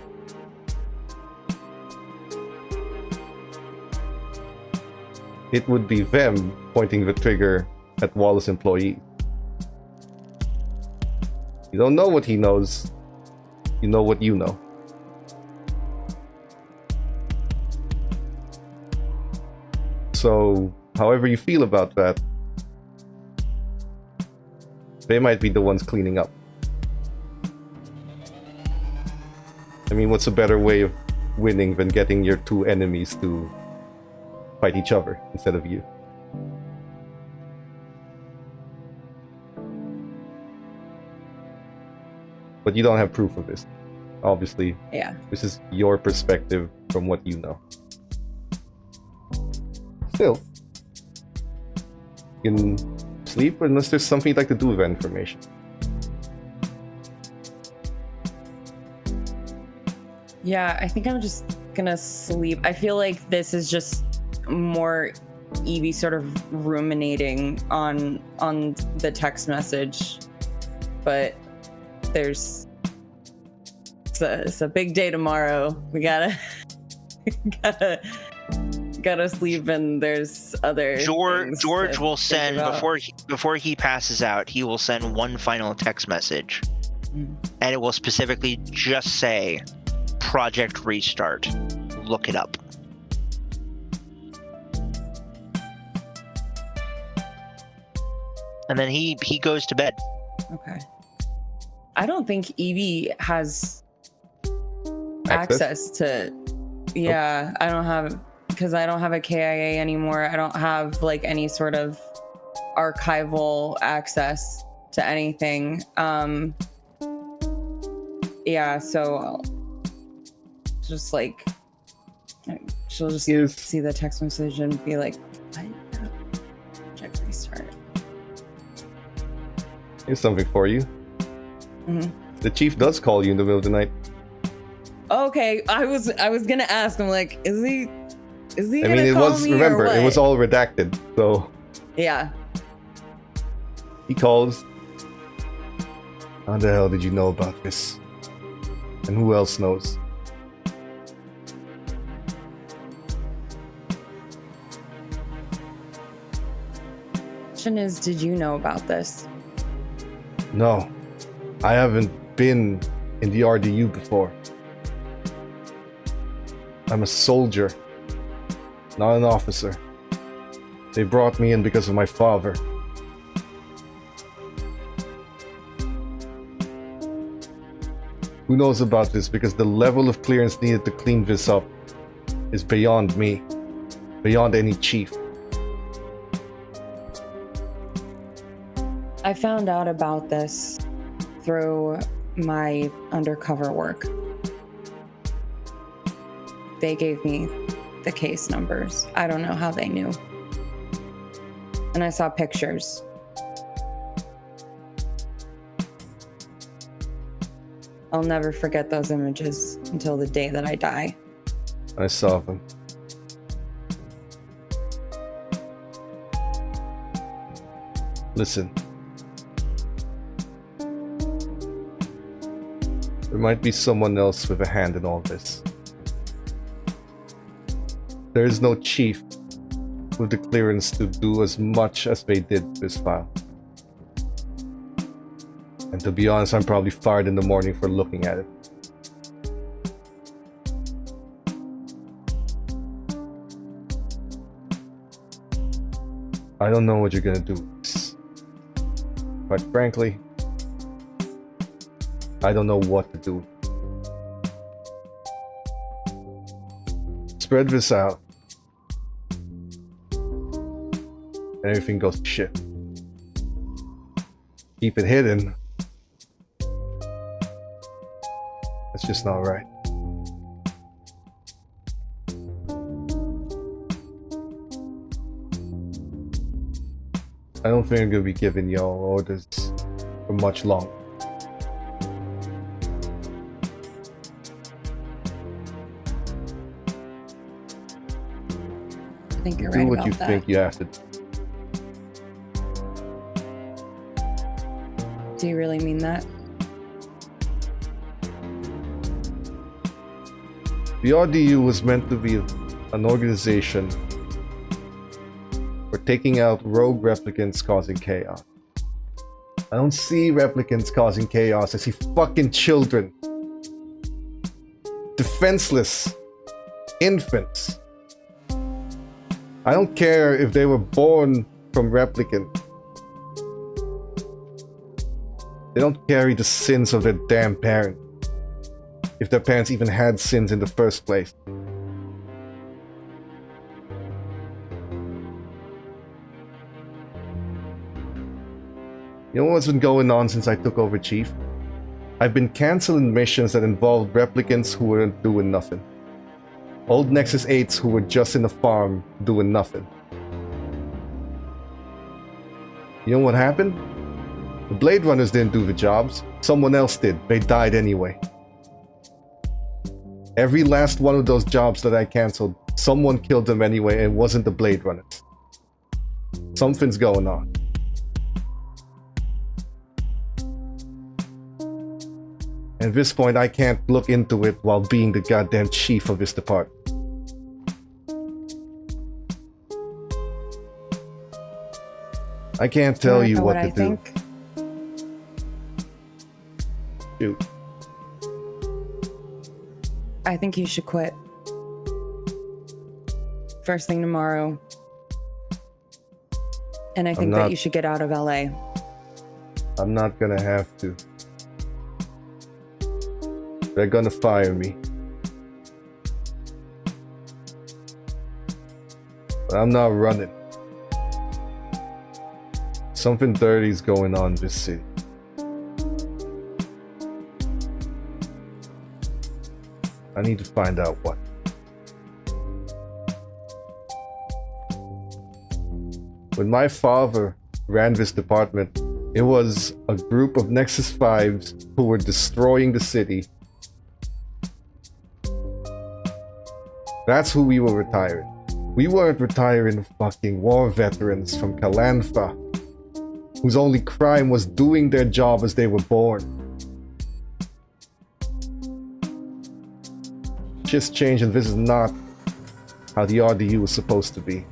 S2: It would be them pointing the trigger at Wallace employees. You don't know what he knows. You know what you know. So, however you feel about that, they might be the ones cleaning up. I mean, what's a better way of winning than getting your two enemies to fight each other instead of you? But you don't have proof of this. Obviously,
S3: Yeah.
S2: this is your perspective from what you know. Still, you can sleep unless there's something you'd like to do with that information.
S3: Yeah, I think I'm just gonna sleep. I feel like this is just more Evie sort of ruminating on the text message, but it's a big day tomorrow. We gotta sleep, and there's other
S4: George will send
S3: about.
S4: before he passes out. He will send one final text message, and it will specifically just say Project Restart. Look it up. And then he goes to bed.
S3: Okay. I don't think Evie has access to. Yeah, I don't have, because I don't have a KIA anymore. I don't have like any sort of archival access to anything. Yeah, so I'll just like, she'll just see the text message and be like, what? Check restart.
S2: Here's something for you.
S3: Mm-hmm.
S2: The chief does call you in the middle of the night.
S3: Okay, I was gonna ask. I'm like, is he?
S2: I mean,
S3: gonna
S2: it
S3: call
S2: was,
S3: me, or
S2: remember, it
S3: what?
S2: was all redacted, so
S3: Yeah.
S2: he calls. How the hell did you know about this? And who else knows?
S3: Question is, did you know about this?
S2: No, I haven't been in the RDU before. I'm a soldier, not an officer. They brought me in because of my father. Who knows about this? Because the level of clearance needed to clean this up is beyond me, beyond any chief.
S3: I found out about this through my undercover work. They gave me the case numbers. I don't know how they knew. And I saw pictures. I'll never forget those images until the day that I die.
S2: I saw them. Listen. There might be someone else with a hand in all this. There is no chief with the clearance to do as much as they did with this file. And to be honest, I'm probably fired in the morning for looking at it. I don't know what you're gonna do with this. Quite frankly, I don't know what to do. Spread this out. And everything goes to shit. Keep it hidden. That's just not right. I don't think I'm gonna be giving y'all orders for much longer.
S3: I think you're
S2: Do
S3: right
S2: what
S3: about
S2: you
S3: that.
S2: think you have to do.
S3: Do you really mean that?
S2: The RDU was meant to be an organization for taking out rogue replicants causing chaos. I don't see replicants causing chaos. I see fucking children. Defenseless. Infants. I don't care if they were born from replicant. They don't carry the sins of their damn parents. If their parents even had sins in the first place. You know what's been going on since I took over Chief? I've been canceling missions that involved replicants who weren't doing nothing. Old Nexus 8s who were just in the farm doing nothing. You know what happened? The Blade Runners didn't do the jobs. Someone else did. They died anyway. Every last one of those jobs that I canceled, someone killed them anyway, and it wasn't the Blade Runners. Something's going on. At this point, I can't look into it while being the goddamn chief of this department. I can't tell you what to do. Shoot.
S3: I think you should quit. First thing tomorrow. And I think that you should get out of LA.
S2: I'm not gonna have to. They're gonna fire me. But I'm not running. Something dirty's going on in this city. I need to find out what. When my father ran this department, it was a group of Nexus 5s who were destroying the city. That's who we were retiring. We weren't retiring fucking war veterans from Calantha, whose only crime was doing their job as they were born. Shit's changed, and this is not how the RDU was supposed to be.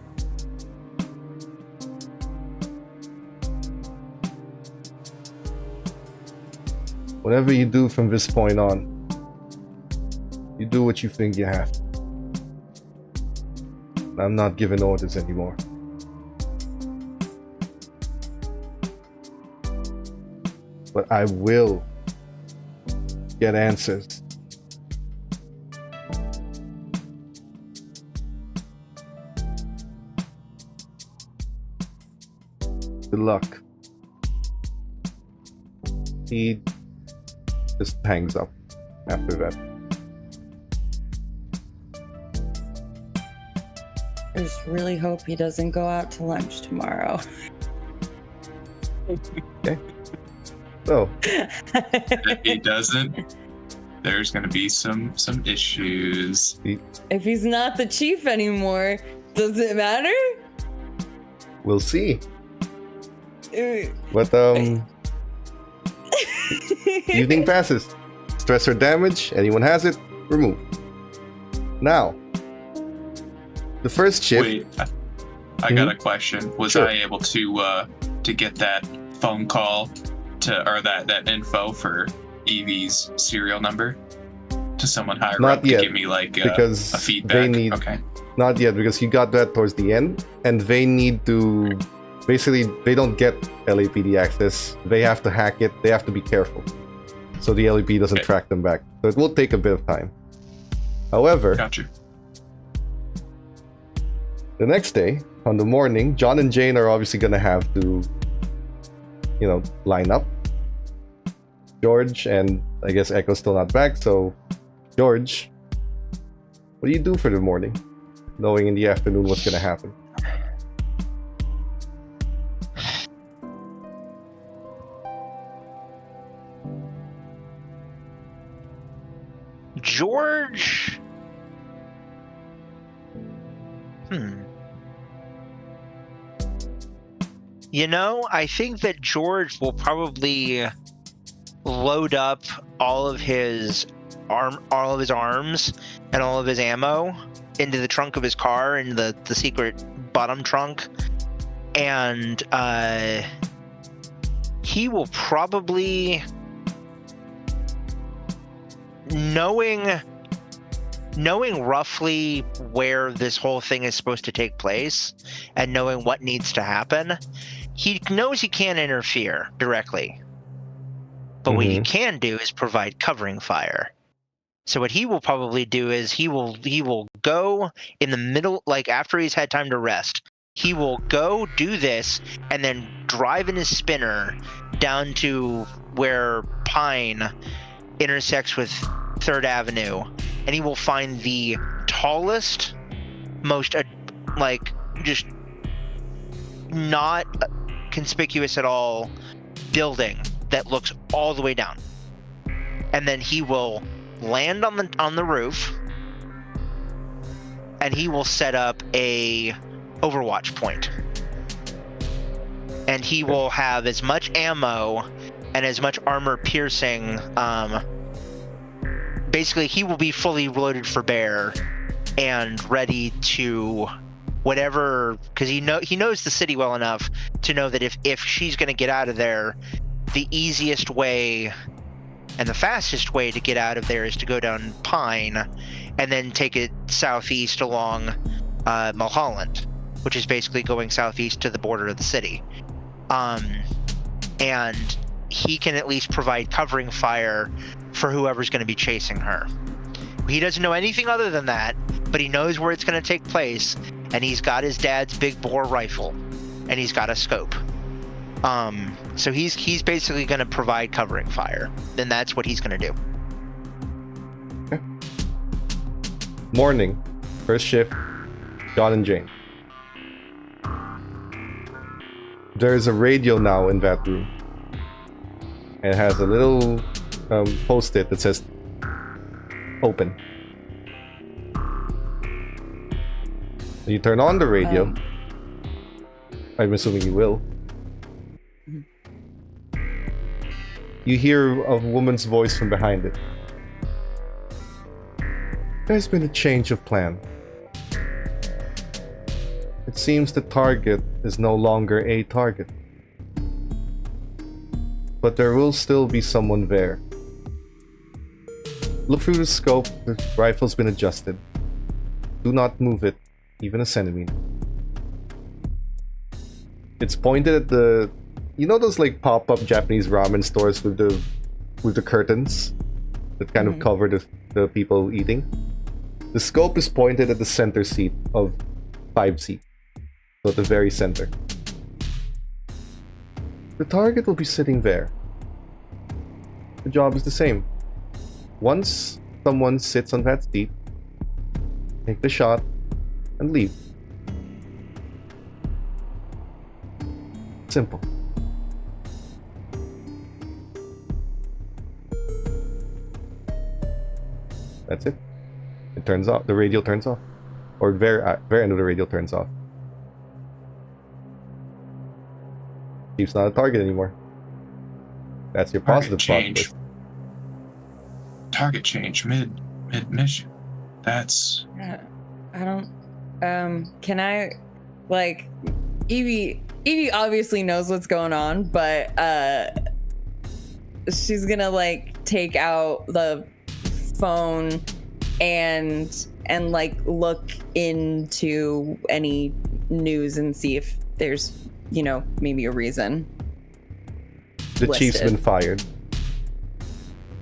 S2: Whatever you do from this point on, you do what you think you have to. I'm not giving orders anymore. But I will get answers. Good luck. He just hangs up after that.
S3: I just really hope he doesn't go out to lunch tomorrow.
S2: Okay. So,
S6: If he doesn't, there's gonna be some issues.
S3: If he's not the chief anymore, does it matter?
S2: we'll see. But evening passes. Stress or damage, anyone has it, remove. Now, the first shift.
S6: Wait, I got a question. Was
S2: Sure.
S6: I able to get that phone call or that info for Evie's serial number to someone higher
S2: Not
S6: up to
S2: yet,
S6: give me like
S2: because
S6: a feedback?
S2: they need-
S6: Okay.
S2: Not yet, because you got that towards the end, and they need to. Basically, they don't get LAPD access. They have to hack it. They have to be careful, so the LAPD doesn't
S6: Okay.
S2: track them back. So it will take a bit of time. However,
S6: Gotcha.
S2: the next day, on the morning, John and Jane are obviously gonna have to, line up. George and I guess Echo's still not back, so George, what do you do for the morning, knowing in the afternoon what's gonna happen?
S4: George. I think that George will probably load up all of his arms and all of his ammo into the trunk of his car, in the secret bottom trunk, and he will probably, knowing roughly where this whole thing is supposed to take place and knowing what needs to happen, he knows he can't interfere directly. But what he can do is provide covering fire. So what he will probably do is he will go in the middle, like after he's had time to rest, he will go do this and then drive in his spinner down to where Pine intersects with 3rd Avenue, and he will find the tallest, most just not conspicuous at all building that looks all the way down, and then he will land on the roof, and he will set up a overwatch point, and he will have as much ammo and as much armor piercing. Basically, he will be fully loaded for bear and ready to whatever, because he knows the city well enough to know that if she's going to get out of there, the easiest way and the fastest way to get out of there is to go down Pine and then take it southeast along Mulholland, which is basically going southeast to the border of the city. And he can at least provide covering fire for whoever's going to be chasing her. He doesn't know anything other than that, but he knows where it's going to take place, and he's got his dad's big bore rifle, and he's got a scope. So he's basically going to provide covering fire. Then that's what he's going to do.
S2: Okay. Morning, first shift, John and Jane. There's a radio now in that room. And it has a little post-it that says open. You turn on the radio. I'm assuming you will. You hear a woman's voice from behind it. There's been a change of plan. It seems the target is no longer a target. But there will still be someone there. Look through the scope. The rifle's been adjusted. Do not move it, even a centimeter. It's pointed at the... You know those like pop-up Japanese ramen stores with the curtains that kind of cover the people eating? The scope is pointed at the center seat of 5C. So at the very center. The target will be sitting there. The job is the same. Once someone sits on that seat, take the shot and leave. Simple. That's it. It turns off. The radio turns off. Or very end of the radio turns off. Chief's not a target anymore. That's your positive plot twist.
S6: Target change mid mission. That's...
S3: I don't... Can I... Like... Evie obviously knows what's going on, but she's gonna like take out the phone and like look into any news and see if there's, you know, maybe a reason.
S2: The chief's been fired.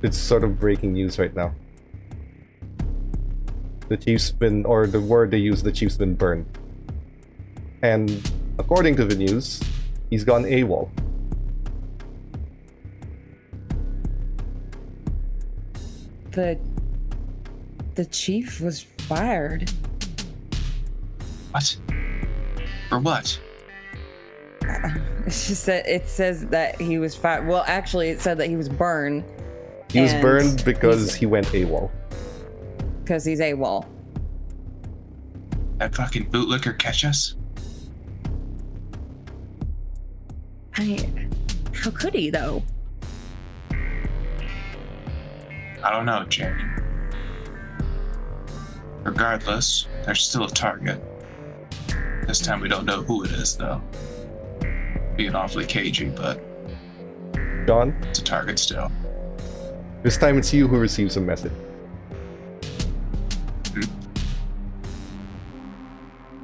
S2: It's sort of breaking news right now. The chief's been, or the word they use, the chief's been burned. And according to the news, he's gone AWOL.
S3: The chief was fired.
S6: What? For what?
S3: It's just that it says that he was fired. Well, actually, it said that he was burned.
S2: He was burned because he went AWOL.
S3: Because he's AWOL.
S6: That fucking bootlicker catch us?
S3: How could he, though?
S6: I don't know, Jane. Regardless, there's still a target. This time we don't know who it is, though. Being awfully cagey, but...
S2: John?
S6: It's a target still.
S2: This time it's you who receives a message.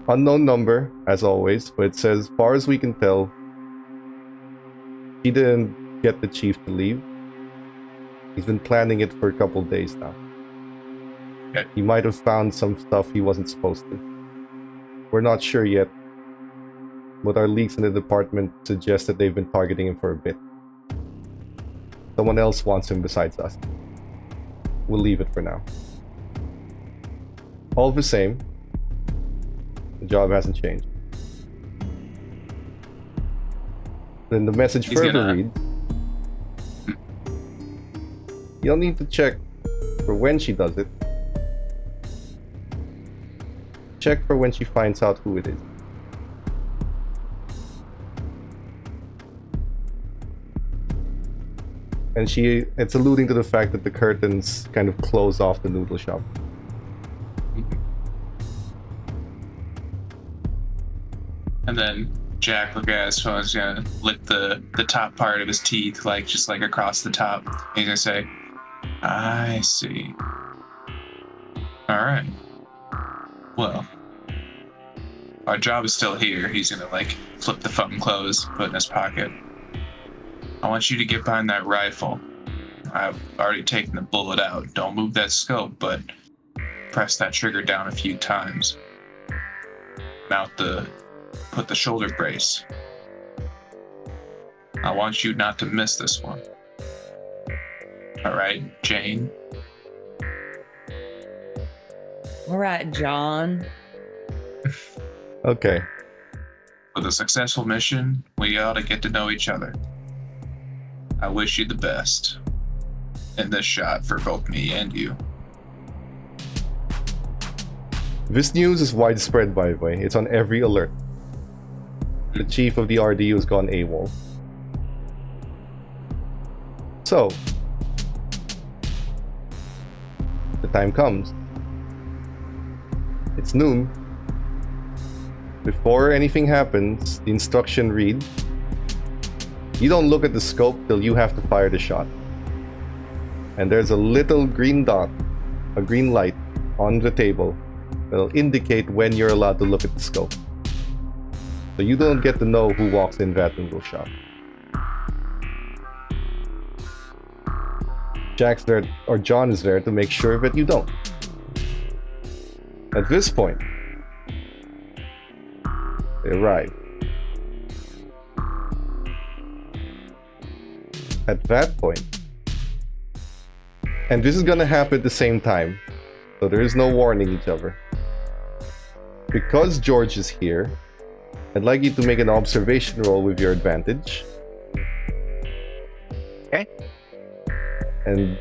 S2: Unknown number, as always, but it says, as far as we can tell, he didn't get the chief to leave. He's been planning it for a couple days now.
S6: Okay.
S2: He might have found some stuff he wasn't supposed to. We're not sure yet, but our leaks in the department suggest that they've been targeting him for a bit. Someone else wants him besides us. We'll leave it for now. All the same, the job hasn't changed. Then the message further reads, you'll need to check for when she does it. Check for when she finds out who it is. And it's alluding to the fact that the curtains kind of close off the noodle shop.
S6: And then Jack, looking at his phone, is gonna lick the top part of his teeth, like just like across the top. He's gonna say, I see. Alright. Well, our job is still here. He's gonna like flip the phone closed, put it in his pocket. I want you to get behind that rifle. I've already taken the bullet out. Don't move that scope, but press that trigger down a few times. Put the shoulder brace. I want you not to miss this one. Alright, Jane?
S3: Alright, John.
S2: Okay.
S6: With a successful mission, we ought to get to know each other. I wish you the best in this shot for both me and you.
S2: This news is widespread, by the way. It's on every alert. The chief of the RDU has gone AWOL. So, the time comes. It's noon. Before anything happens, the instruction reads, you don't look at the scope till you have to fire the shot. and there's a little green dot, a green light on the table that'll indicate when you're allowed to look at the scope. So you don't get to know who walks in that noodle shop. Jack's there, or John is there to make sure that you don't. At this point, they arrive. At that point, and this is gonna happen at the same time, so there is no warning each other. Because George is here, I'd like you to make an observation roll with your advantage.
S4: Okay.
S2: And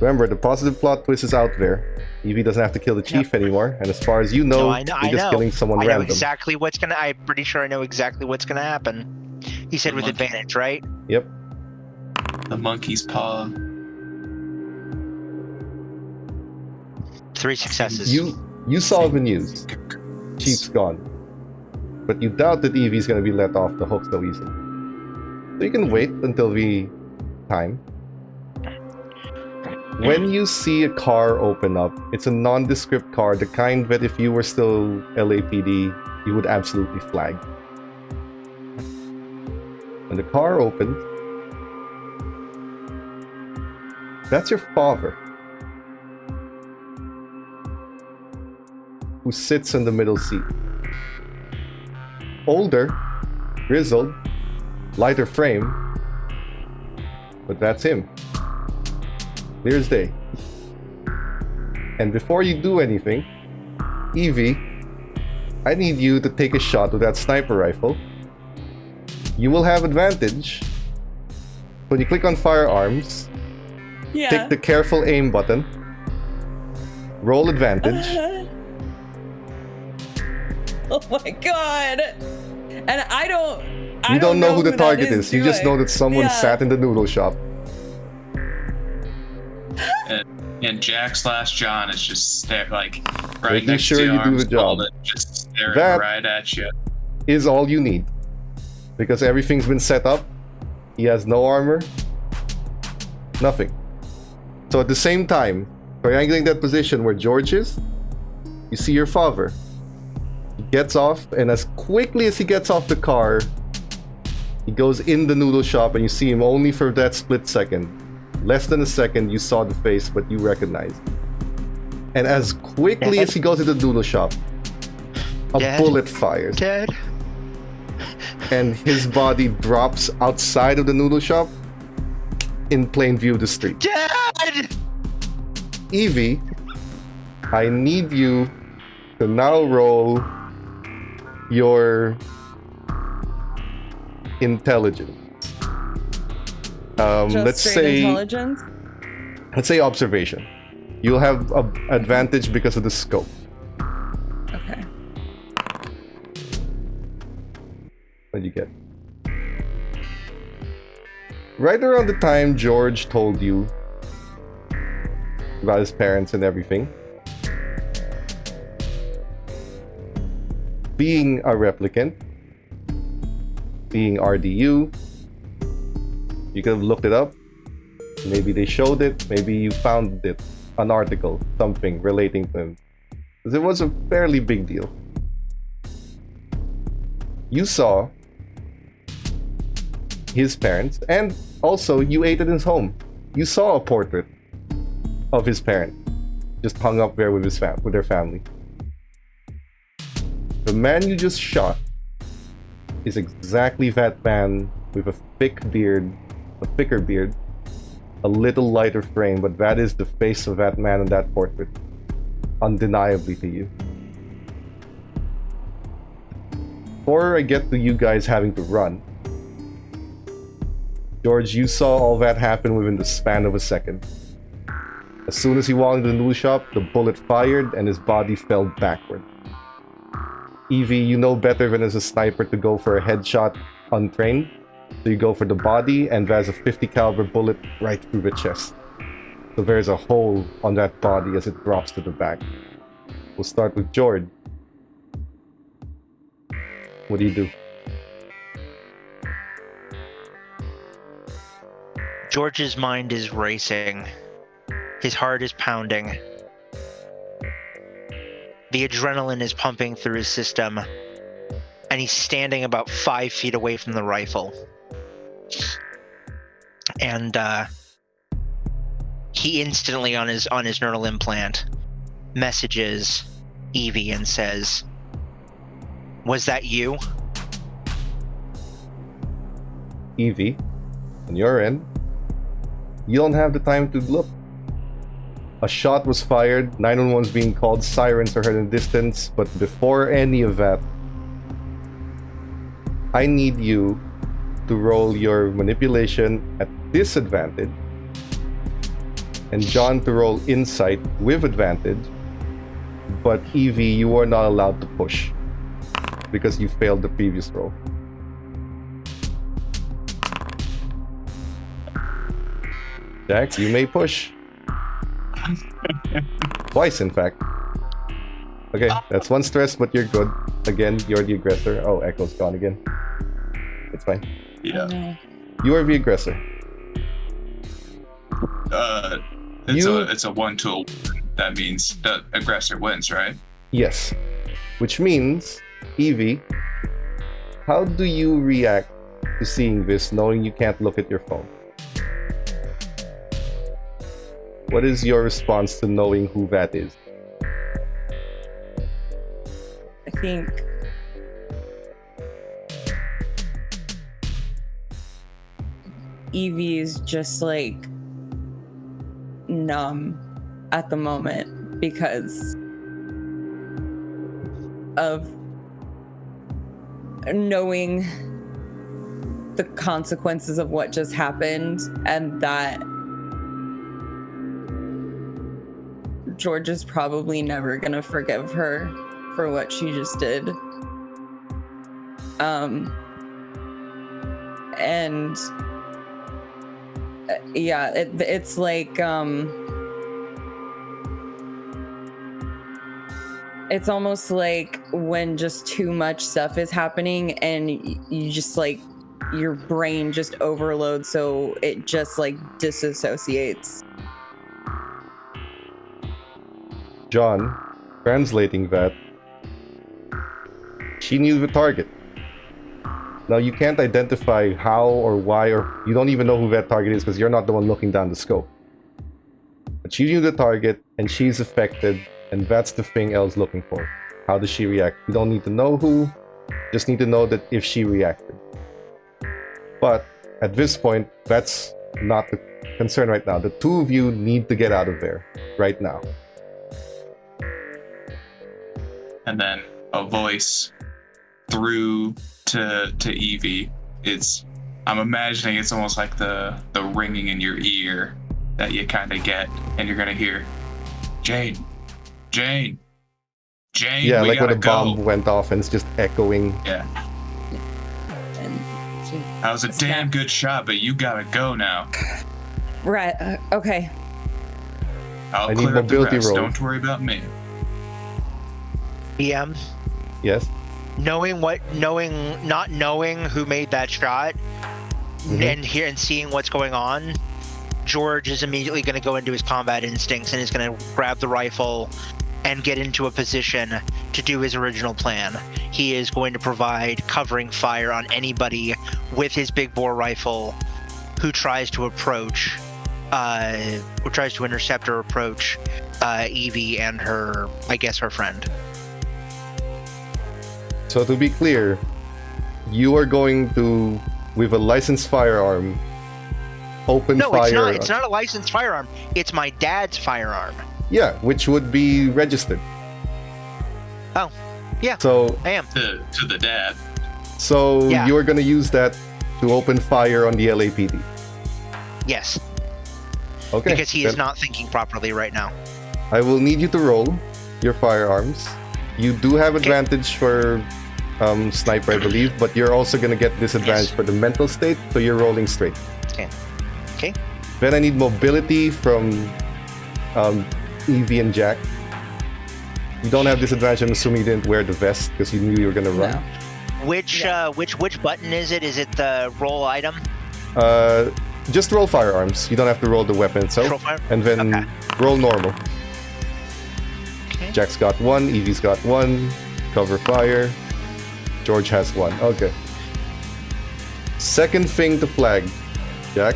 S2: remember, the positive plot twist is out there. Evie doesn't have to kill the chief anymore, and as far as you know,
S4: I
S2: you're just killing someone
S4: I know
S2: random.
S4: exactly what's gonna. I'm pretty sure I know exactly what's gonna happen. He said with
S6: Monkey.
S4: advantage, right?
S2: Yep.
S6: The monkey's paw.
S4: 3 successes.
S2: You saw the news. Chief's gone. But you doubt that Evie's gonna be let off the hook so easily. So you can wait until the time. When you see a car open up, it's a nondescript car, the kind that if you were still LAPD, you would absolutely flag. When the car opens, that's your father, who sits in the middle seat. Older, grizzled, lighter frame, but that's him. Clear as day. And before you do anything, Evie, I need you to take a shot with that sniper rifle. You will have advantage. When you click on firearms,
S3: Yeah.
S2: take the careful aim button. Roll advantage.
S3: Oh my god! And I don't.
S2: You don't know who the
S3: that
S2: target is. You just know that someone
S3: Yeah.
S2: sat in the noodle shop.
S6: And Jack/John is just there, like right
S2: Making
S6: next
S2: sure
S6: to
S2: you do
S6: arms
S2: the job.
S6: folded, just staring
S2: That-
S6: right at you.
S2: Is all you need. Because everything's been set up. He has no armor. Nothing. So at the same time, triangulating that position where George is, you see your father. He gets off, and as quickly as he gets off the car, he goes in the noodle shop, and you see him only for that split second. Less than a second, you saw the face, but you recognized. And as quickly as he goes into the noodle shop, a
S4: Dad?
S2: bullet fires,
S4: Dad.
S2: and his body drops outside of the noodle shop in plain view of the street.
S4: Dad.
S2: Evie, I need you to now roll your intelligence.
S3: Just
S2: Let's
S3: straight
S2: say
S3: intelligence.
S2: observation. You'll have an advantage because of the scope.
S3: Okay.
S2: What did you get? Right around the time George told you about his parents and everything, being a replicant, being RDU, you could have looked it up. Maybe they showed it. Maybe you found it, an article, something relating to him. Because it was a fairly big deal. You saw his parents, and also you ate at his home. You saw a portrait of his parents just hung up there with with their family. The man you just shot is exactly that man with a thicker beard, a little lighter frame, but that is the face of that man in that portrait, undeniably to you. Before I get to you guys having to run, George, you saw all that happen within the span of a second. As soon as he walked into the noodle shop, the bullet fired and his body fell backward. Evie, you know better than as a sniper to go for a headshot untrained. So you go for the body, and there's a 50 caliber bullet right through the chest. So there's a hole on that body as it drops to the back. We'll start with George. What do you do?
S4: George's mind is racing. His heart is pounding. The adrenaline is pumping through his system, and he's standing about 5 feet away from the rifle. And he instantly on his neural implant messages Evie and says, "Was that you?"
S2: Evie, on your end, you don't have the time to look. A shot was fired, 911's being called, sirens are heard in the distance, but before any of that, I need you to roll your manipulation at disadvantage, and John to roll insight with advantage, but Evie, you are not allowed to push because you failed the previous roll. Jack, you may push. Twice, in fact. Okay, that's one stress, but you're good. Again, you're the aggressor. Oh, Echo's gone again. It's fine.
S6: Yeah.
S2: You are the aggressor.
S6: It's a 1 to a 1. That means the aggressor wins, right?
S2: Yes. Which means, Evie, how do you react to seeing this, knowing you can't look at your phone? What is your response to knowing who that is?
S3: I think Evie is just like numb at the moment because of knowing the consequences of what just happened, and that George is probably never gonna forgive her for what she just did. And yeah, it's like it's almost like when just too much stuff is happening and you just like your brain just overloads, so it just like disassociates.
S2: John, translating that, she knew the target. Now you can't identify how or why, or you don't even know who that target is because you're not the one looking down the scope. But she knew the target and she's affected, and that's the thing Elle's looking for. How does she react? You don't need to know who, just need to know that if she reacted. But at this point, that's not the concern right now. The two of you need to get out of there right now.
S6: And then a voice through to Evie. I'm imagining it's almost like the ringing in your ear that you kind of get, and you're gonna hear, Jane,
S2: Yeah,
S6: we
S2: like when
S6: gotta
S2: a
S6: go.
S2: bomb went off and it's just echoing.
S6: Yeah,
S3: And she,
S6: that was a damn good shot, but you gotta go now.
S3: right, okay.
S6: I'll
S2: I need
S6: clear up the
S2: mobility
S6: rest.
S2: roll.
S6: Don't worry about me.
S4: PM,
S2: Yes?
S4: not knowing who made that shot,
S2: Mhm.
S4: and seeing what's going on, George is immediately going to go into his combat instincts and is going to grab the rifle and get into a position to do his original plan. He is going to provide covering fire on anybody with his big bore rifle who tries to approach, who tries to intercept or approach Evie and her friend.
S2: So to be clear, you are going to, with a licensed firearm, open
S4: No,
S2: fire.
S4: it's not. It's not a licensed firearm. It's my dad's firearm.
S2: Yeah, which would be registered.
S4: Oh, yeah.
S2: So
S4: I am.
S6: To the dad.
S4: Yeah.
S2: you are going to use that to open fire on the LAPD.
S4: Yes,
S2: Okay.
S4: because he is
S2: then
S4: not thinking properly right now.
S2: I will need you to roll your firearms. You do have advantage for sniper, I believe, but you're also going to get disadvantage
S4: Yes.
S2: for the mental state, so you're rolling straight.
S4: Okay.
S2: Then I need mobility from Evie and Jack. You don't have disadvantage. I'm assuming you didn't wear the vest because you knew you were going to run.
S3: No.
S4: Which button is it? Is it the roll item?
S2: just roll firearms. You don't have to roll the weapon itself.
S4: Roll fire?
S2: And then
S4: Okay.
S2: roll normal.
S4: Okay.
S2: Jack's got 1, Evie's got 1, cover fire. George has 1. Okay. Second thing to flag, Jack.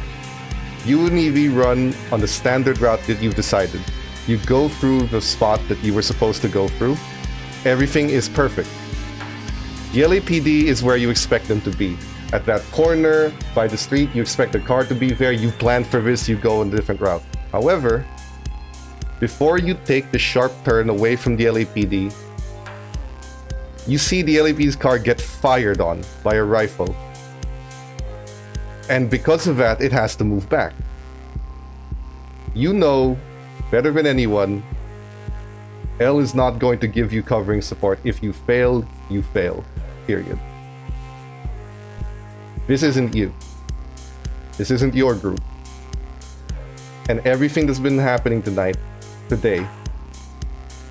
S2: You and Evie run on the standard route that you've decided. You go through the spot that you were supposed to go through. Everything is perfect. The LAPD is where you expect them to be. At that corner, by the street, you expect a car to be there. You plan for this, you go on a different route. However, before you take the sharp turn away from the LAPD, you see the LAPD's car get fired on by a rifle. And because of that, it has to move back. You know better than anyone, L is not going to give you covering support. If you fail, you fail. Period. This isn't you. This isn't your group. And everything that's been happening today,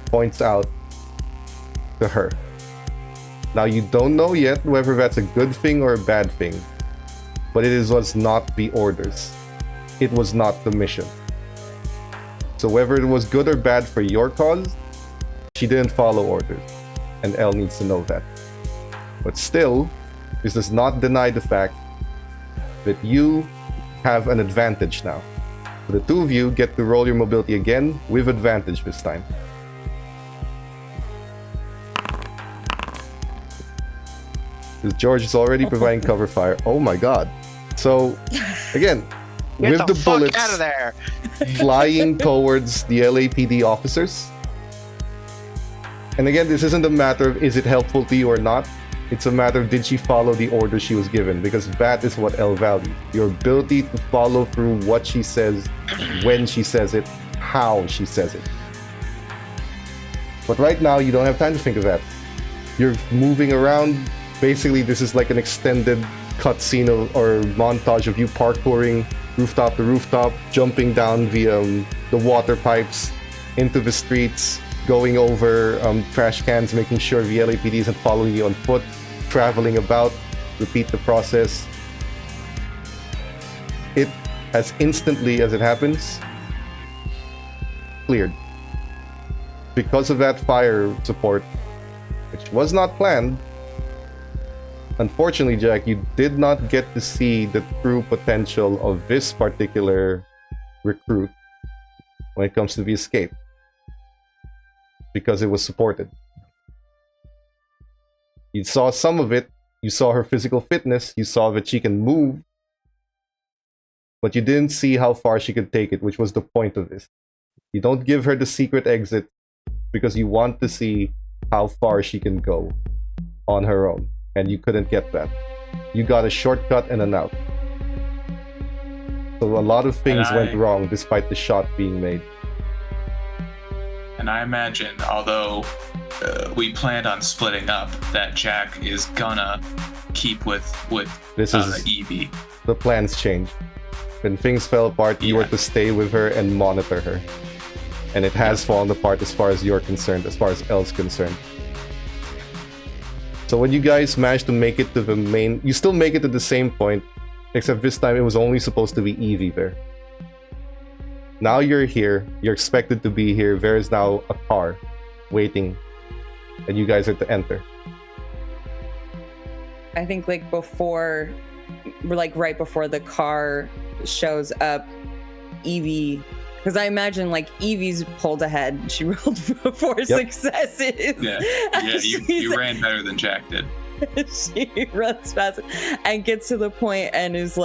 S2: points out to her. Now you don't know yet whether that's a good thing or a bad thing, but was not the orders. It was not the mission. So whether it was good or bad for your cause, she didn't follow orders, and Elle needs to know that. But still, this does not deny the fact that you have an advantage now. So the two of you get to roll your mobility again with advantage this time. Because George is already providing cover fire. Oh my god. So, again,
S4: Get
S2: with the
S4: fuck
S2: bullets
S4: out of there.
S2: flying towards the LAPD officers. And again, this isn't a matter of is it helpful to you or not. It's a matter of did she follow the orders she was given, because that is what Elle values. Your ability to follow through what she says, when she says it, how she says it. But right now, you don't have time to think of that. You're moving around. Basically, this is like an extended cutscene or montage of you parkouring rooftop to rooftop, jumping down the water pipes into the streets, going over trash cans, making sure the LAPD isn't following you on foot, traveling about, repeat the process. It, as instantly as it happens, cleared. Because of that fire support, which was not planned, unfortunately, Jack, you did not get to see the true potential of this particular recruit when it comes to the escape. Because it was supported. You saw some of it, you saw her physical fitness, you saw that she can move, but you didn't see how far she could take it, which was the point of this. You don't give her the secret exit because you want to see how far she can go on her own, and you couldn't get that. You got a shortcut and an out. So a lot of things went wrong despite the shot being made.
S6: And I imagine, although we planned on splitting up, that Jack is gonna keep with Evie.
S2: The plans changed. When things fell apart, you were to stay with her and monitor her. And it has fallen apart as far as you're concerned, as far as Elle's concerned. So when you guys managed to make it to the main... You still make it to the same point, except this time it was only supposed to be Evie there. Now you're here, you're expected to be here, there is now a car waiting, and you guys are to enter.
S3: I think right before the car shows up, Evie, because I imagine Evie's pulled ahead. She rolled 4 successes.
S6: Yeah, you ran better than Jack did.
S3: She runs fast and gets to the point and is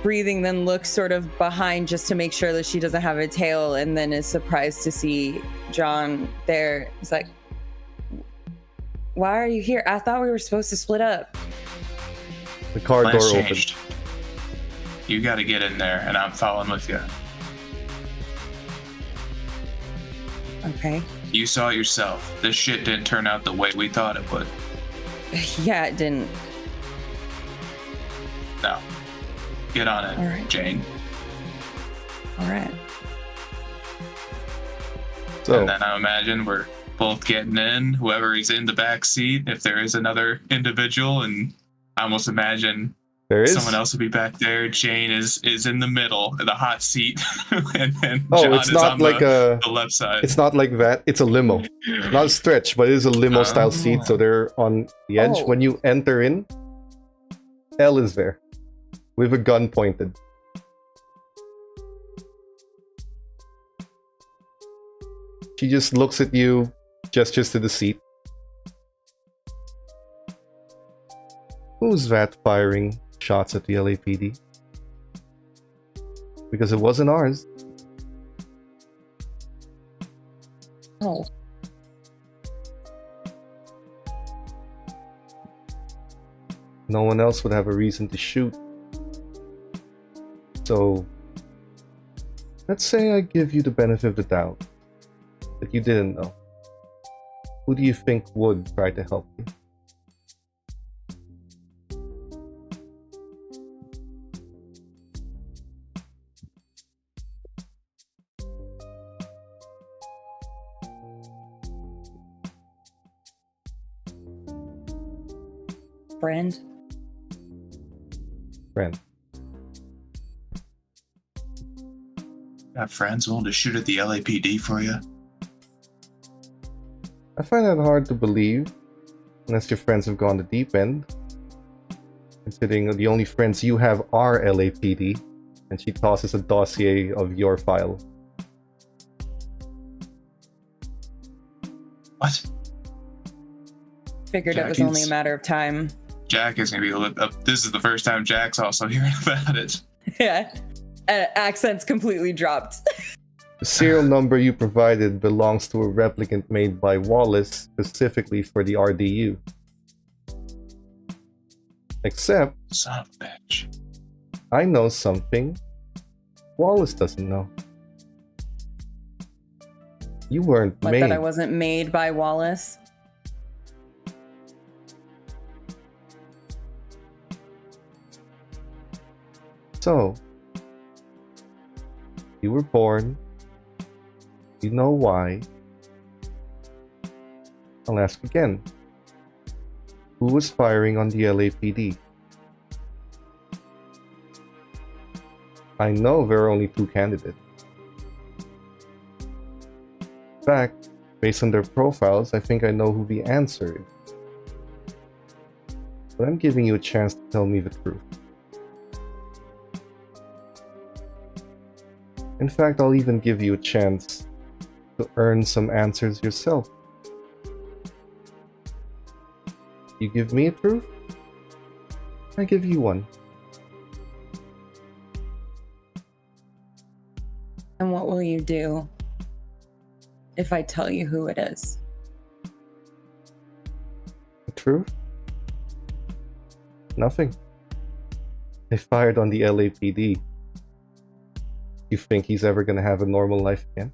S3: breathing, then looks sort of behind just to make sure that she doesn't have a tail, and then is surprised to see John there. He's like, why are you here? I thought we were supposed to split up.
S2: The car door
S6: changed.
S2: opened.
S6: You gotta get in there, and I'm following with you.
S3: Okay.
S6: You saw it yourself. This shit didn't turn out the way we thought it would.
S3: Yeah, it didn't.
S6: No. Get on it,
S3: All right.
S6: Jane.
S3: All right.
S2: So,
S6: And then I imagine we're both getting in, whoever is in the back seat, if there is another individual, and I almost imagine
S2: There is.
S6: Someone else will be back there. Jane is in the middle, the hot seat, and
S2: Oh,
S6: John
S2: it's
S6: is
S2: not
S6: on
S2: like
S6: the left side.
S2: It's not like that. It's a limo. Not a stretch, but it is a limo style seat, so they're on the edge.
S3: Oh.
S2: When you enter in, Elle is there with a gun pointed. She just looks at you, gestures to the seat. Who's that firing shots at the LAPD? Because it wasn't ours.
S3: Oh.
S2: No one else would have a reason to shoot. So, let's say I give you the benefit of the doubt that you didn't know. Who do you think would try to help you?
S3: Friend.
S2: Friend.
S6: Got friends willing to shoot at the LAPD for you?
S2: I find that hard to believe, unless your friends have gone the deep end. Considering the only friends you have are LAPD, and she tosses a dossier of your file.
S6: What?
S3: Figured it was only a matter of time.
S6: Jack is gonna be lit up. This is the first time Jack's also hearing about it.
S3: Yeah. Accents completely dropped.
S2: The serial number you provided belongs to a replicant made by Wallace specifically for the RDU. Except,
S6: Son of a bitch.
S2: I know something Wallace doesn't know. You weren't
S3: What,
S2: made.
S3: that I wasn't made by Wallace?
S2: So, you were born. You know why. I'll ask again. Who was firing on the LAPD? I know there are only two candidates. In fact, based on their profiles, I think I know who the answer is. But I'm giving you a chance to tell me the truth. In fact, I'll even give you a chance to earn some answers yourself. You give me a truth, I give you one.
S3: And what will you do if I tell you who it is?
S2: The truth? Nothing. They fired on the LAPD. You think he's ever gonna have a normal life again?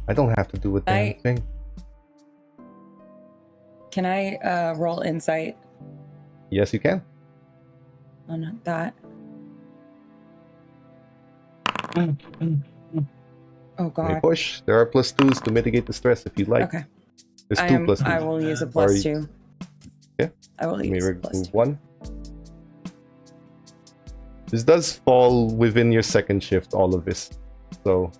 S2: I don't have to do a damn thing.
S3: Can I roll insight
S2: Yes, you can.
S3: on that? Oh
S2: May
S3: god.
S2: push. There are +2s to mitigate the stress if you like.
S3: Okay.
S2: There's
S3: I
S2: 2
S3: am.
S2: +2s.
S3: I will use a
S2: Or you-
S3: +2.
S2: Yeah.
S3: I will
S2: Let me
S3: use a
S2: remove
S3: +2.
S2: 1. This does fall within your second shift, all of this. So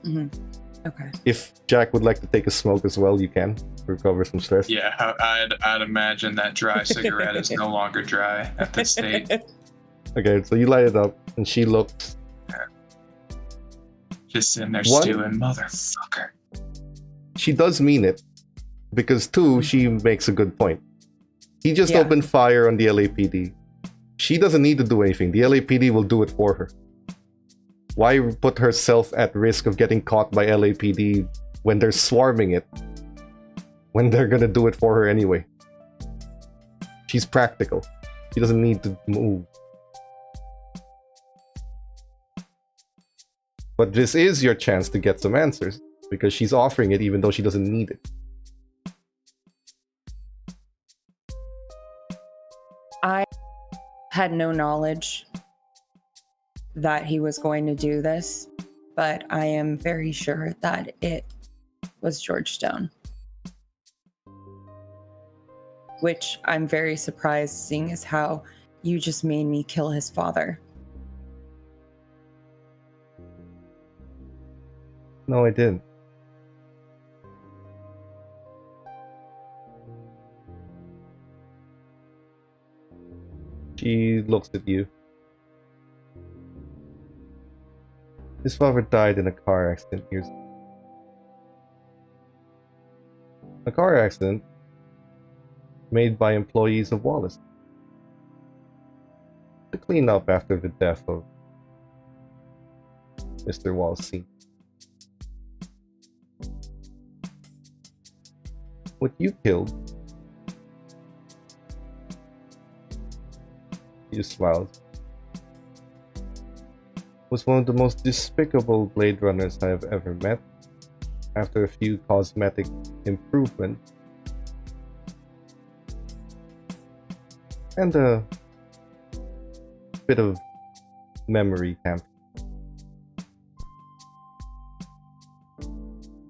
S3: Okay.
S2: if Jack would like to take a smoke as well, you can recover some stress.
S6: Yeah, I'd imagine that dry cigarette is no longer dry at this state.
S2: Okay, so you light it up, and she looks.
S6: Just sitting there
S2: One-
S6: stewing, motherfucker.
S2: She does mean it, because 2, she makes a good point. He just
S3: Yeah.
S2: opened fire on the LAPD. She doesn't need to do anything. The LAPD will do it for her. Why put herself at risk of getting caught by LAPD when they're swarming it? When they're gonna do it for her anyway. She's practical. She doesn't need to move. But this is your chance to get some answers, because she's offering it even though she doesn't need it.
S3: I had no knowledge that he was going to do this, but I am very sure that it was George Stone. which I'm very surprised seeing as how you just made me kill his father.
S2: No, I didn't. She looks at you. His father died in a car accident years ago. A car accident made by employees of Wallace to clean up after the death of Mr. Wallace Sr. What you killed, he just smiled, was one of the most despicable Blade Runners I have ever met. After a few cosmetic improvements and a bit of memory tampering.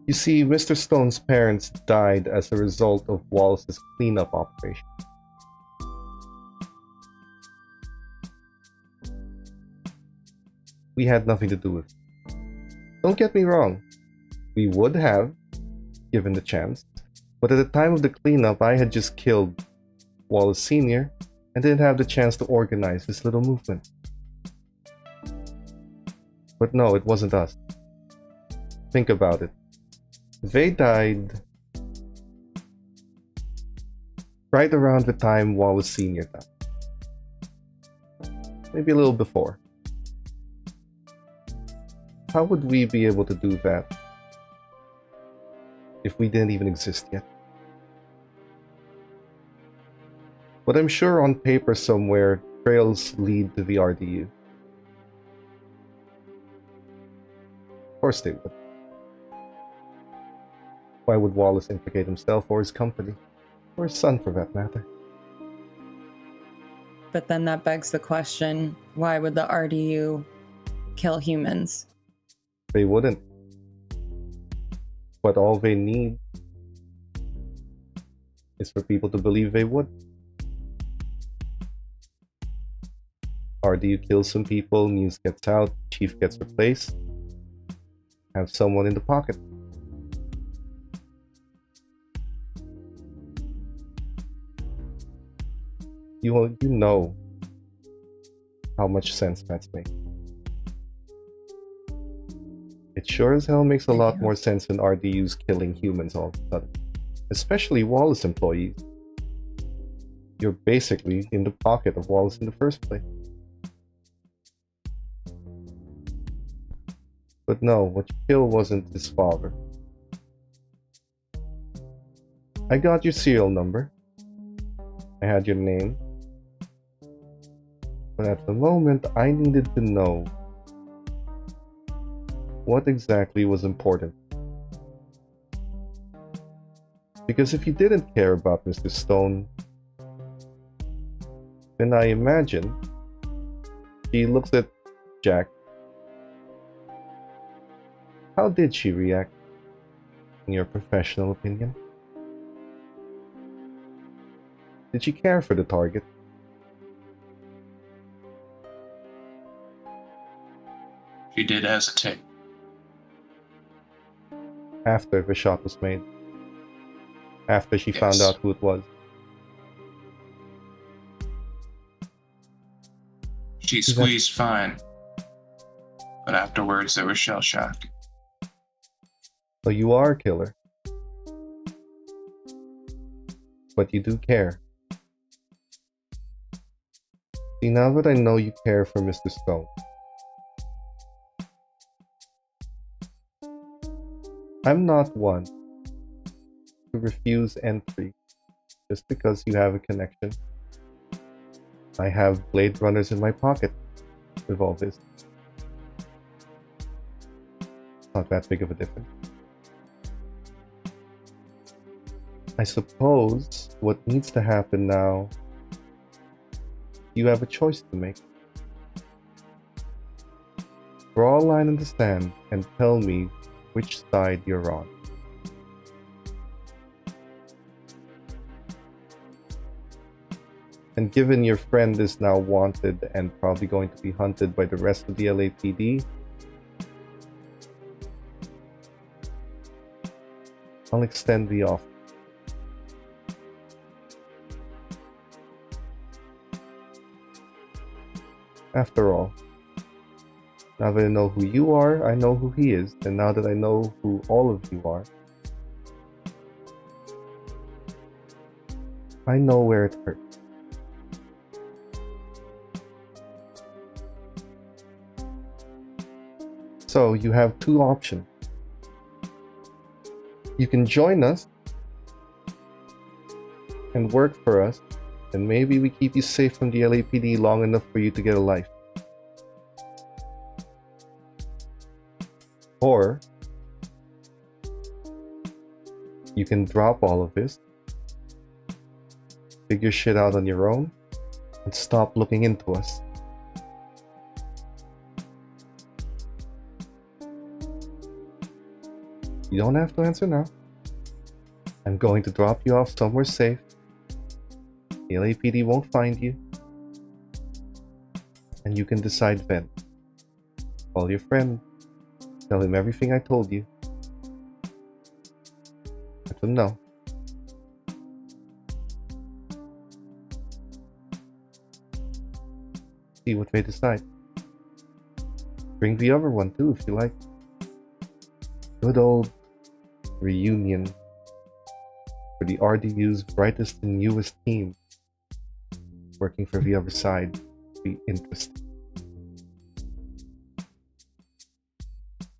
S2: You see, Mr. Stone's parents died as a result of Wallace's cleanup operation. We had nothing to do with it. Don't get me wrong. We would have, given the chance, but at the time of the cleanup, I had just killed Wallace Sr. and didn't have the chance to organize this little movement. But no, it wasn't us. Think about it. They died right around the time Wallace Sr. died. Maybe a little before. How would we be able to do that if we didn't even exist yet? But I'm sure on paper somewhere, trails lead to the RDU. Of course they would. Why would Wallace implicate himself or his company? Or his son, for that matter?
S3: But then that begs the question, why would the RDU kill humans?
S2: They wouldn't. But all they need is for people to believe they would. RDU kills some people, news gets out, chief gets replaced. Have someone in the pocket. You know how much sense that's making. It sure as hell makes a lot more sense than RDU's killing humans all of a sudden. Especially Wallace employees. You're basically in the pocket of Wallace in the first place. But no, what you killed wasn't his father. I got your serial number. I had your name. But at the moment, I needed to know what exactly was important. Because if you didn't care about Mr. Stone, then I imagine she looks at Jack. How did she react, in your professional opinion? Did she care for the target?
S6: She did hesitate.
S2: After the shot was made. After she found out who it was.
S6: She squeezed fine. But afterwards there was shell shock.
S2: So you are a killer. But you do care. See, now that I know you care for Mr. Stone, I'm not one to refuse entry just because you have a connection. I have Blade Runners in my pocket with all this. Not that big of a difference. I suppose what needs to happen now, you have a choice to make. Draw a line in the sand and tell me which side you're on. And given your friend is now wanted and probably going to be hunted by the rest of the LAPD, I'll extend the offer. After all, now that I know who you are, I know who he is. And now that I know who all of you are, I know where it hurts. So you have two options. You can join us and work for us, and maybe we keep you safe from the LAPD long enough for you to get a life. Or you can drop all of this, figure shit out on your own, and stop looking into us. You don't have to answer now. I'm going to drop you off somewhere safe. The LAPD won't find you. And you can decide then. Call your friend. Tell him everything I told you. Let them know. See what they decide. Bring the other one too if you like. Good old reunion for the RDU's brightest and newest team working for the other side. Be interesting.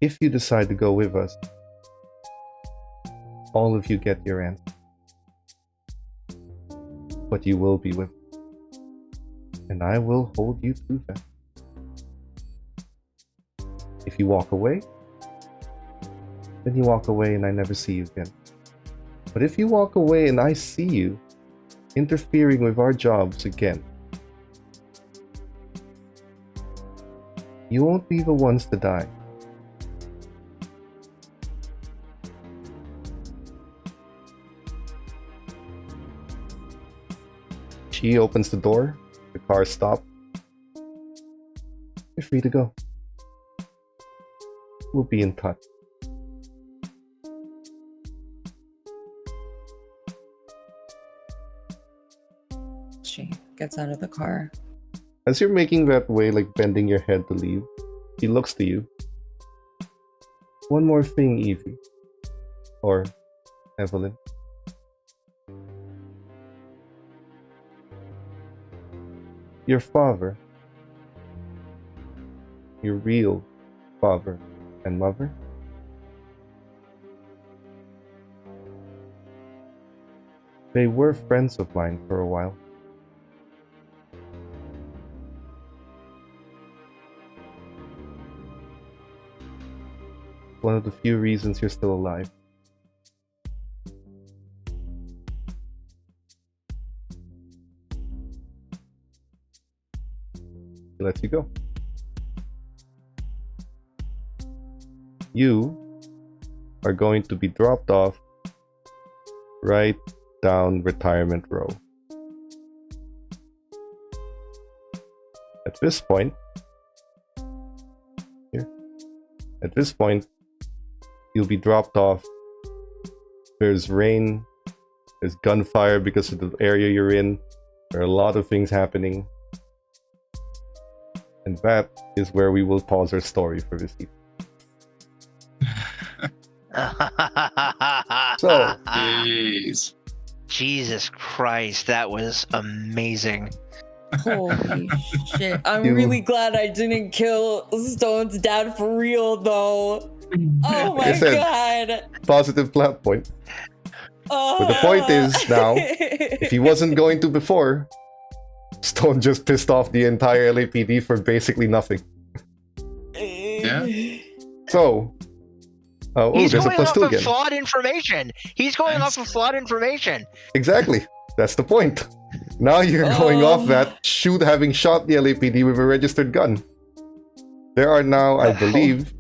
S2: If you decide to go with us, all of you get your answer. But you will be with us, and I will hold you to that. If you walk away, then you walk away and I never see you again. But if you walk away and I see you interfering with our jobs again, you won't be the ones to die. She opens the door, the car stops. You're free to go. We'll be in touch.
S3: She gets out of the car.
S2: As you're making that way, like bending your head to leave, he looks to you. One more thing, Evie. Or Evelyn. Your father, your real father and mother, they were friends of mine for a while. One of the few reasons you're still alive. He lets you go. You are going to be dropped off right down Retirement Row. At this point, you'll be dropped off. There's rain, there's gunfire because of the area you're in. There are a lot of things happening. And that is where we will pause our story for this evening. So,
S6: Jeez.
S4: Jesus Christ, that was amazing.
S3: Holy shit. I'm
S2: You-
S3: really glad I didn't kill Stone's dad for real, though. Oh
S2: Like I
S3: my
S2: said,
S3: god.
S2: positive plot point. But the point is now, if he wasn't going to before, Stone just pissed off the entire LAPD for basically nothing.
S6: Yeah.
S2: So,
S4: He's
S2: there's a
S4: going
S2: plus
S4: off
S2: 2
S4: of
S2: again.
S4: flawed information. He's going off of flawed information.
S2: Exactly. That's the point. Now you're going off that having shot the LAPD with a registered gun. There are now, I believe,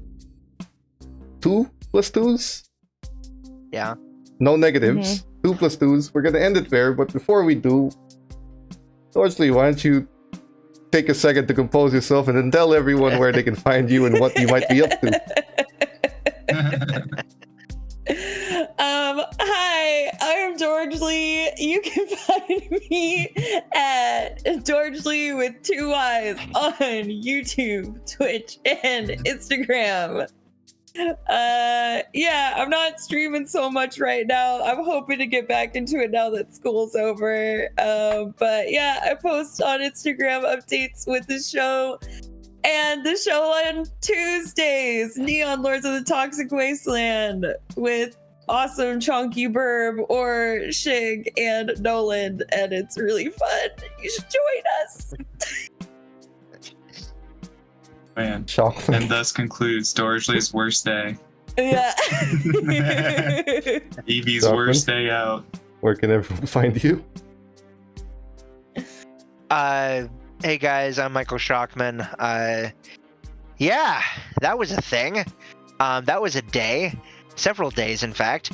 S2: 2 plus 2s?
S4: Yeah.
S2: No negatives. 2 plus 2s. We're gonna end it there, but before we do, George, why don't you take a second to compose yourself and then tell everyone where they can find you and what you might be up to.
S3: Hi, I'm George Lee. You can find me at George Lee with 2 Y's on YouTube, Twitch, and Instagram. Yeah, I'm not streaming so much right now. I'm hoping to get back into it now that school's over. But yeah, I post on Instagram updates with the show. And the show on Tuesdays, Neon Lords of the Toxic Wasteland, with awesome Chunky Burb or Shig and Nolan, and it's really fun. You should join us.
S6: Man.
S2: Shock.
S6: And thus concludes Dorsley's worst day.
S3: Yeah.
S6: Evie's
S2: Shockman.
S6: Worst day out.
S2: Where can everyone find you?
S4: Hey guys, I'm Michael Shockman. Yeah, that was a thing. That was a day. Several days, in fact.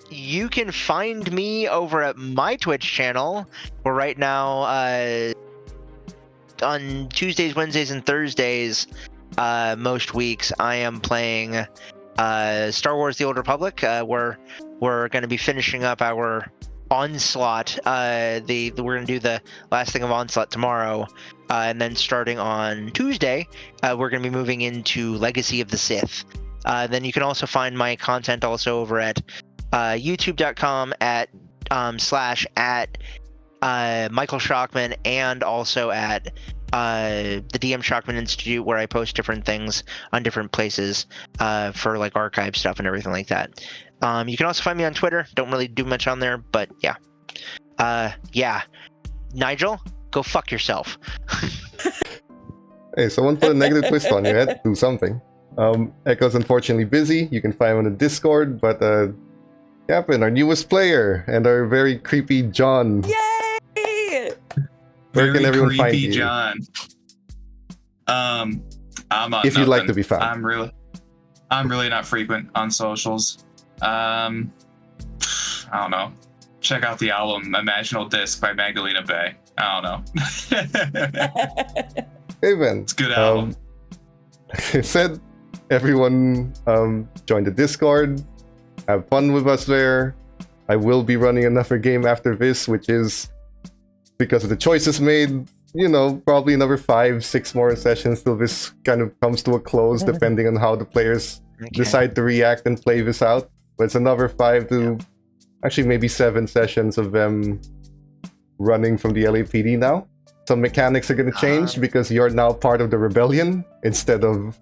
S4: You can find me over at my Twitch channel, where right now, on Tuesdays, Wednesdays, and Thursdays, most weeks, I am playing Star Wars: The Old Republic, where we're going to be finishing up our Onslaught. We're going to do the last thing of Onslaught tomorrow, and then starting on Tuesday, we're going to be moving into Legacy of the Sith. Then you can also find my content also over at youtube.com / Michael Shockman, and also at the DM Shockman Institute, where I post different things on different places for like archive stuff and everything like that. You can also find me on Twitter. Don't really do much on there, but yeah. Yeah. Nigel, go fuck yourself.
S2: Hey, someone put a negative twist on you. I had to do something. Echo's unfortunately busy. You can find him on the Discord, but Captain, our newest player, and our very creepy John.
S3: Yay!
S2: Where can everyone
S6: creepy
S2: find you?
S6: John. I'm on
S2: If you'd
S6: nothing.
S2: like to be found.
S6: I'm really not frequent on socials. I don't know. Check out the album Imaginal Disc by Magdalena Bay. I don't know.
S2: Hey, Ben.
S6: It's a good album.
S2: Like I said, everyone join the Discord. Have fun with us there. I will be running another game after this, which is, because of the choices made, probably another 5-6 more sessions till this kind of comes to a close, depending on how the players decide to react and play this out. But it's another 5 to actually maybe 7 sessions of them running from the LAPD now. Some mechanics are going to change because you're now part of the rebellion instead of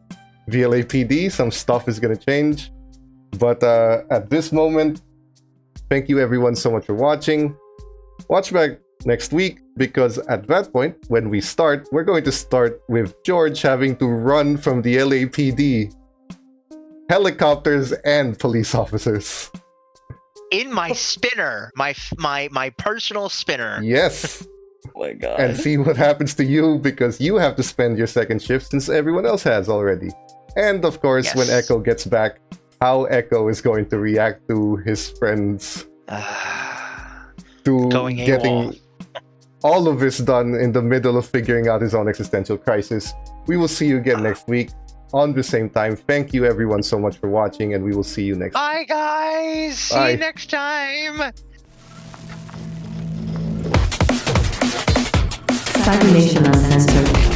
S2: the LAPD. Some stuff is going to change. But at this moment, thank you everyone so much for watching. Watch back next week, because at that point, when we start, we're going to start with George having to run from the LAPD. Helicopters and police officers.
S4: In my spinner, my personal spinner.
S2: Yes.
S3: Oh my god.
S2: And see what happens to you, because you have to spend your second shift since everyone else has already. And of course,
S4: Yes.
S2: when Echo gets back, how Echo is going to react to his friends to
S4: Going
S2: getting
S4: AWOL.
S2: all of this done in the middle of figuring out his own existential crisis. We will see you again next week on the same time. Thank you everyone so much for watching, and we will see you next week.
S4: Bye, guys. See
S2: Bye.
S4: you next time.
S1: Cybernation Uncensored.